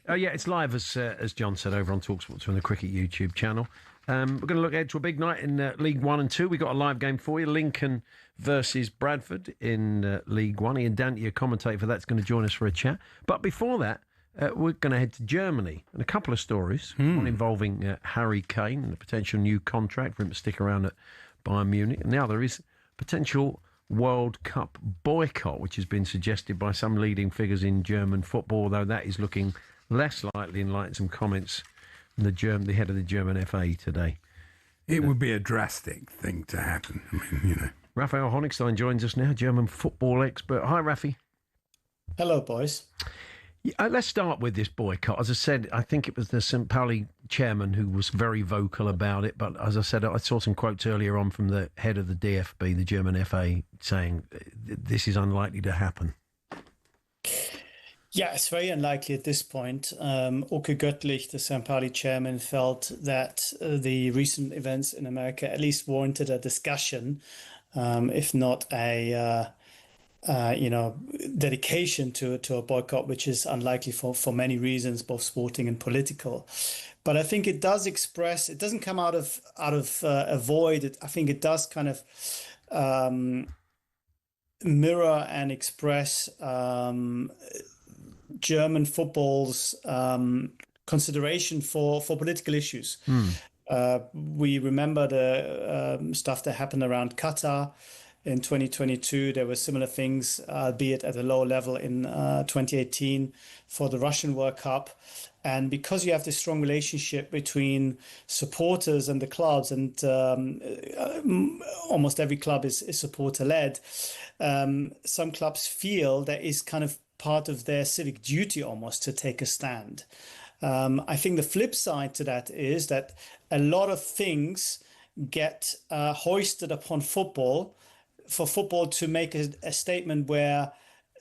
Oh, yeah, it's live, as John said, over on talkSPORT 2 on the Cricket YouTube channel. We're going to look ahead to a big night in League 1 and 2. We've got a live game for you. Lincoln versus Bradford in League 1. Ian Dante, your commentator for that's going to join us for a chat. But before that, we're going to head to Germany. And a couple of stories. One involving Harry Kane and a potential new contract for him to stick around at Bayern Munich. And the other is potential World Cup boycott, which has been suggested by some leading figures in German football, though that is looking less likely in light of some comments from the head of the German FA today. It would be a drastic thing to happen. I mean, you know. Raphael Honigstein joins us now, German football expert. Hi, Rafi. Hello, boys. Yeah, let's start with this boycott. As I said, I think it was the St. Pauli chairman who was very vocal about it. But as I said, I saw some quotes earlier on from the head of the DFB, the German FA, saying this is unlikely to happen. Yeah, it's very unlikely at this point. Uke Göttlich, the St. Pauli chairman, felt that the recent events in America at least warranted a discussion, if not a dedication to a boycott, which is unlikely for many reasons, both sporting and political. But I think it does express. It doesn't come out of a void. I think it does kind of mirror and express German football's consideration for political issues. We remember the stuff that happened around Qatar in 2022. There were similar things, albeit at a low level in 2018 for the Russian World Cup. And because you have this strong relationship between supporters and the clubs, and almost every club is supporter-led, some clubs feel that is kind of part of their civic duty almost to take a stand. I think the flip side to that is that a lot of things get hoisted upon football for football to make a statement where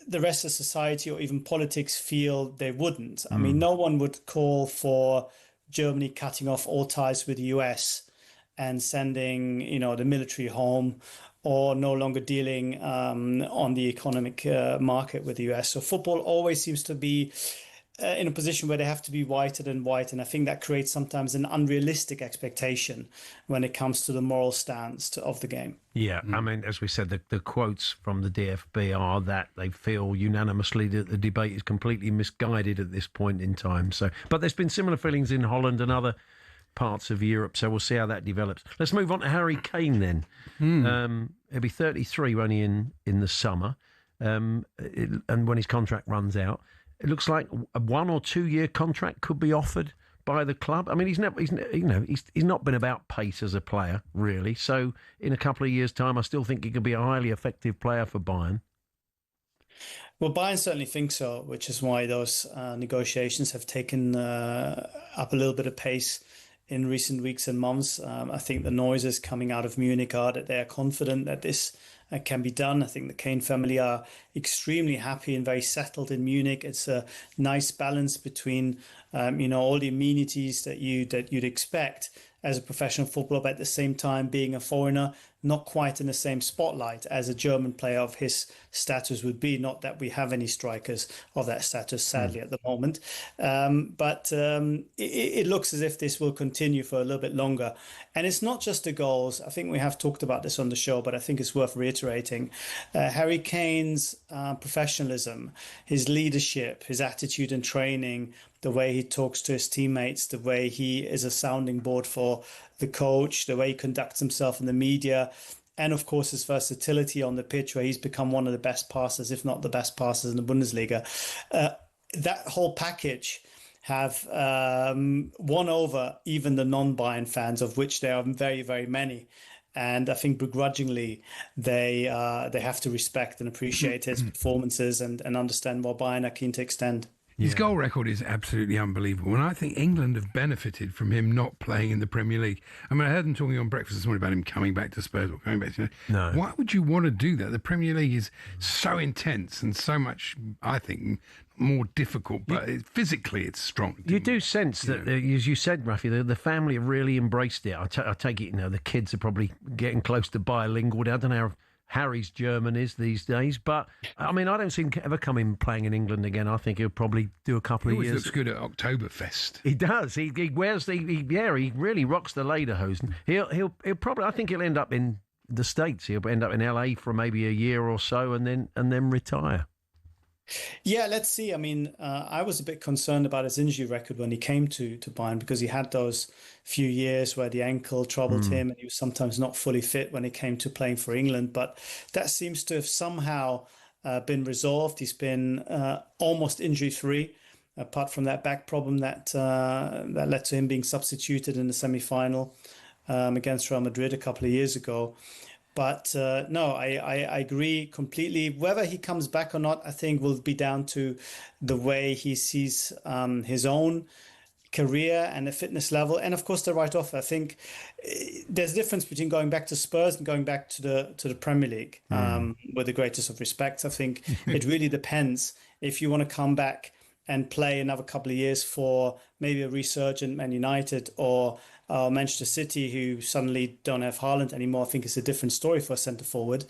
the rest of society or even politics feel they wouldn't. I mean, no one would call for Germany cutting off all ties with the US and sending, the military home, or no longer dealing on the economic market with the US. So football always seems to be in a position where they have to be whiter than white. And I think that creates sometimes an unrealistic expectation when it comes to the moral stance of the game. Yeah, I mean, as we said, the quotes from the DFB are that they feel unanimously that the debate is completely misguided at this point in time. So, but there's been similar feelings in Holland and other parts of Europe, so we'll see how that develops. Let's move on to Harry Kane then. He'll be 33 only in the summer, and when his contract runs out, it looks like a 1 or 2 year contract could be offered by the club. I mean, he's not been about pace as a player really. So in a couple of years' time, I still think he could be a highly effective player for Bayern. Well, Bayern certainly think so, which is why those negotiations have taken up a little bit of pace in recent weeks and months. I think the noises coming out of Munich are that they are confident that this can be done. I think the Kane family are extremely happy and very settled in Munich. It's a nice balance between, all the amenities that you'd expect as a professional footballer, but at the same time being a foreigner, not quite in the same spotlight as a German player of his status would be. Not that we have any strikers of that status, sadly, at the moment. But it looks as if this will continue for a little bit longer. And it's not just the goals. I think we have talked about this on the show, but I think it's worth reiterating. Harry Kane's professionalism, his leadership, his attitude and training, the way he talks to his teammates, the way he is a sounding board for the coach, the way he conducts himself in the media, and of course his versatility on the pitch, where he's become one of the best passers, if not the best passers in the Bundesliga. That whole package have won over even the non-Bayern fans, of which there are very, very many. And I think begrudgingly they have to respect and appreciate his performances and understand what Bayern are keen to extend. His goal record is absolutely unbelievable, and I think England have benefited from him not playing in the Premier League. I mean, I heard them talking on breakfast this morning about him coming back to Spurs or coming back to... No. Why would you want to do that? The Premier League is so intense and so much, I think, more difficult, but physically it's strong. You do sense that, as you said, Rafi, the family have really embraced it. I take it, the kids are probably getting close to bilingual. I don't know how Harry's German is these days, but I mean, I don't see him ever coming playing in England again. I think he'll probably do a couple of years. He always looks good at Oktoberfest. He does. He wears he really rocks the lederhosen. He'll probably, I think he'll end up in the States. He'll end up in LA for maybe a year or so, and then retire. Yeah, let's see. I mean, I was a bit concerned about his injury record when he came to Bayern, because he had those few years where the ankle troubled him and he was sometimes not fully fit when it came to playing for England. But that seems to have somehow been resolved. He's been almost injury-free, apart from that back problem that led to him being substituted in the semi-final against Real Madrid a couple of years ago. But no, I agree completely. Whether he comes back or not, I think will be down to the way he sees his own career and the fitness level, and of course the right offer. I think there's a difference between going back to Spurs and going back to the Premier League. With the greatest of respect, I think it really depends if you want to come back and play another couple of years for maybe a resurgent Man United or Manchester City, who suddenly don't have Haaland anymore, I think it's a different story for a centre forward,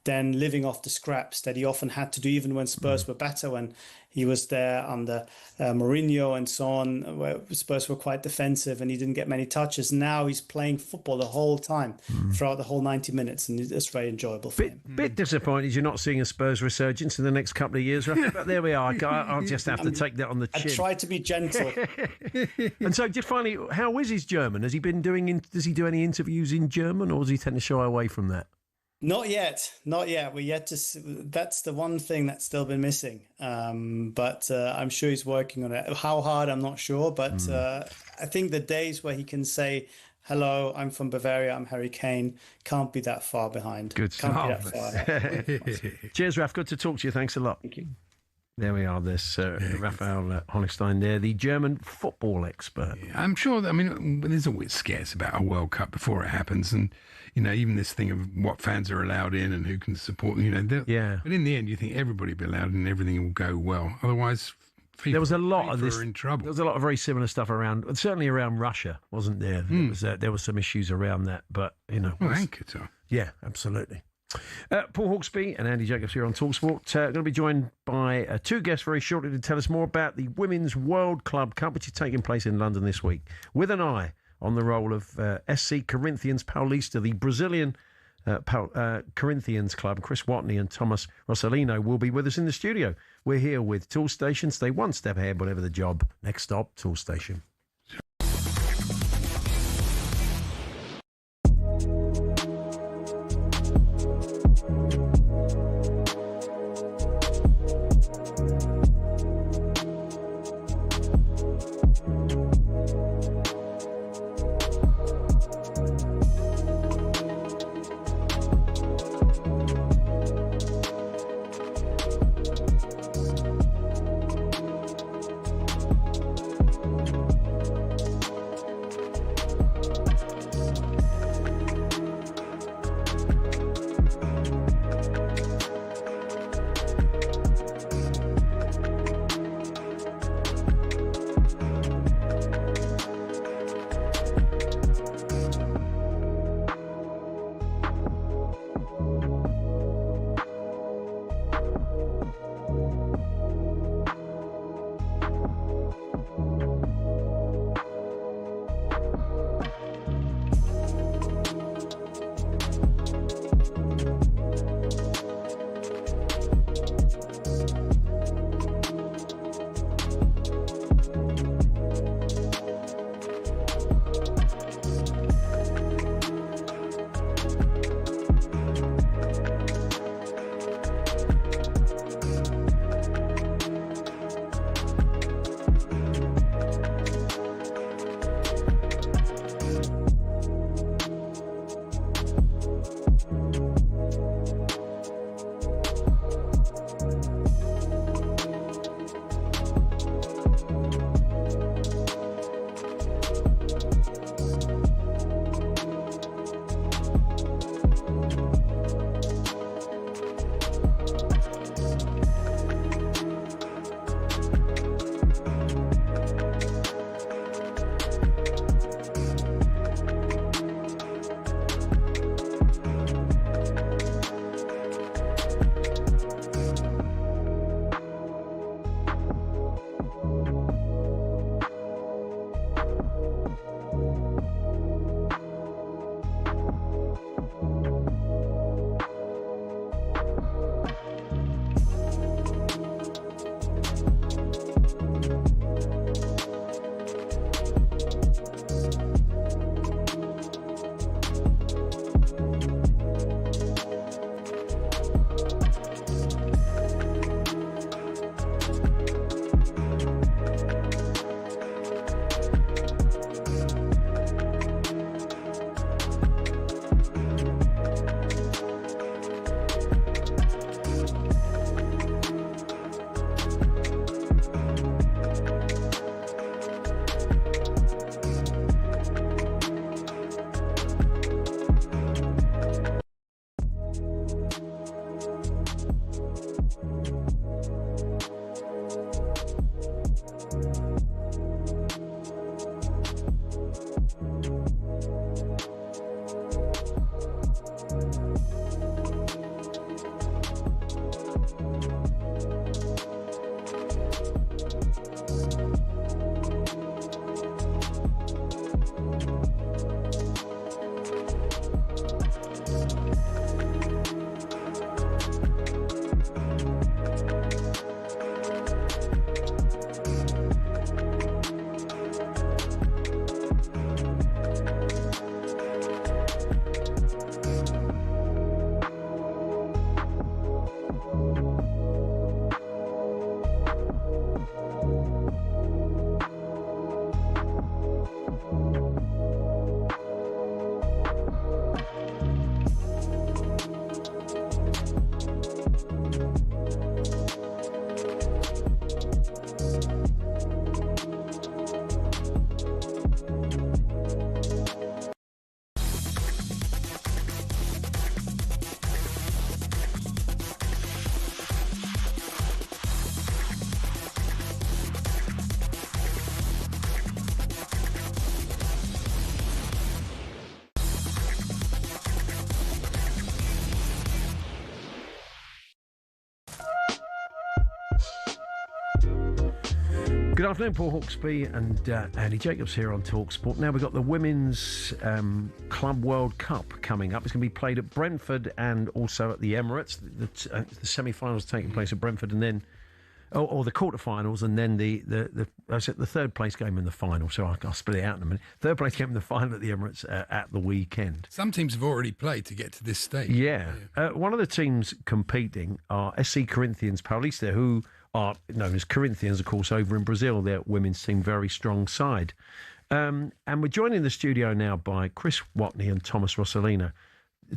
than living off the scraps that he often had to do, even when Spurs were better, when he was there under Mourinho and so on, where Spurs were quite defensive and he didn't get many touches. Now he's playing football the whole time, throughout the whole 90 minutes, and it's very enjoyable for him. Bit disappointed you're not seeing a Spurs resurgence in the next couple of years, Rafa, but there we are. I'll just have to take that on the chin. I try to be gentle. And so, just finally, how is his German? Has he been doing? Does he do any interviews in German, or does he tend to shy away from that? Not yet. We're yet to see. That's the one thing that's still been missing. But I'm sure he's working on it. How hard, I'm not sure. But I think the days where he can say, "Hello, I'm from Bavaria, I'm Harry Kane," can't be that far behind. Good stuff. Cheers, Raf. Good to talk to you. Thanks a lot. Thank you. There we are. There's Raphael Honigstein there, the German football expert. Yeah, I'm sure that, there's always scares about a World Cup before it happens. And, even this thing of what fans are allowed in and who can support, yeah. But in the end, you think everybody will be allowed in and everything will go well. Otherwise, there was a lot of this. In trouble. There was a lot of very similar stuff around, certainly around Russia, wasn't there? There was some issues around that, but, and Qatar. Yeah, absolutely. Paul Hawksbee and Andy Jacobs here on talkSPORT. Going to be joined by two guests very shortly to tell us more about the Women's World Club Cup, which is taking place in London this week, with an eye on the role of SC Corinthians Paulista, the Brazilian Corinthians club. Chris Watney and Thomas Rossellino will be with us in the studio. We're here with Tool Station. Stay one step ahead, whatever the job. Next stop, Tool Station. Good afternoon, Paul Hawksbee and Andy Jacobs here on talkSPORT. Now we've got the Women's Club World Cup coming up. It's going to be played at Brentford and also at the Emirates. The semi-finals taking place at Brentford and then... Or the quarterfinals, and then the third place game in the final. So I'll split it out in a minute. Third place game in the final at the Emirates at the weekend. Some teams have already played to get to this stage. Yeah. One of the teams competing are SC Corinthians Paulista, who are known as Corinthians, of course, over in Brazil. Their women's team, very strong side. And we're joined in the studio now by Chris Watney and Thomas Rossolino.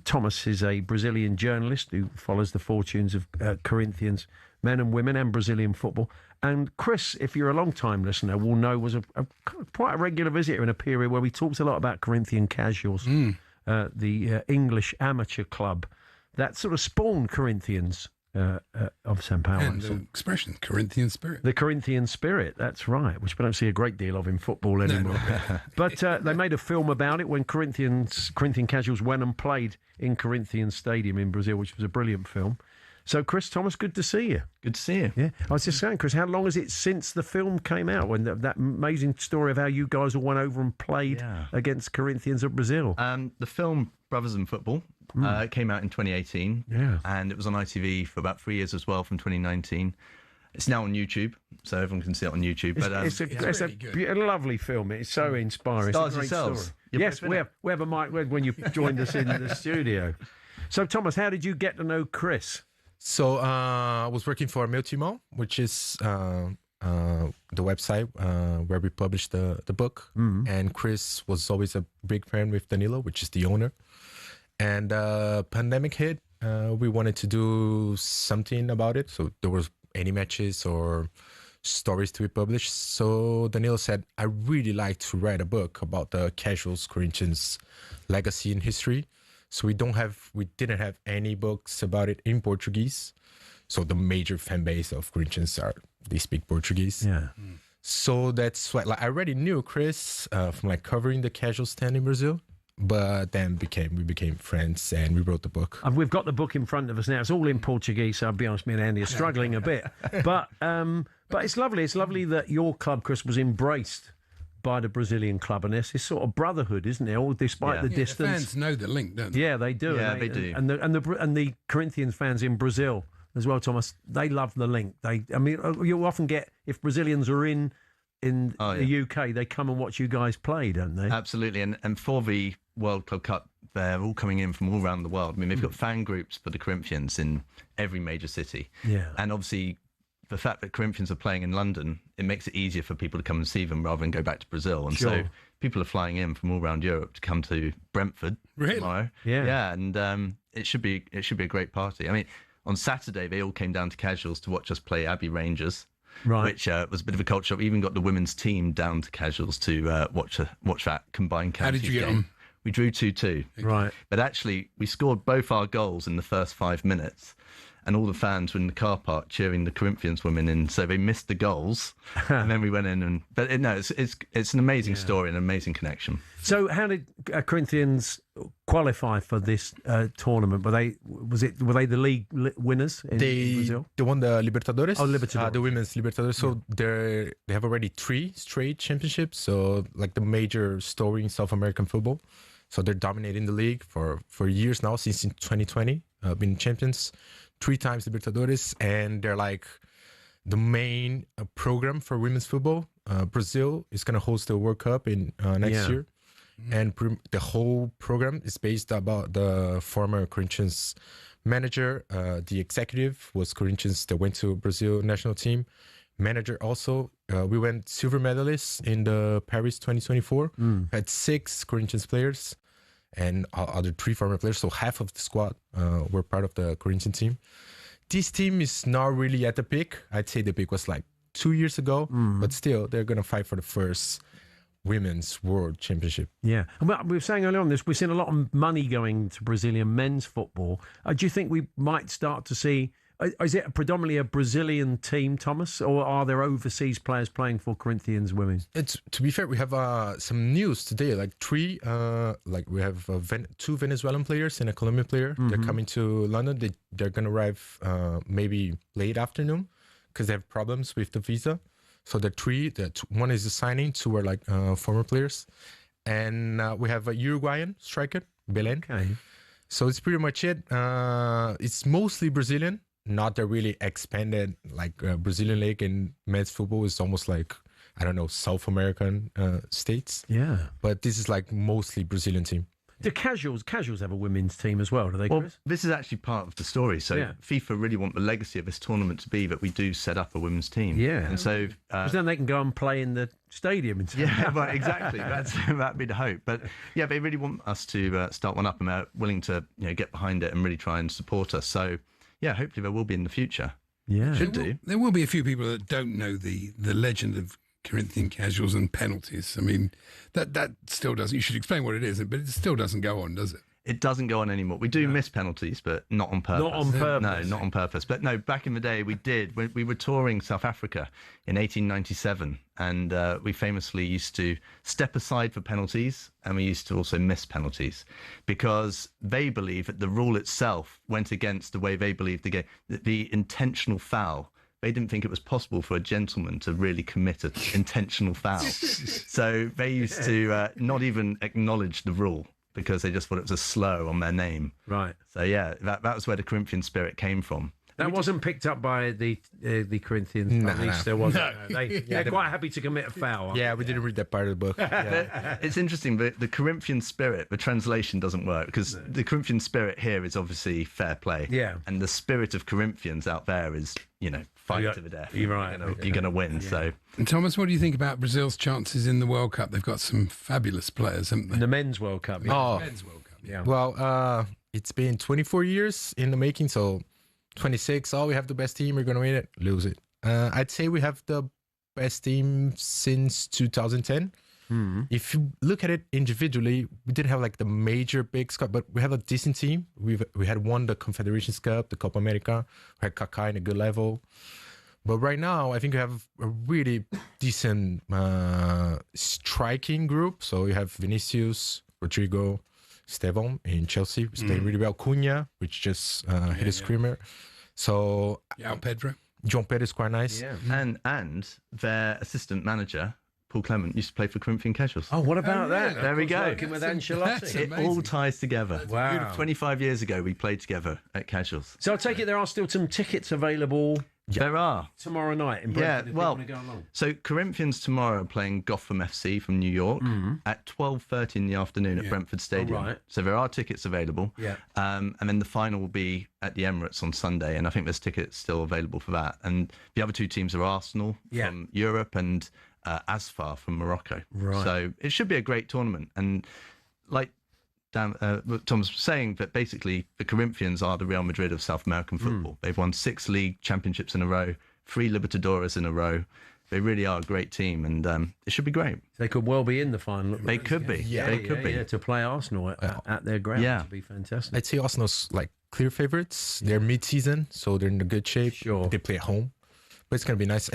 Thomas is a Brazilian journalist who follows the fortunes of Corinthians men and women and Brazilian football. And Chris, if you're a long-time listener, will know was quite a regular visitor in a period where we talked a lot about Corinthian Casuals, the English amateur club that sort of spawned Corinthians of St. Paulo. And the expression, Corinthian spirit. The Corinthian spirit, that's right, which we don't see a great deal of in football anymore. No. But they made a film about it when Corinthian Casuals went and played in Corinthians Stadium in Brazil, which was a brilliant film. So, Chris, Thomas, good to see you. Good to see you. Yeah, I was just saying, Chris, how long is it since the film came out? When that amazing story of how you guys all went over and played against Corinthians of Brazil. The film Brothers in Football came out in 2018. Yeah, and it was on ITV for about 3 years as well, from 2019. It's now on YouTube, so everyone can see it on YouTube. It's a lovely film. It's so inspiring. Stars it's a great yourselves. Story. Yes, we have a mic when you joined us in the studio. So, Thomas, how did you get to know Chris? So I was working for Multimall, which is the website where we published the book. And Chris was always a big fan with Danilo, which is the owner. And pandemic hit. We wanted to do something about it. So there was any matches or stories to be published. So Danilo said, I really like to write a book about the Casuals Corinthians legacy and history. So we didn't have any books about it in Portuguese. So the major fan base of Corinthians they speak Portuguese. Yeah. So that's why, I already knew Chris from covering the casual stand in Brazil, but then we became friends and we wrote the book. And we've got the book in front of us now. It's all in Portuguese. So I'll be honest, me and Andy are struggling a bit, but it's lovely. It's lovely that your club, Chris, was embraced by the Brazilian club, and it's sort of brotherhood, isn't it? All despite the distance. The fans know the link, don't they? Yeah, they do. Yeah, they do. And the Corinthians fans in Brazil as well, Thomas. They love the link. You'll often get, if Brazilians are in the UK, they come and watch you guys play, don't they? Absolutely. And for the World Club Cup, they're all coming in from all around the world. I mean, they've got fan groups for the Corinthians in every major city. Yeah. And obviously, the fact that Corinthians are playing in London, it makes it easier for people to come and see them rather than go back to Brazil. And so people are flying in from all around Europe to come to Brentford tomorrow. Yeah. And it should be a great party. I mean, on Saturday they all came down to Casuals to watch us play Abbey Rangers, which was a bit of a culture shock. We even got the women's team down to Casuals to watch that combined county. How did you get on? We drew 2-2. Right. But actually, we scored both our goals in the first 5 minutes. And all the fans were in the car park cheering the Corinthians women in, so they missed the goals, and then we went in. It's an amazing story, an amazing connection. So, how did Corinthians qualify for this tournament? Were they the league winners in Brazil? They won the Libertadores. Oh, Libertadores. The women's Libertadores. So they have already 3 straight championships. So the major story in South American football. So they're dominating the league for years now, since in 2020, been champions 3 times Libertadores, and they're the main program for women's football. Brazil is going to host the World Cup in next year, and the whole program is based about the former Corinthians manager. The executive was Corinthians that went to Brazil national team. Manager also, we went silver medalists in the Paris 2024. Had 6 Corinthians players and other 3 former players, so half of the squad were part of the Corinthians team. This team is not really at the peak. I'd say the peak was 2 years ago, but still, they're going to fight for the first Women's World Championship. Yeah. And we were saying earlier on this, we've seen a lot of money going to Brazilian men's football. Do you think we might start to see... Is it predominantly a Brazilian team, Thomas, or are there overseas players playing for Corinthians women? To be fair, we have some news today. We have 2 Venezuelan players and a Colombian player. They're coming to London. They're going to arrive maybe late afternoon because they have problems with the visa. So the three, one is the signing, two are like former players. And we have a Uruguayan striker, Belen. Okay. So it's pretty much it. It's mostly Brazilian, not the really expanded like Brazilian league in men's football. It's almost like, I don't know, South American states. Yeah. But this is like mostly Brazilian team. Do casuals have a women's team as well, do they, Well, Chris? this is actually part of the story. So Yeah. FIFA really want the legacy of this tournament to be that we do set up a women's team. Yeah. And so... Because then they can go and play in the stadium. Yeah, right, exactly. That'd be the hope. But yeah, they really want us to start one up, and they're willing to get behind it and really try and support us. So yeah, hopefully there will be in the future. Yeah. Should do. There will be a few people that don't know the legend of Corinthian casuals and penalties. I mean, that still doesn't... You should explain what it is, but it still doesn't go on, does it? It doesn't go on anymore. We do miss penalties, but not on purpose. Not on purpose. No, not on purpose. But no, back in the day, we did. We were touring South Africa in 1897, and we famously used to step aside for penalties, and we used to also miss penalties, because they believe that the rule itself went against the way they believed the game. The intentional foul. They didn't think it was possible for a gentleman to really commit an intentional foul. So they used to not even acknowledge the rule, because they just thought it was a slur on their name. Right. So yeah, that was where the Corinthian spirit came from. That wasn't picked up by the Corinthians. No, at least there wasn't. They're quite happy to commit a foul. Yeah, we didn't read that part of the book. It's interesting, but the Corinthian spirit, the translation doesn't work, because the Corinthian spirit here is obviously fair play. Yeah. And the spirit of Corinthians out there is, fight to the death. You're right. You're going to win. Yeah. So. And Thomas, what do you think about Brazil's chances in the World Cup? They've got some fabulous players, haven't they? The Men's World Cup. Yeah. Oh, Men's World Cup. Yeah. Well, it's been 24 years in the making, so 26. We have the best team. We're going to win it, lose it. I'd say we have the best team since 2010. Mm-hmm. If you look at it individually, we didn't have like the major big squad, but we have a decent team. We had won the Confederations Cup, the Copa America. We had Kaká in a good level. But right now, I think we have a really decent striking group. So you have Vinicius, Rodrigo, Estevão in Chelsea, who's playing really well. Cunha, which just hit a screamer. So Pedro. João Pedro is quite nice. Yeah. And their assistant manager, Paul Clement, used to play for Corinthian Casuals. Oh, what about that? There we go. Working with Ancelotti. It all ties together. Wow. 25 years ago, we played together at Casuals. So I take it there are still some tickets available. There are. Tomorrow night in Brentford, if well, people want to go along. So Corinthians tomorrow are playing Gotham FC from New York at 12:30 in the afternoon at Brentford Stadium. Oh, right. So there are tickets available. Yeah. And then the final will be at the Emirates on Sunday, and I think there's tickets still available for that. And the other two teams are Arsenal from Europe and Asfar from Morocco. Right. So it should be a great tournament. And like Tom was saying, that basically the Corinthians are the Real Madrid of South American football. They've won 6 league championships in a row, 3 Libertadores in a row. They really are a great team, and it should be great. They could well be in the final. They could be. They could be. Yeah, to play Arsenal at their ground. Yeah. Would be fantastic. I'd say Arsenal's like clear favourites. They're mid-season, so they're in a good shape. Sure. They play at home. But it's going to be nice.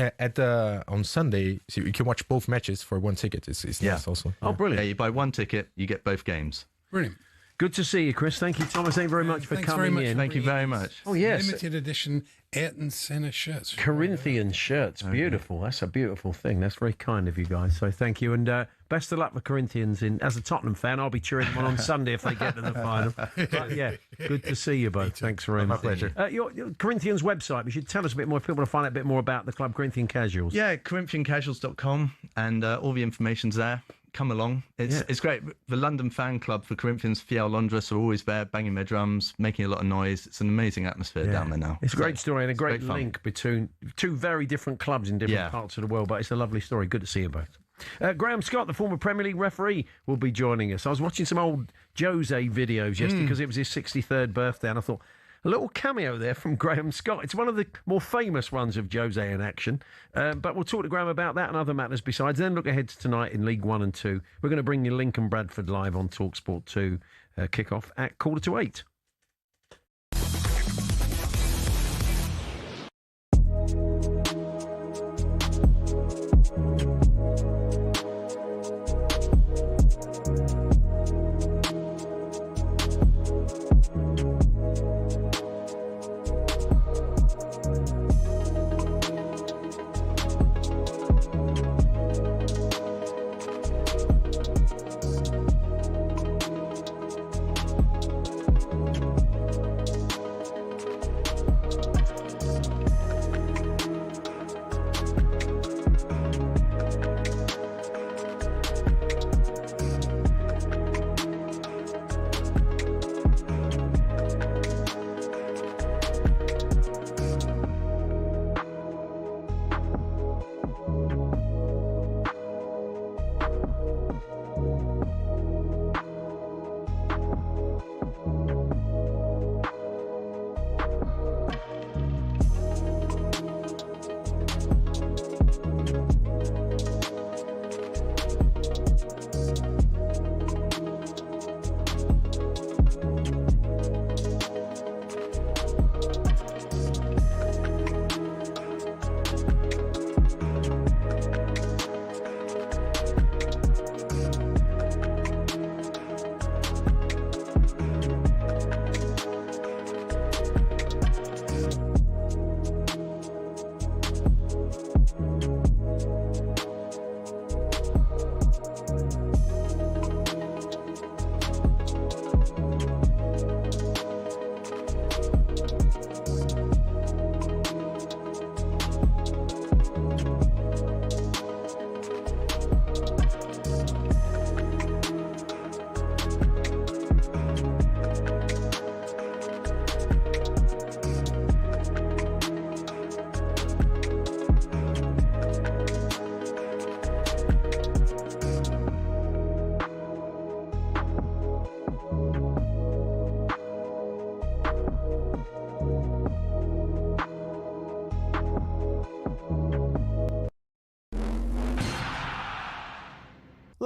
On Sunday, so you can watch both matches for one ticket. It's nice also. Oh, brilliant. Yeah, you buy one ticket, you get both games. Brilliant. Good to see you, Chris. Thank you, Thomas. Thank you very much for coming in. Thank you very much. Oh, yes. Limited edition Ayrton Senna shirts. Corinthian shirts. Beautiful. That's a beautiful thing. That's very kind of you guys. So thank you. And best of luck for Corinthians. As a Tottenham fan, I'll be cheering them on Sunday if they get to the final. But yeah, good to see you both. Thanks very much. My pleasure. Your Corinthians website, you should tell us a bit more if people want to find out a bit more about the club, Corinthian Casuals. Yeah, CorinthianCasuals.com, and all the information's there. Come along. It's great. The London fan club for Corinthians, Fiel Londres, are always there, banging their drums, making a lot of noise. It's an amazing atmosphere down there now. It's a great story and a great fun. link between two very different clubs in different parts of the world, but it's a lovely story. Good to see you both. Graham Scott, the former Premier League referee, will be joining us. I was watching some old Jose videos yesterday because it was his 63rd birthday, and I thought, a little cameo there from Graham Scott. It's one of the more famous ones of Jose in action. But we'll talk to Graham about that and other matters besides. Then look ahead to tonight in League 1 and 2. We're going to bring you Lincoln Bradford live on talkSPORT 2 kick-off at 7:45.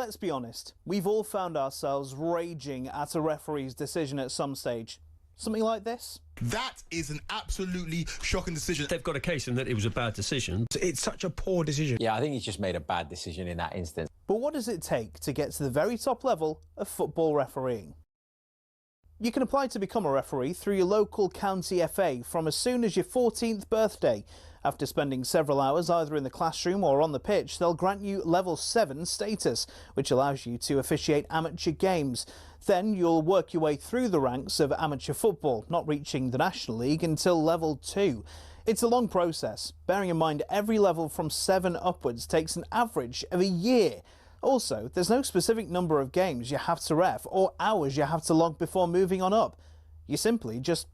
let's be honest, we've all found ourselves raging at a referee's decision at some stage. Something like this? That is an absolutely shocking decision. They've got a case in that it was a bad decision. It's such a poor decision. Yeah, I think he's just made a bad decision in that instance. But what does it take to get to the very top level of football refereeing? You can apply to become a referee through your local county FA from as soon as your 14th birthday. After spending several hours either in the classroom or on the pitch, they'll grant you level 7 status, which allows you to officiate amateur games. Then you'll work your way through the ranks of amateur football, not reaching the National League until level 2. It's a long process, bearing in mind every level from 7 upwards takes an average of a year. Also, there's no specific number of games you have to ref or hours you have to log before moving on up. You simply just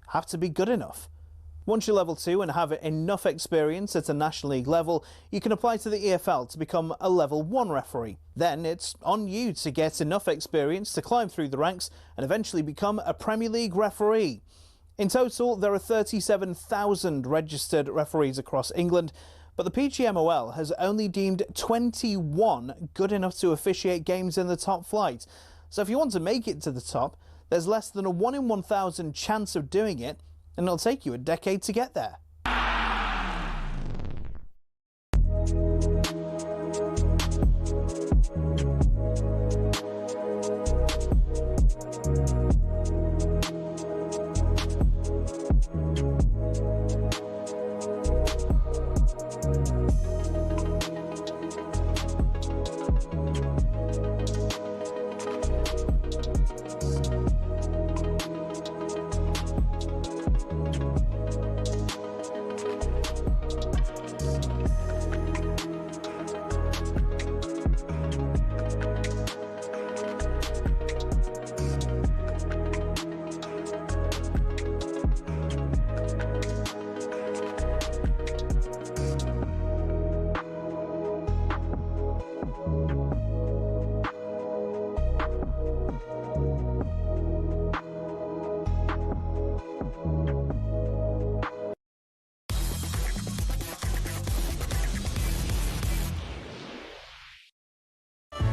have to be good enough. Once you're level 2 and have enough experience at a National League level, you can apply to the EFL to become a level 1 referee. Then it's on you to get enough experience to climb through the ranks and eventually become a Premier League referee. In total, there are 37,000 registered referees across England, but the PGMOL has only deemed 21 good enough to officiate games in the top flight. So if you want to make it to the top, there's less than a 1 in 1,000 chance of doing it, and it'll take you a decade to get there.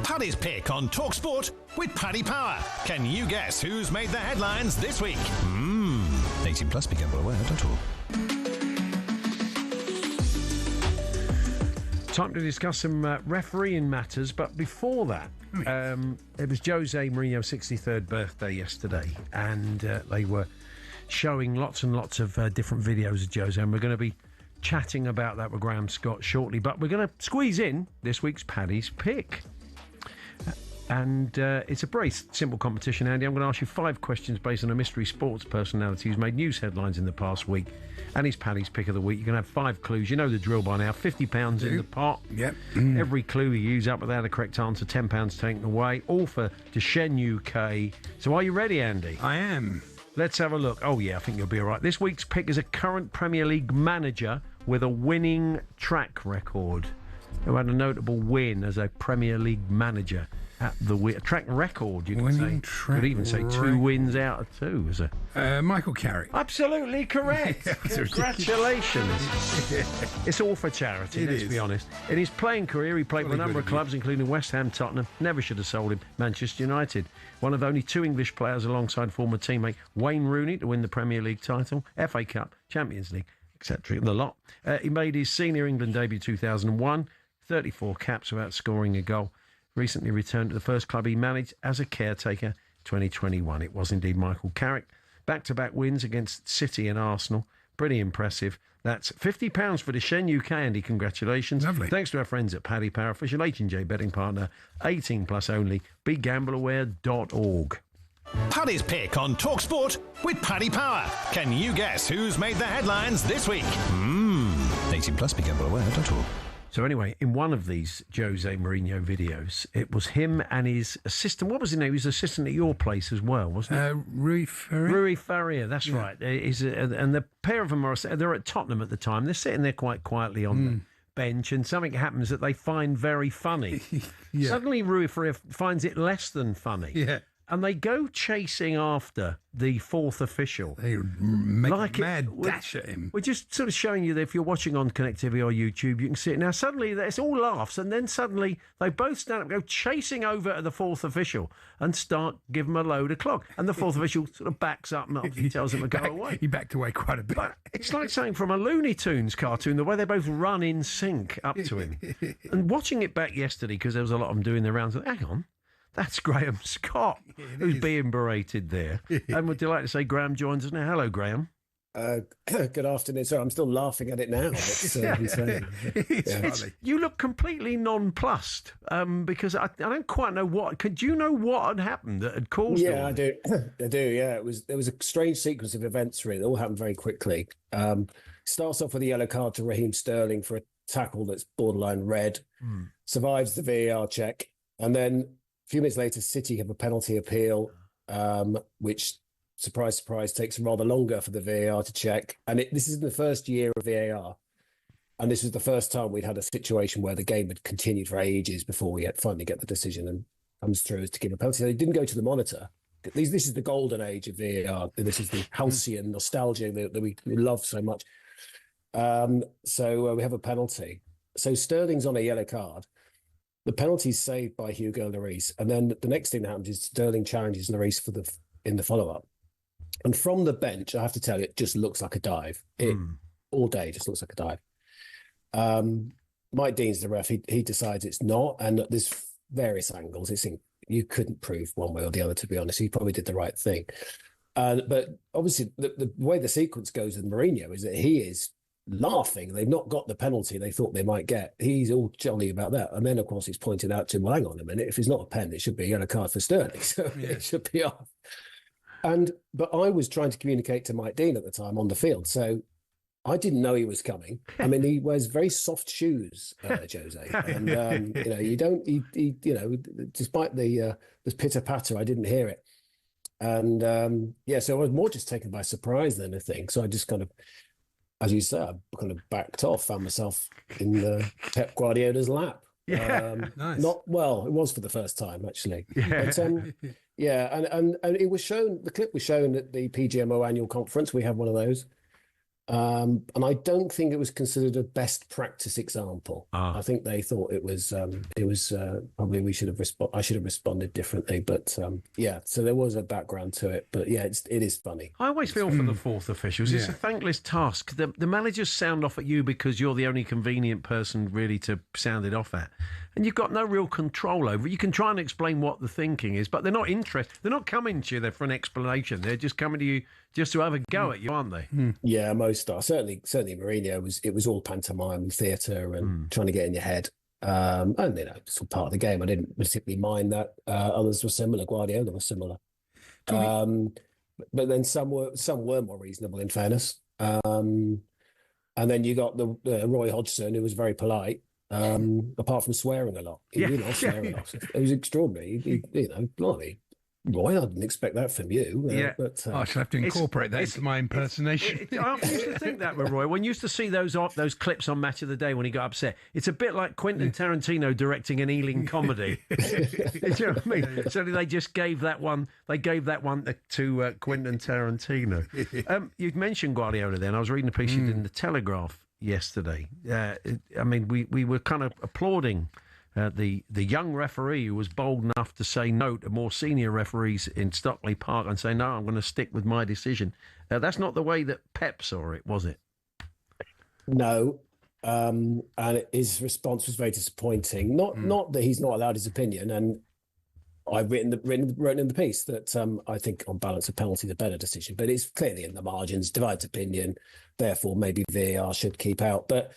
Paddy's Pick on talkSPORT with Paddy Power. Can you guess who's made the headlines this week? 18 plus, be gamble aware, don't all. Time to discuss some refereeing matters, but before that, it was Jose Mourinho's 63rd birthday yesterday, and they were showing lots and lots of different videos of Jose, and we're going to be chatting about that with Graham Scott shortly, but we're going to squeeze in this week's Paddy's Pick. And it's a very simple competition, Andy. I'm going to ask you 5 questions based on a mystery sports personality who's made news headlines in the past week, and he's Paddy's Pick of the Week. You're going to have 5 clues. You know the drill by now. £50 in the pot. Yep. Every clue you use up without a correct answer, £10 taken away. All for Deshen UK. So are you ready, Andy? I am. Let's have a look. Oh, yeah, I think you'll be all right. This week's pick is a current Premier League manager with a winning track record, who had a notable win as a Premier League manager. At the track record, you could say. Could even say 2 wins out of 2. As a Michael Carrick. Absolutely correct. Congratulations. It's all for charity, let's be honest. In his playing career, he played for a number of clubs, including West Ham, Tottenham. Never should have sold him. Manchester United. One of only 2 English players alongside former teammate Wayne Rooney to win the Premier League title, FA Cup, Champions League, etc. The lot. He made his senior England debut 2001. 34 caps without scoring a goal. Recently returned to the first club he managed as a caretaker, 2021. It was indeed Michael Carrick. Back-to-back wins against City and Arsenal. Pretty impressive. That's £50 for Deshen UK, Andy. Congratulations. Lovely. Thanks to our friends at Paddy Power, official H&J betting partner, 18 plus only. BeGambleAware.org. Paddy's Pick on talkSPORT with Paddy Power. Can you guess who's made the headlines this week? 18 plus, be gamble aware, don't all. So anyway, in one of these Jose Mourinho videos, it was him and his assistant. What was his name? He was assistant at your place as well, wasn't it? Rui Faria. Rui Faria, that's right. And the pair of them they're at Tottenham at the time. They're sitting there quite quietly on the bench, and something happens that they find very funny. Suddenly Rui Faria finds it less than funny. Yeah. and they go chasing after the fourth official. They make a mad dash at him. We're just sort of showing you that if you're watching on Connectivity or YouTube, you can see it. Now, suddenly, it's all laughs, and then suddenly they both stand up, go chasing over at the fourth official and start giving him a load of clock. And the fourth official sort of backs up and obviously tells him to go away. He backed away quite a bit. But it's like saying from a Looney Tunes cartoon, the way they both run in sync up to him. And watching it back yesterday, because there was a lot of them doing the rounds, hang on. That's Graham Scott who's being berated there. And we're delighted to say Graham joins us now. Hello, Graham. Good afternoon. Sorry, I'm still laughing at it now. It's funny. You look completely nonplussed because I don't quite know what. Could you know what had happened that had caused it? Yeah, I do. I do. Yeah, there was a strange sequence of events. Really, it all happened very quickly. Starts off with a yellow card to Raheem Sterling for a tackle that's borderline red. Survives the VAR check, and then a few minutes later, City have a penalty appeal, which, surprise, surprise, takes rather longer for the VAR to check. And this is the first year of VAR. And this was the first time we'd had a situation where the game had continued for ages before we had finally get the decision and comes through as to give a penalty. So they didn't go to the monitor. This is the golden age of VAR. This is the halcyon nostalgia that we love so much. So we have a penalty. So Sterling's on a yellow card. The penalty's saved by Hugo Lloris, and then the next thing that happens is Sterling challenges Lloris in the follow-up. And from the bench, I have to tell you, it just looks like a dive. All day just looks like a dive. Mike Dean's the ref. He decides it's not, and there's various angles. You couldn't prove one way or the other, to be honest. He probably did the right thing. But obviously, the way the sequence goes with Mourinho is that he is laughing. They've not got the penalty they thought they might get. He's all jolly about that. And then, of course, it's pointed out to him, well, hang on a minute, if it's not a pen, it should be a yellow card for Sterling. So it should be off. But I was trying to communicate to Mike Dean at the time on the field. So I didn't know he was coming. I mean, he wears very soft shoes, Jose. And, despite the pitter-patter, I didn't hear it. And, so I was more just taken by surprise than anything. So I just kind of, as you said, I kind of backed off, found myself in Pep Guardiola's lap. Yeah, nice. It was for the first time, actually. Yeah. But, and it was shown, the clip was shown at the PGMO annual conference. We have one of those. And I don't think it was considered a best practice example. I think they thought it was probably I should have responded differently. But so there was a background to it. But yeah, it is funny. I always feel for the fourth officials. It's a thankless task. The managers sound off at you because you're the only convenient person really to sound it off at. And you've got no real control over it. You can try and explain what the thinking is, but they're not interested. They're not coming to you there for an explanation. They're just coming to you just to have a go at you, aren't they? Yeah, most are. Certainly Mourinho it was all pantomime and theatre and trying to get in your head. And it's all part of the game. I didn't particularly mind that. Others were similar. Guardiola was similar. But then some were more reasonable, in fairness. And then you got the Roy Hodgson, who was very polite. Apart from swearing a lot, swearing a lot. It was extraordinary. Blimey, Roy, I didn't expect that from you. But I shall have to incorporate that into my impersonation. I used to think that with Roy. When you used to see those clips on Match of the Day when he got upset, it's a bit like Quentin Tarantino directing an Ealing comedy. Do you know what I mean? So they just gave that one. They gave that one to Quentin Tarantino. You'd mentioned Guardiola. Then I was reading a piece you did in the Telegraph yesterday. We were kind of applauding the young referee who was bold enough to say no to more senior referees in Stockley Park and say, no, I'm going to stick with my decision. That's not the way that Pep saw it, was it? No. And his response was very disappointing. Not that he's not allowed his opinion. And I've written in the piece that I think on balance a penalty is a better decision, but it's clearly in the margins, divides opinion. Therefore, maybe VAR should keep out. But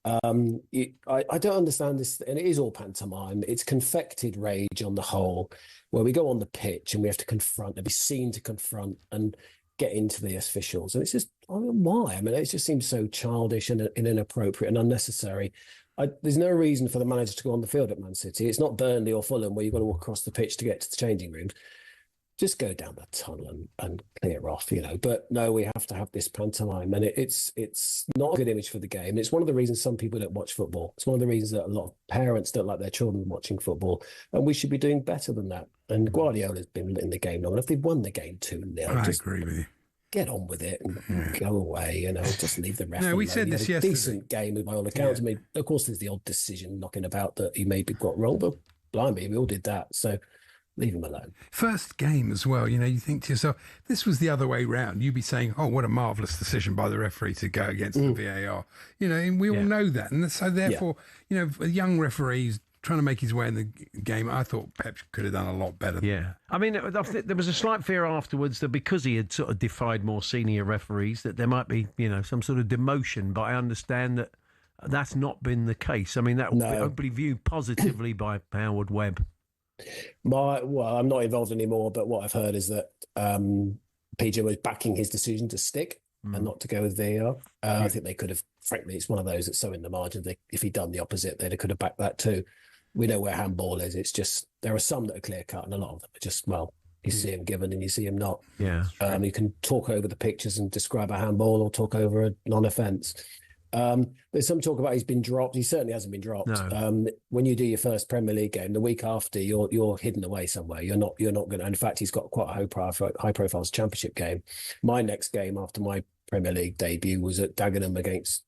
I don't understand this, and it is all pantomime. It's confected rage on the whole, where we go on the pitch and we have to confront and be seen to confront and get into the officials. And it's just, why? I mean, it just seems so childish and inappropriate and unnecessary. There's no reason for the manager to go on the field at Man City. It's not Burnley or Fulham where you've got to walk across the pitch to get to the changing rooms. just go down the tunnel and clear off, But no, we have to have this pantomime, and it's not a good image for the game. It's one of the reasons some people don't watch football. It's one of the reasons that a lot of parents don't like their children watching football, and we should be doing better than that. And Guardiola's been in the game long enough. They've won the game 2-0. I agree with you. Get on with it and go away, just leave the ref alone. We said this yesterday. Decent game by all accounts. Yeah. I mean, of course, there's the odd decision knocking about that he maybe got wrong, but blimey, we all did that. So leave him alone. First game as well, you think to yourself, this was the other way round. You'd be saying, oh, what a marvellous decision by the referee to go against the VAR. And we all know that. And so therefore, a young referee's trying to make his way in the game. I thought Pep could have done a lot better. Yeah. I mean, there was a slight fear afterwards that because he had sort of defied more senior referees, that there might be, some sort of demotion. But I understand that that's not been the case. I mean, that will be viewed positively by Howard Webb. I'm not involved anymore, but what I've heard is that PJ was backing his decision to stick and not to go with VAR. I think they could have, frankly, it's one of those that's so in the margin. If he'd done the opposite, they could have backed that too. We know where handball is. It's just, there are some that are clear cut and a lot of them are just, you see him given and you see him not. Yeah. You can talk over the pictures and describe a handball or talk over a non-offence. There's some talk about he's been dropped. He certainly hasn't been dropped. No. When you do your first Premier League game, the week after, you're hidden away somewhere. You're not going to. In fact, he's got quite a high profile Championship game. My next game after my Premier League debut was at Dagenham against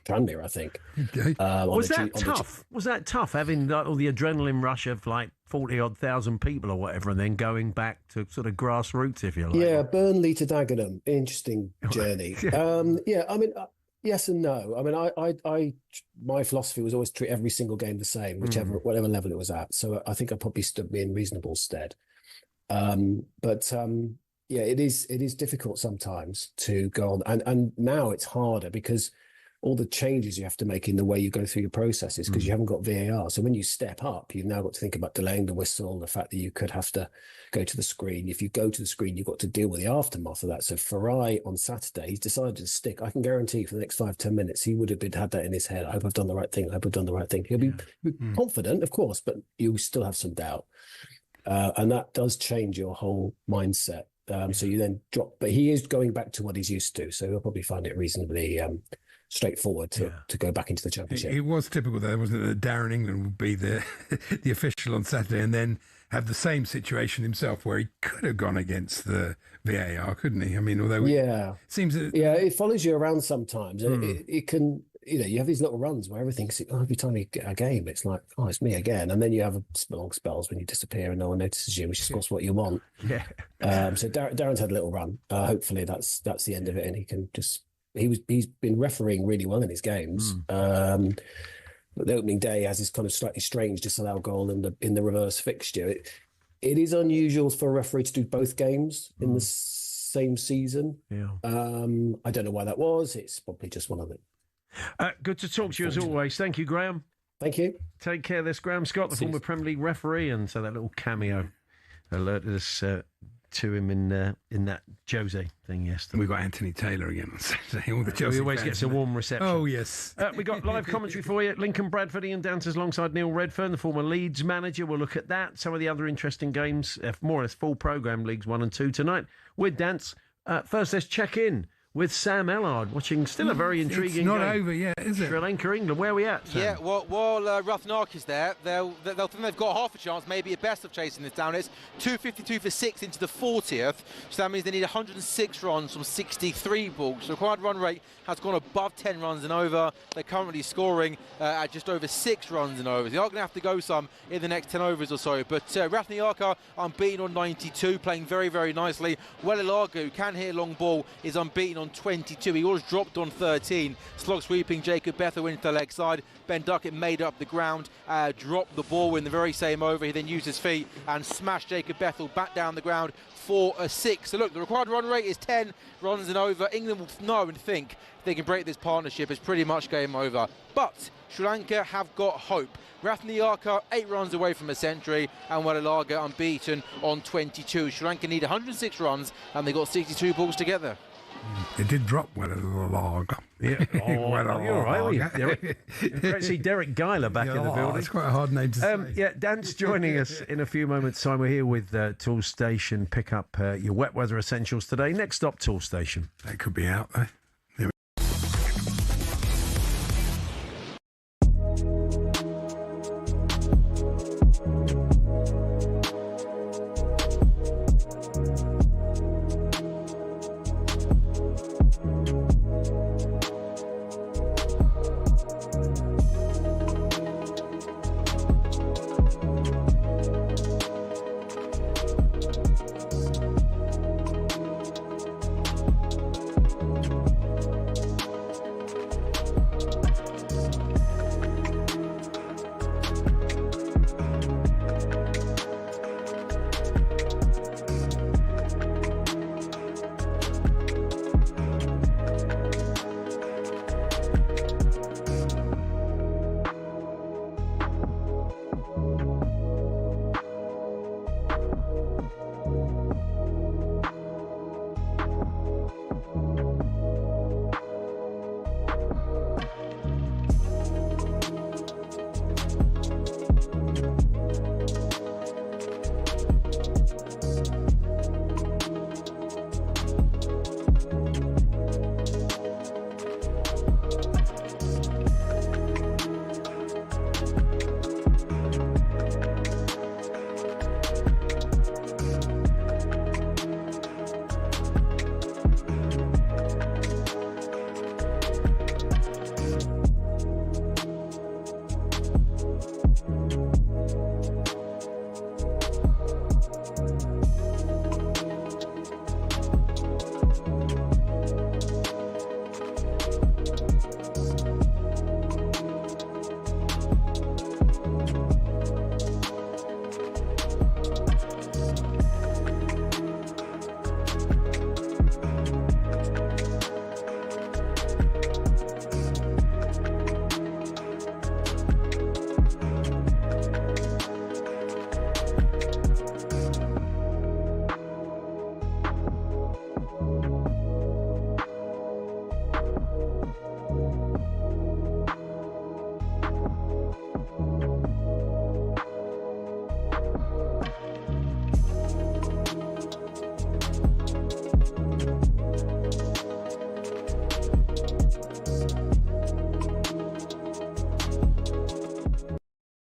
Tranmere, I think. Okay. Was that tough? Was that tough having all the adrenaline rush of like 40-odd thousand people or whatever, and then going back to sort of grassroots, if you like? Yeah, Burnley to Dagenham, interesting journey. I mean. Yes and no. I mean, my philosophy was always treat every single game the same, whatever level it was at. So I think I probably stood me in reasonable stead. It is difficult sometimes to go on, and now it's harder because all the changes you have to make in the way you go through your processes because you haven't got VAR. So when you step up, you've now got to think about delaying the whistle, the fact that you could have to go to the screen. If you go to the screen, you've got to deal with the aftermath of that. So Farai on Saturday, he's decided to stick. I can guarantee for the next 5-10 minutes, he would have had that in his head. I hope I've done the right thing. I hope I've done the right thing. He'll be confident, of course, but you still have some doubt. And that does change your whole mindset. So you then drop, but he is going back to what he's used to. So he'll probably find it reasonably straightforward to go back into the Championship. It was typical there, wasn't it, that Darren England would be the official on Saturday and then have the same situation himself where he could have gone against the VAR, couldn't he? I mean, although it seems that... Yeah, it follows you around sometimes. It can, you have these little runs where everything's, every time you get a game, it's like, oh, it's me again. And then you have long spells when you disappear and no one notices you, which is, of course, what you want. Yeah. So Darren's had a little run. Hopefully that's the end of it and he can just... He's been refereeing really well in his games. But the opening day has this kind of slightly strange disallowed goal in the reverse fixture. It is unusual for a referee to do both games in the same season. Yeah. I don't know why that was. It's probably just one of them. Good to talk to you as always. Thank you, Graham. Thank you. Take care. There's Graham Scott, the former Premier League referee, and so that little cameo alerted us to him in that Jose thing yesterday. We got Anthony Taylor again on Saturday. All the Chelsea he always fans, gets a warm reception. Oh yes. We got live commentary for you. Lincoln Bradford, Ian Danters alongside Neil Redfern, the former Leeds manager. We'll look at that. Some of the other interesting games, more or less full programme, Leagues 1 and 2 tonight with Dance. First, let's check in with Sam Ellard, watching still a very intriguing It's not game. over yet, is it? Sri Lanka, England. Where are we at, Sam? Yeah, while Rathnark is there, they'll think they've got half a chance, maybe a best of chasing this down. It's 252 for 6 into the 40th, so that means they need 106 runs from 63 balls. The required run rate has gone above 10 runs and over. They're currently scoring at just over 6 runs and overs. They are going to have to go some in the next 10 overs or so, but Rathnark unbeaten on 92, playing very, very nicely. Wellelaga, who can hit a long ball, is unbeaten on 22. He was dropped on 13. Slog sweeping Jacob Bethel into the leg side. Ben Duckett made up the ground, dropped the ball in the very same over. He then used his feet and smashed Jacob Bethel back down the ground for a 6. So look, the required run rate is 10 runs and over. England will know and think if they can break this partnership, it's pretty much game over. But Sri Lanka have got hope. Rathnark 8 runs away from a century, and Wellelaga unbeaten on 22. Sri Lanka need 106 runs, and they got 62 balls together. It did drop well a lager. Yeah. Oh, well, you're all right, were you, Derek? Great to see Derek Geiler back in the building. It's quite a hard name to say. Yeah, Dan's joining us in a few moments' time. We're here with Tool Station. Pick up your wet weather essentials today. Next stop, Tool Station. They could be out there.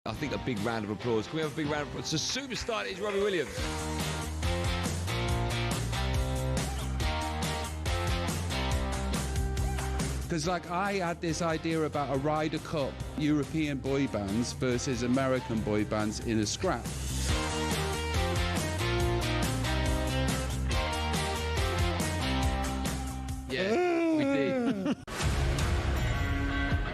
I think a big round of applause. Can we have a big round of applause? It's a superstar, it is Robbie Williams. Because, like, I had this idea about a Ryder Cup European boy bands versus American boy bands in a scrap. Yeah, we did.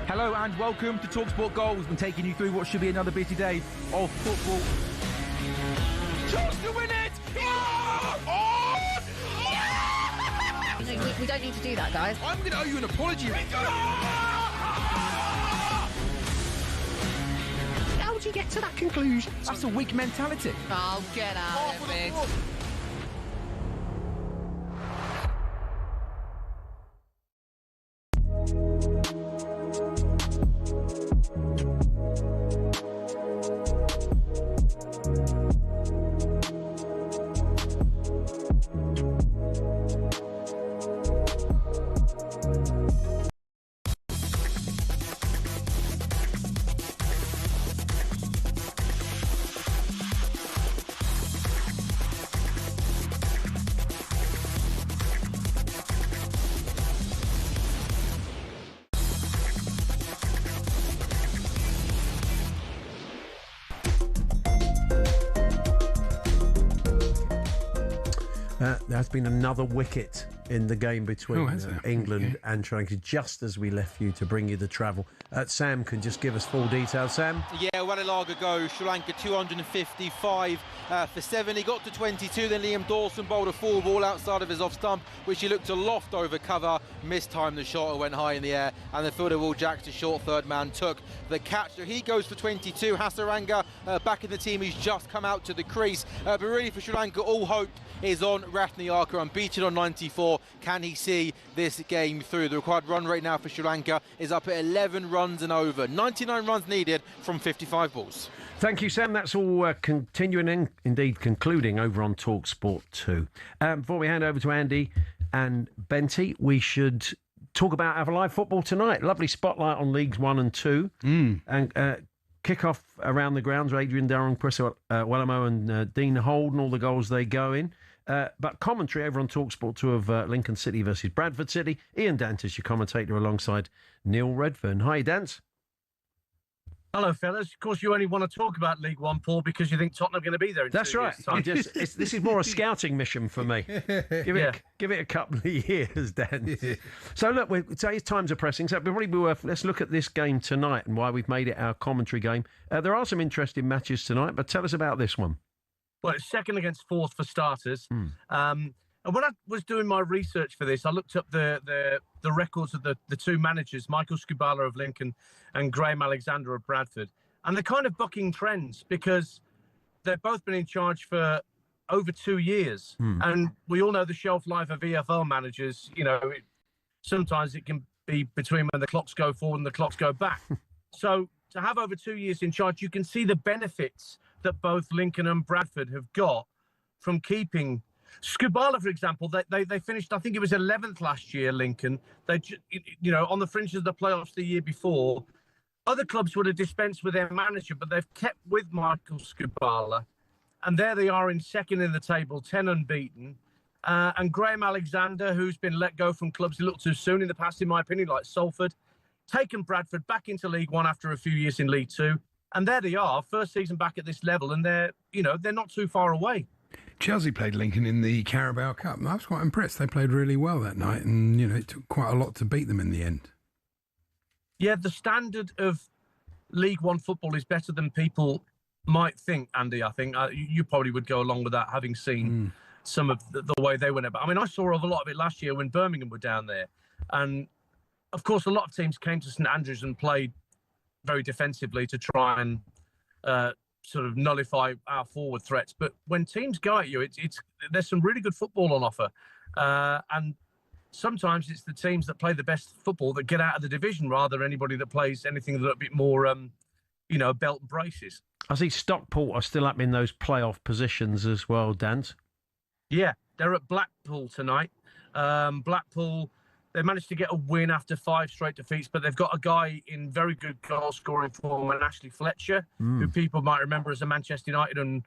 Hello and welcome to talkSPORT Goals. We're taking you through what should be another busy day of football. Chance to win it! We don't need to do that, guys. I'm going to owe you an apology. How would you get to that conclusion? That's a weak mentality. Oh, get out of it. There's been another wicket in the game between England and Sri Lanka just as we left you to bring you the travel. Sam can just give us full details. Sam? Yeah, well, a lag ago, Sri Lanka 255 for 7. He got to 22, then Liam Dawson bowled a full ball outside of his off stump, which he looked to loft over cover, mistimed the shot, went high in the air, and the fielder Will Jacks, the short third man, took the catch. So he goes for 22. Hasaranga back in the team, he's just come out to the crease. But really for Sri Lanka, all hope is on Rathnayaka, unbeaten on 94. or can he see this game through? The required run rate now for Sri Lanka is up at 11 runs and over. 99 runs needed from 55 balls. Thank you, Sam. That's all continuing and indeed concluding over on talkSPORT 2. Before we hand over to Andy and Benty, we should talk about our live football tonight. Lovely spotlight on Leagues 1 and 2. And kick-off around the grounds. Adrian, Darren, Chris Wellamo and Dean Holden, all the goals they go in. But commentary over on talkSPORT 2 of Lincoln City versus Bradford City. Ian Dantas, your commentator, alongside Neil Redfern. Hi, Dance. Hello, fellas. Of course, you only want to talk about League One, Paul, because you think Tottenham are going to be there in That's 2 right. years' time. This is more a scouting mission for me. Give it a couple of years, Dan. So, look, today's times are pressing, so it'd probably be worth... Let's look at this game tonight and why we've made it our commentary game. There are some interesting matches tonight, but tell us about this one. Well, it's second against fourth for starters. And when I was doing my research for this, I looked up the records of the two managers, Michael Skubala of Lincoln and Graham Alexander of Bradford. And they're kind of bucking trends because they've both been in charge for over 2 years. And we all know the shelf life of VFL managers. You know, sometimes it can be between when the clocks go forward and the clocks go back. So to have over 2 years in charge, you can see the benefits that both Lincoln and Bradford have got from keeping... Skubala, for example, they finished, I think it was 11th last year, Lincoln. They, on the fringes of the playoffs the year before. Other clubs would have dispensed with their manager, but they've kept with Michael Skubala. And there they are in second in the table, 10 unbeaten. And Graham Alexander, who's been let go from clubs a little too soon in the past, in my opinion, like Salford, taken Bradford back into League One after a few years in League Two. And there they are, first season back at this level, and they're not too far away. Chelsea played Lincoln in the Carabao Cup, and I was quite impressed. They played really well that night, and it took quite a lot to beat them in the end. Yeah, the standard of League One football is better than people might think, Andy. I think you probably would go along with that, having seen some of the way they went about. I mean, I saw a lot of it last year when Birmingham were down there, and of course, a lot of teams came to St Andrews and played very defensively to try and sort of nullify our forward threats. But when teams go at you, there's some really good football on offer. And sometimes it's the teams that play the best football that get out of the division rather than anybody that plays anything a little bit more, belt and braces. I see Stockport are still up in those playoff positions as well, Dance. Yeah, they're at Blackpool tonight. Blackpool... They managed to get a win after 5 straight defeats, but they've got a guy in very good goal-scoring form, and Ashley Fletcher, who people might remember as a Manchester United and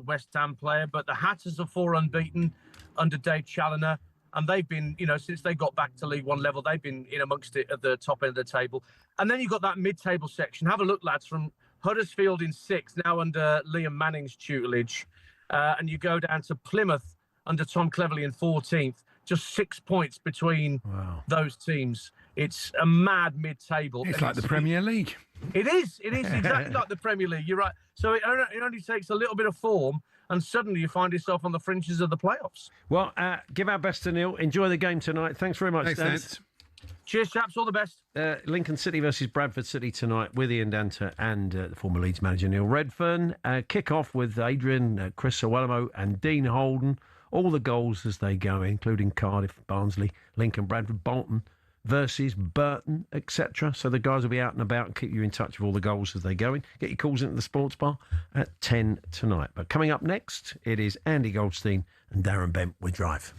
West Ham player. But the Hatters are 4 unbeaten under Dave Challoner, and they've been, since they got back to League One level, they've been in amongst it at the top end of the table. And then you've got that mid-table section. Have a look, lads, from Huddersfield in 6th, now under Liam Manning's tutelage, and you go down to Plymouth under Tom Cleverley in 14th. Just 6 points between those teams. It's a mad mid-table. It's like the Premier League. It is exactly like the Premier League. You're right. So it only takes a little bit of form, and suddenly you find yourself on the fringes of the playoffs. Well, give our best to Neil. Enjoy the game tonight. Thanks very much, Dan. Cheers, chaps. All the best. Lincoln City versus Bradford City tonight with Ian Danta and the former Leeds manager Neil Redfern. Kick-off with Adrian, Chris Sowelamo and Dean Holden. All the goals as they go, including Cardiff, Barnsley, Lincoln, Bradford, Bolton versus Burton, etc. So the guys will be out and about and keep you in touch with all the goals as they go in. Get your calls into the sports bar at 10 tonight. But coming up next, it is Andy Goldstein and Darren Bent with Drive.